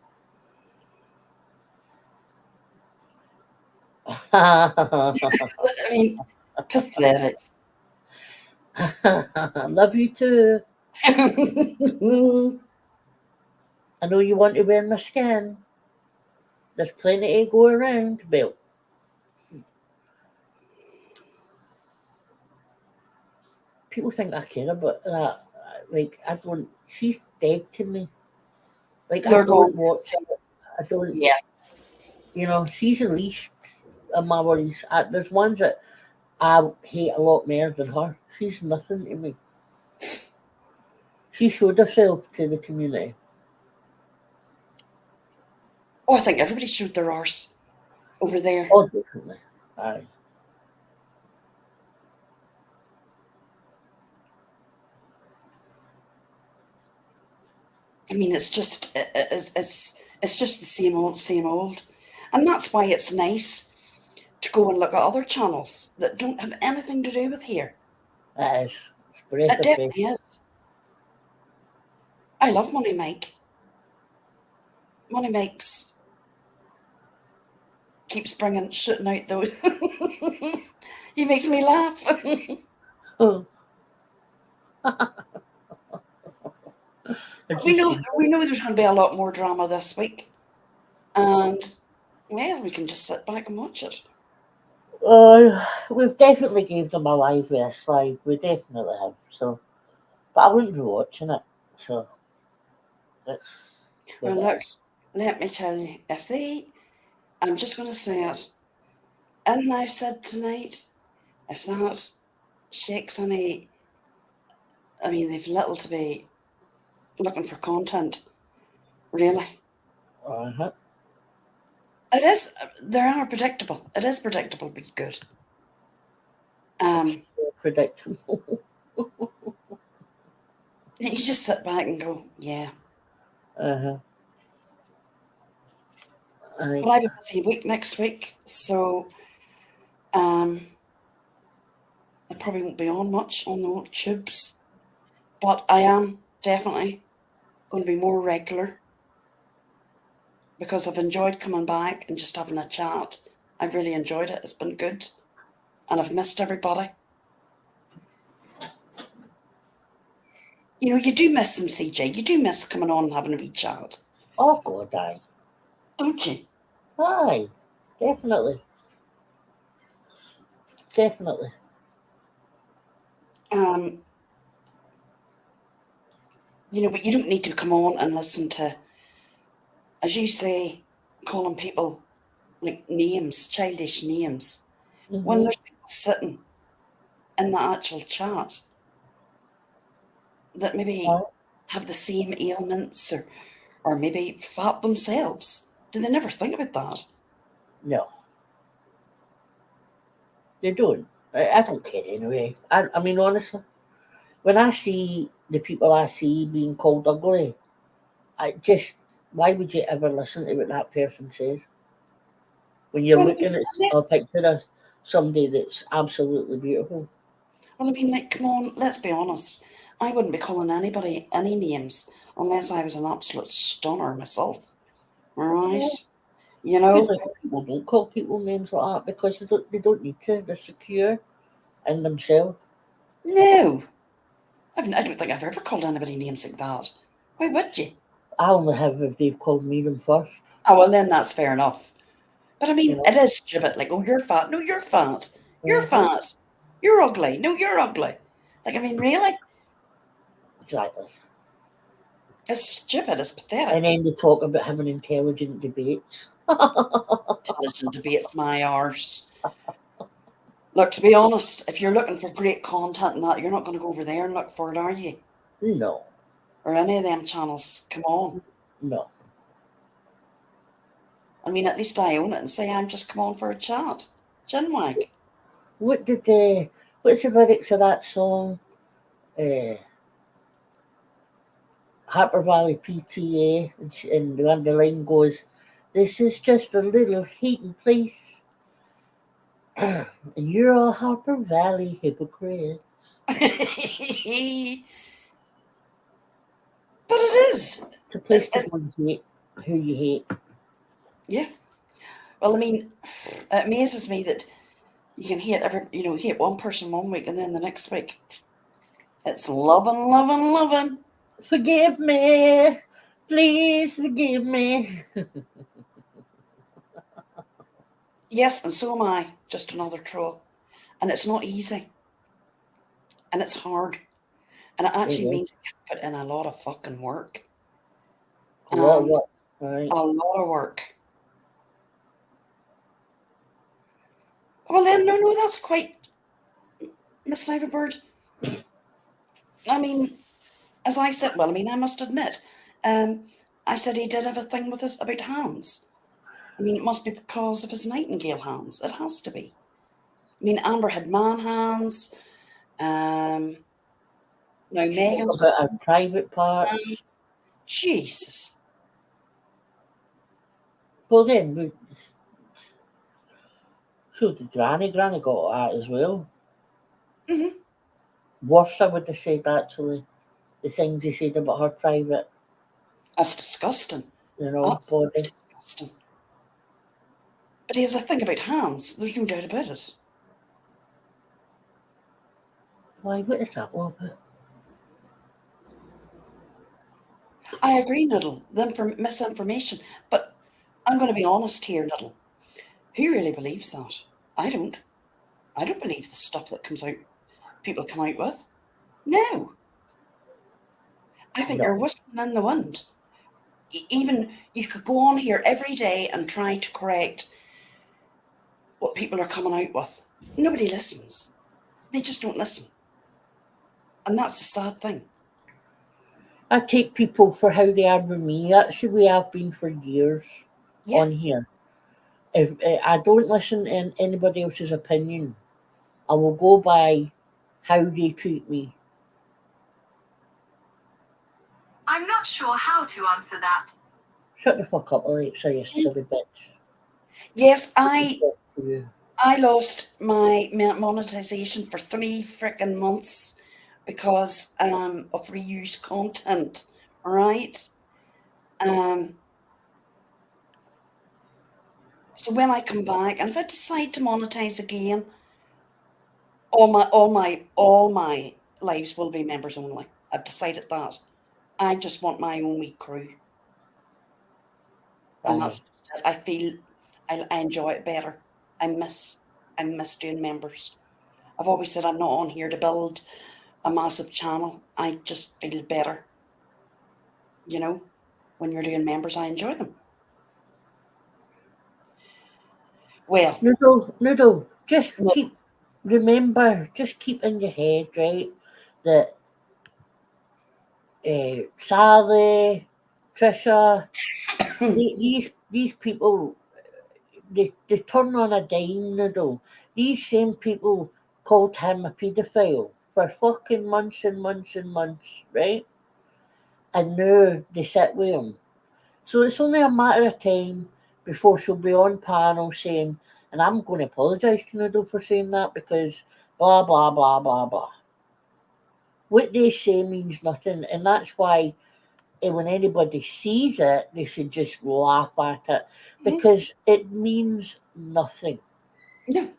I mean, pathetic. Love you too. I know you want to wear my skin. There's plenty to go around, Bill. People think I care about that. Like, I don't. She's dead to me. Like, I They're going, don't watch it. I don't. yeah. She's the least of my worries. There's ones that I hate a lot more than her. She's nothing to me. She showed herself to the community. Oh, I think everybody showed their arse over there. Oh, definitely. Aye. I mean, it's just the same old. And that's why it's nice to go and look at other channels that don't have anything to do with here. That is. It's a breath It of fresh. definitely is. I love Money Mike. Money Mike's keeps shooting out those. He makes me laugh. Oh, I we just know seen. we know there's going to be a lot more drama this week, and well, we can just sit back and watch it. We've definitely gave them a live with a slide. We definitely have. So, but I wouldn't be watching it. So that's what Well, it look, is. let me tell you, if they, I'm just going to say it, and I've said tonight, if that shakes any, I mean, they've little to be looking for content, really. It is, they are predictable. It is predictable, but good. Predictable. You just sit back and go, yeah. Uh-huh. But I have a busy week next week, so I probably won't be on much on the old tubes. But I am definitely going to be more regular because I've enjoyed coming back and just having a chat. I've really enjoyed it. It's been good. And I've missed everybody. You know, you do miss them, CJ. You do miss coming on and having a wee chat. Oh, God, aye. Don't you? Aye, definitely. Definitely. You know, but you don't need to come on and listen to, as you say, calling people like names, childish names, when Mm-hmm. there's people sitting in the actual chat that maybe have the same ailments or maybe fat themselves. Do they never think about that? No, they don't. I don't care anyway. I mean, honestly, when I see the people I see being called ugly, I just, why would you ever listen to what that person says? When you're Well, I looking mean, at a unless, picture of somebody that's absolutely beautiful. like, come on, let's be honest. I wouldn't be calling anybody any names unless I was an absolute stunner myself. All right? Yeah. You Good know? if people don't call people names like that because they don't need to. They're secure in themselves. No. I don't think I've ever called anybody names like that. Why would you? I only have if they've called me them first. Oh, well, then that's fair enough. But I You mean, know. it is stupid. Like, oh, you're fat. No, you're fat. You're Hmm. fat. You're ugly. No, you're ugly. Like, I mean, really? Exactly. It's stupid. It's And pathetic. then they talk about having intelligent debates. Intelligent debates my arse. Look, to be honest, if you're looking for great content and that, you're not going to go over there and look for it, are you? No, Or any of them channels. Come on. no. I mean, at least I own it and say I'm just come on for a chat. Chinwag. What did the what's the lyrics of that song? Uh, Harper Valley PTA, and the line goes, "This is just a little heating place, and you're all Harper Valley hypocrites." But it is. It's a place to It's go and hate who you hate. yeah. Well, I mean, it amazes me that you can hate one person one week and then the next week it's loving, loving, loving. Forgive me, please forgive me. Yes, and so am I. Just another troll. And it's not easy. And it's hard. And it It actually is means you have to put in a lot of fucking work. a lot of And work, right? a lot of work. Well then, no, that's quite Miss Liverbird. I mean, as I said, well, I mean, I must admit, um, I said he did have a thing with us about hands. I mean, it must be because of his nightingale hands. It has to be. I mean, Amber had man hands. Um, now Spoke Megan's got about our private parts. hands. Jesus. Well, then, so did Granny. Granny got that as well. Hmm. Worse, I would have said, actually. The things he said about her private, That's disgusting. Absolutely body. disgusting. But he has a thing about hands. There's no doubt about it. Why, what is that all about? I agree, Niddle. Misinformation. But I'm going to be honest here, Niddle. Who really believes that? I don't. I don't believe the stuff that comes out, people come out with. No. I think No. you're whistling in the wind. Even you could go on here every day and try to correct what people are coming out with. Nobody listens. They just don't listen. And that's the sad thing. I take people for how they are with me. That's the way I've been for years Yeah. on here. If I don't listen to anybody else's opinion, I will go by how they treat me. I'm not sure how to answer that. Shut the fuck up, Alexa, you silly bitch. Yes, Fuck you. I lost my monetization for 3 freaking months because of reused content. All right. So when I come back, and if I decide to monetize again, all my lives will be members only. I've decided that. I just want my own wee crew, and Aye. that's just it. I feel I enjoy it better. I miss doing members. I've always said I'm not on here to build a massive channel. I just feel better. You know, when you're doing members, I enjoy them. Well, Noodle, just no, keep keep in your head, right, that Sally, Trisha, these people, they turn on a dime, Noodle. These same people called him a paedophile for fucking months and months and months, right? And now they sit with him. So it's only a matter of time before she'll be on panel saying, and I'm going to apologise to Noodle for saying that because blah, blah, blah, blah, blah. What they say means nothing, and that's why when anybody sees it, they should just laugh at it because it means nothing. no.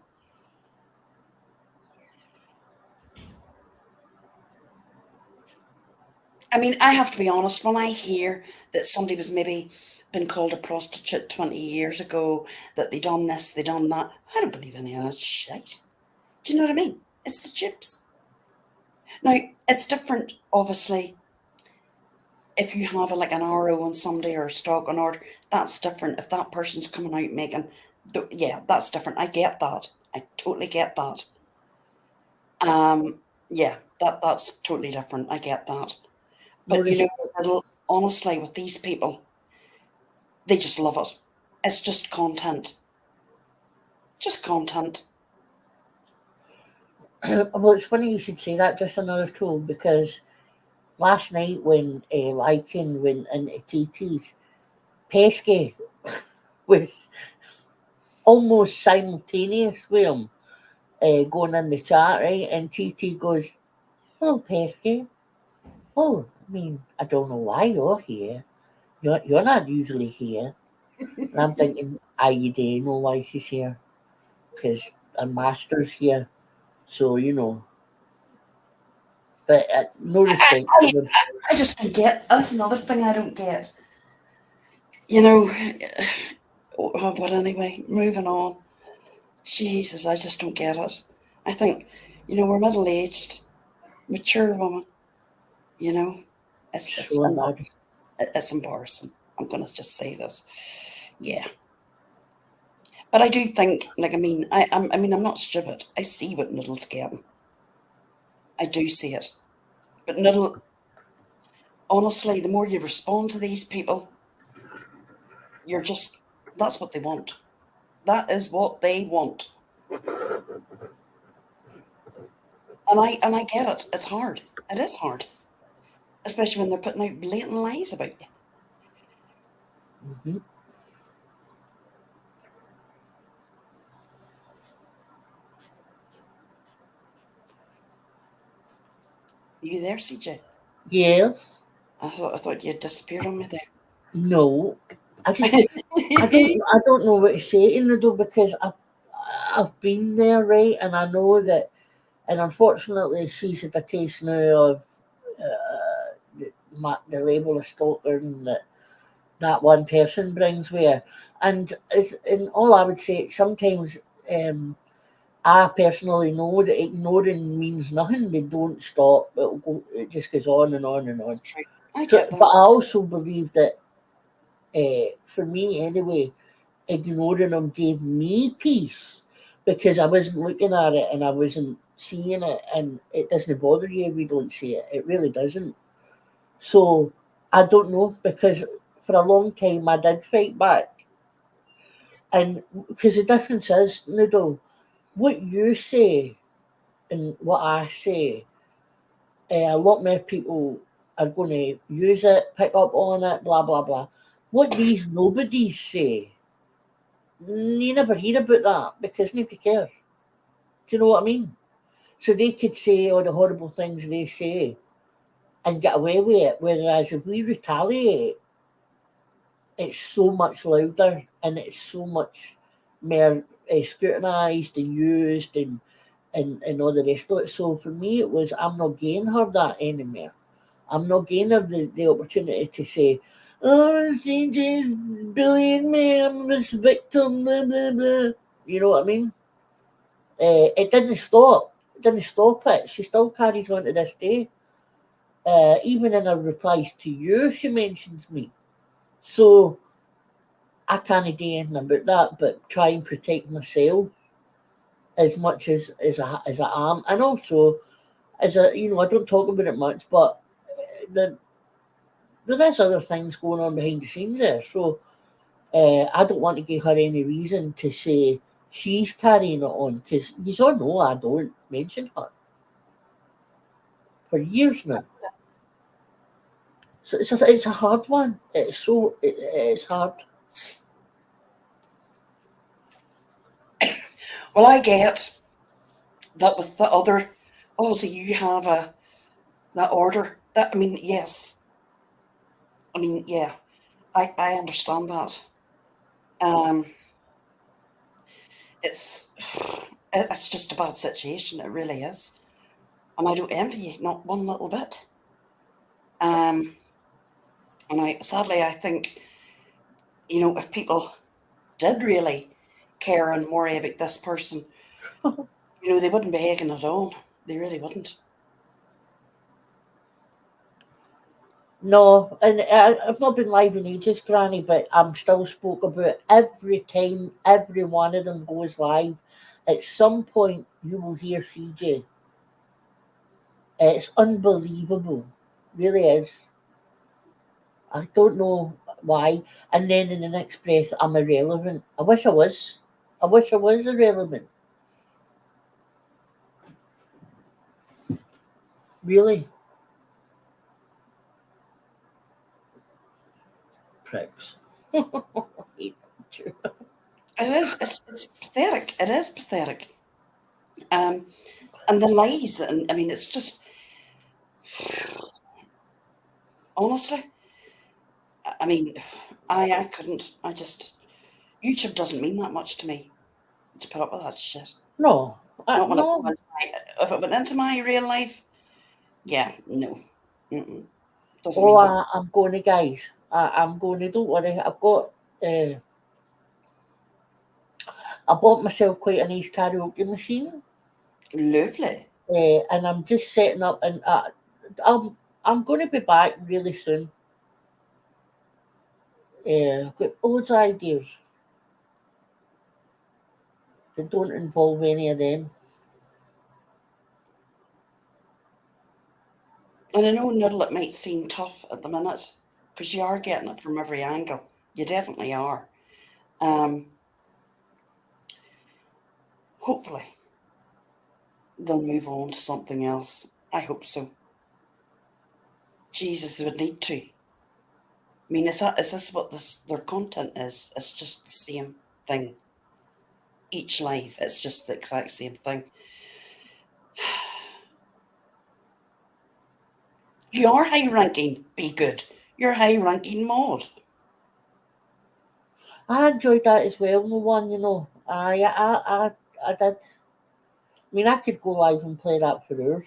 I mean, I have to be honest, when I hear that somebody was maybe been called a prostitute 20 years ago, that they done this, they done that, I don't believe any of that shit. Do you know what I mean? It's the chips. Now, it's different, obviously, if you have like an RO on somebody or a stock on order, that's different. If that person's coming out making, yeah, that's different. I get that. I totally get that. Yeah, that's totally different. I get that. No But you know, respect. honestly, with these people, they just love it. It's just content. Just content. Well, it's funny you should say that, just another troll, because last night when Lycan went into TT's, Pesky was almost simultaneous with him going in the chat, right? And TT goes, "Hello, Pesky. Oh, I mean, I don't know why you're here. You're not usually here." And I'm thinking, I do know why she's here. Because her master's here. So, you know. But no respect I, to them. I just don't get. That's another thing I don't get. You know. Oh, but anyway, moving on. Jesus, I just don't get it. I think, we're middle aged, mature woman. You know, it's So embarrassing. it's embarrassing. I'm gonna just say this. Yeah, but I do think, like, I mean, I'm not stupid. I see what Noodle's getting. I do see it. But Noodle, honestly, the more you respond to these people, you're just that's what they want. That is what they want. And I get it. It's hard. It is hard. Especially when they're putting out blatant lies about you. Hmm. Are you there, CJ? Yes. I thought you had disappeared on me there. No. I just I don't know what to say to Noodle because I've been there, right, and I know that, and unfortunately she's had a taste now of the label of stalker and that one person brings with her. And all I would say, sometimes um, I personally know that ignoring means nothing. They don't stop. It just goes on and on and on. That's true. I So, get but that. I also believe that, for me anyway, ignoring them gave me peace because I wasn't looking at it and I wasn't seeing it, and it doesn't bother you if you don't see it. It really doesn't. So I don't know because for a long time I did fight back, and because the difference is, Noodle, what you say and what I say, a lot more people are going to use it, pick up on it, blah, blah, blah. What these nobodies say, you never hear about that because nobody cares. Do you know what I mean? So they could say all the horrible things they say and get away with it, whereas if we retaliate, it's so much louder and it's so much more scrutinised and used and all the rest of it. So for me, it was I'm not giving her that anymore. I'm not giving her the opportunity to say, "Oh, CJ's bullying me. I'm this victim." Blah blah blah. You know what I mean? It didn't stop. It didn't stop it. She still carries on to this day. Even in her replies to you, she mentions me. So I can't do anything about that, but try and protect myself as much as I am, and also as a I don't talk about it much, but there is other things going on behind the scenes there. So I don't want to give her any reason to say she's carrying it on because you all know I don't mention her for years now. So it's a hard one. It's hard. Well, I get that with the other. Obviously, you have that order. That I mean, yes. I mean, yeah. I understand that. Um, it's it's just a bad situation. It really is, and I don't envy you, not one little bit. Um, and sadly, I think if people did really care and worry about this person, they wouldn't be egging it on. They really wouldn't. No, and I've not been live in ages, Granny, but I'm still spoke about every time every one of them goes live. At some point, you will hear CJ. It's unbelievable, really is. I don't know why. And then in the next breath, I'm irrelevant. I wish I was. I wish I was irrelevant. Really, pricks. It is. It's pathetic. It is pathetic. Um, and the lies, and I mean, it's just honestly. I mean, I couldn't. I just YouTube doesn't mean that much to me to put up with that shit. No, Not when no. if it went into my real life. Yeah, no, doesn't Oh, mean that. I'm going to, guys. I'm going to. Don't worry. I've got. Uh, I bought myself quite a nice karaoke machine, Lovely. and I'm just setting up. And I'm going to be back really soon. I've got loads of ideas that don't involve any of them. And I know, Noodle, it might seem tough at the minute because you are getting it from every angle. You definitely are. Um, Hopefully, they'll move on to something else. I hope so. Jesus, they would need to. I mean, is this what their content is? It's just the same thing. Each live, it's just the exact same thing. You are high ranking. Be good. You're high ranking mod. I enjoyed that as well. No one, I did. I mean, I could go live and play that for hours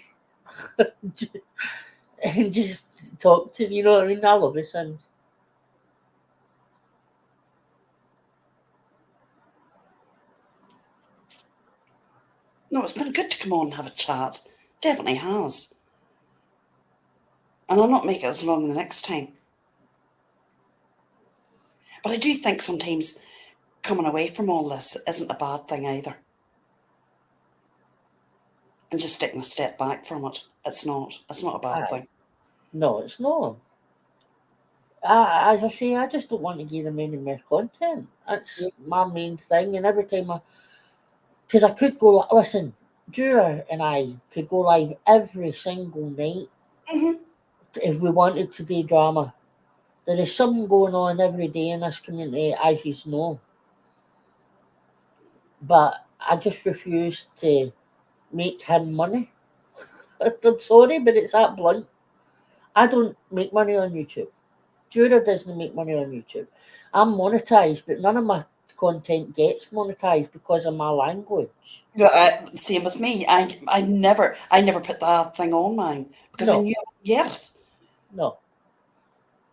and just talk to you know what I mean. I love it, Sims. No, it's been good to come on and have a chat. Definitely has. And I'll not make it as long the next time. But I do think sometimes coming away from all this isn't a bad thing either. And just taking a step back from it. It's not. It's not a bad thing. No, it's not. As I say, I just don't want to give them any more content. That's my main thing. And every time because I could go, listen, Jura and I could go live every single night Mhm. if we wanted to do drama. There is something going on every day in this community, as you know. But I just refuse to make him money. I'm sorry, but it's that blunt. I don't make money on YouTube. Jura doesn't make money on YouTube. I'm monetized, but none of my content gets monetized because of my language. Yeah, same with me. I never put that thing on mine because I No, knew I would get it. no.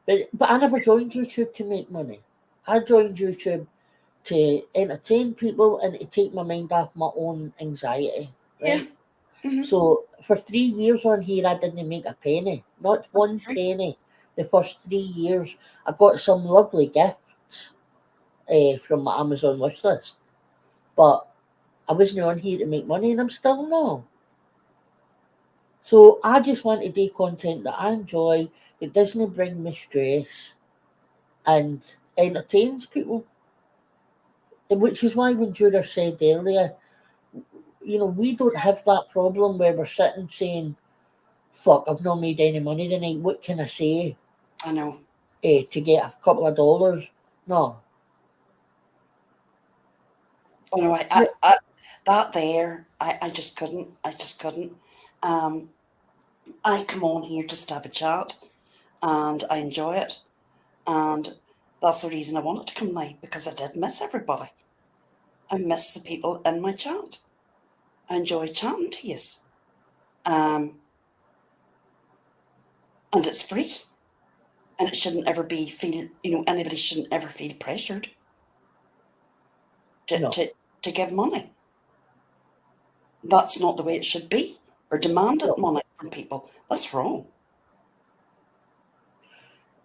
But I never joined YouTube to make money. I joined YouTube to entertain people and to take my mind off my own anxiety, Yeah. right? Hmm. So for 3 years on here, I didn't make a penny, not That's one true. penny. The first 3 years, I got some lovely gifts from my Amazon wish list, but I wasn't on here to make money, and I'm still not. So I just want to do content that I enjoy, that doesn't bring me stress, and entertains people. And which is why when Judah said earlier, we don't have that problem where we're sitting saying, fuck, I've not made any money tonight. What can I say I know. to get a couple of dollars? No. Oh no, that there, I just couldn't. I just couldn't. Um, I come on here just to have a chat, and I enjoy it, and that's the reason I wanted to come live because I did miss everybody. I miss the people in my chat. I enjoy chatting to you, um, and it's free, and it shouldn't ever be feel. Anybody shouldn't ever feel pressured to No. to to give money. That's not the way it should be. Or demanded No. money from people. That's wrong.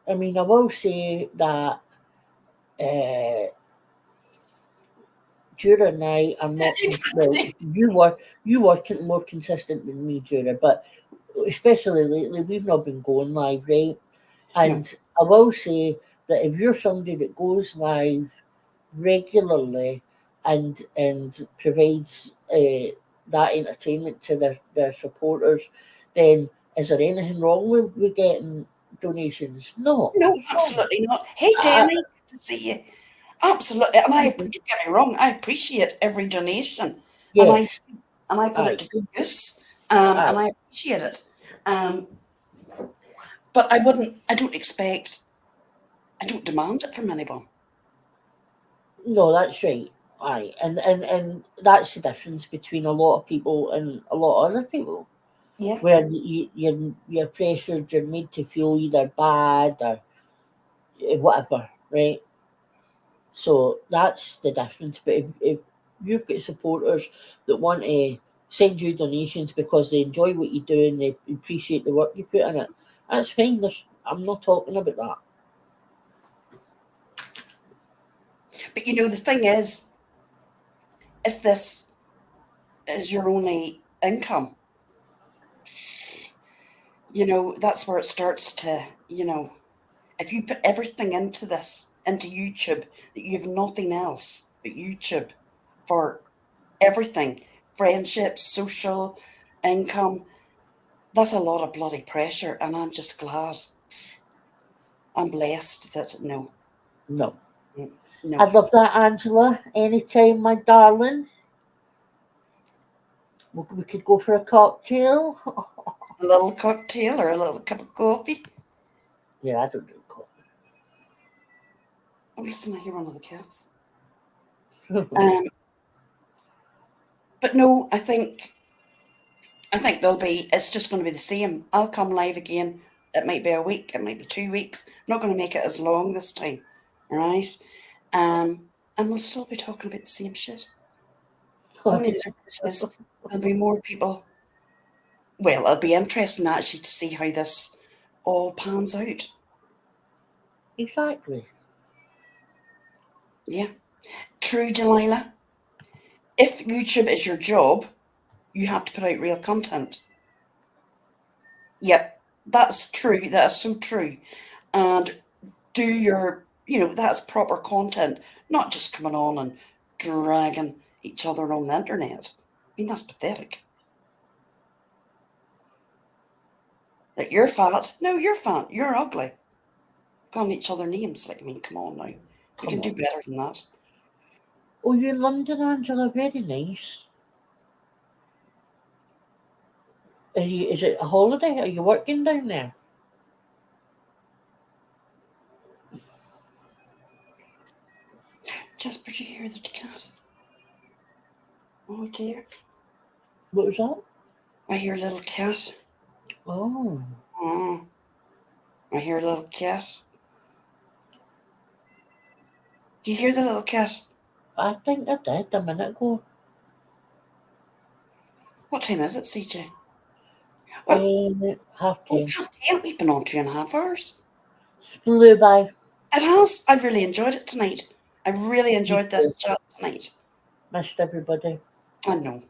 I mean, I will say that uh, Jura and I are not, well, you were more consistent than me, Jura, but especially lately, we've not been going live, right? No, And I will say that if you're somebody that goes live regularly and provides that entertainment to their supporters, then is there anything wrong with getting donations? No, no, there's not. absolutely not. Hey, I, Danny, good to see you. Absolutely, and I, don't get me wrong, I appreciate every donation, and I yes, and I put it aye, to good use, and aye. I appreciate it. Um, but I wouldn't. I don't expect. I don't demand it from anyone. No, that's right. Aye, and that's the difference between a lot of people and a lot of other people, Yeah, where you're pressured, you're made to feel either bad or whatever, right? So that's the difference. But if you've got supporters that want to send you donations because they enjoy what you do and they appreciate the work you put in it, that's fine. I'm not talking about that. but the thing is, if this is your only income, that's where it starts to. If you put everything into this, into YouTube, that you have nothing else but YouTube for everything, friendships, social, income, that's a lot of bloody pressure. And I'm just glad. I'm blessed that no, No. no. I'd love that, Angela. Anytime, my darling. We could go for a cocktail. A little cocktail or a little cup of coffee. Yeah, I don't do Oh, listen, I hear one of the cats. coffee. Um, but no, I think it's just going to be the same. I'll come live again. It might be a week, it might be 2 weeks. I'm not going to make it as long this time, right? And we'll still be talking about the same shit. Only the difference is there'll be more people. Well, it'll be interesting actually to see how this all pans out. Exactly. Yeah, true, Delilah. If YouTube is your job, you have to put out real content. Yep, that's true. That is so true. And do that's proper content, not just coming on and dragging each other on the internet. mean, that's pathetic. That you're fat. No, you're fat. You're ugly. Calling each other names. Like, I mean, come on now. You Come can do on. better than that. Oh, you're in London, Angela. Very nice. Is it a holiday? Are you working down there? Jasper, do you hear the cat? Oh dear. What was that? I hear a little cat. Oh. Oh. I hear a little cat. Do you hear the little cat? I think I did a minute ago. What time is it, CJ? Well, Half oh, 10. 10:30. We've been on 2.5 hours. Flew by. It has. I've really enjoyed it tonight. I really Me enjoyed too. this chat tonight. Missed everybody. I know.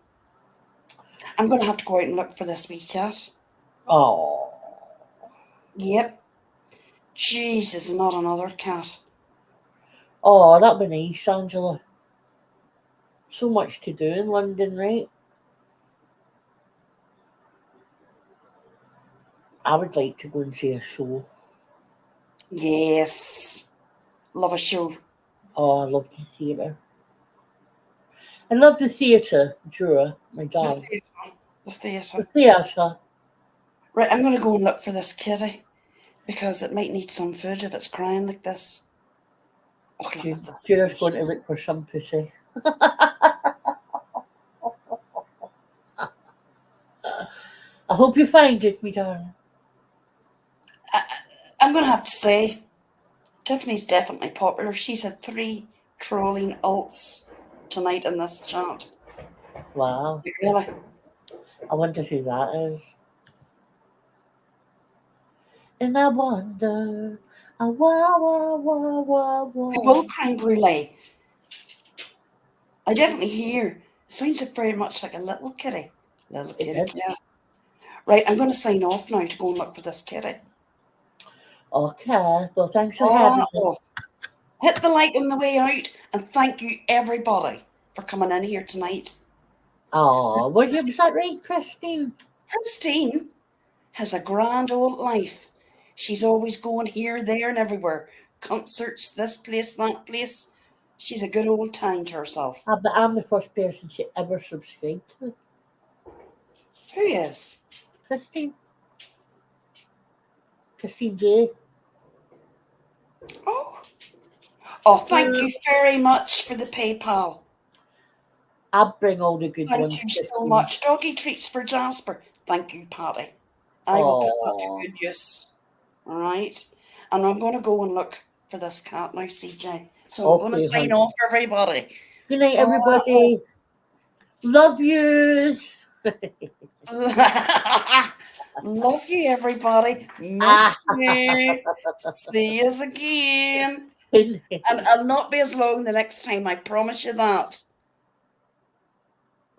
I'm going to have to go out and look for this wee cat. Oh. Yep. Jesus, not another cat. Oh, that'd be nice, Angela. So much to do in London, right? I would like to go and see a show. Yes. Love a show. Oh, I love the theatre. I love the theatre, Jura, my The dog. theatre. The The theatre. theatre. Right, I'm going to go and look for this kitty because it might need some food if it's crying like this. Oh, look at this. Jura's going to look for some pussy. I hope you find it, me darling. I'm going to have to say, Tiffany's definitely popular. She's had 3 trolling ults tonight in this chat. Wow. Really? I wonder who that is. And I wonder, We will crème brulee. I definitely hear. It sounds very much like a little kitty. Little It kitty is. cat. Right, I'm going to sign off now to go and look for this kitty. Okay, well, thanks for having me. Off. Hit the like on the way out, and thank you everybody for coming in here tonight. Oh, was that right, Christine? Christine has a grand old life. She's always going here, there, and everywhere. Concerts, this place, that place. She's a good old time to herself. I'm the first person she ever subscribed to. Who is? Christine. Christine J. Oh, thank you very much for the PayPal. I bring all the good Thank ones. you Christine. so much. Doggy treats for Jasper. Thank you, Patty. I will put that to good use. All right. And I'm going to go and look for this cat now, CJ. So I'm going to Okay, sign honey. off, everybody. Good night, everybody. Love yous. Love you, everybody. Miss you. See yous again. And I'll not be as long the next time. I promise you that.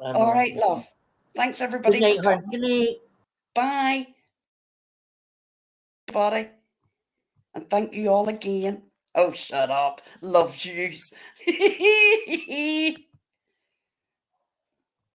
All right, love. Thanks, everybody. Good night, for hon. coming. Good night. Bye. Everybody. And thank you all again. Oh, shut up. Love yous.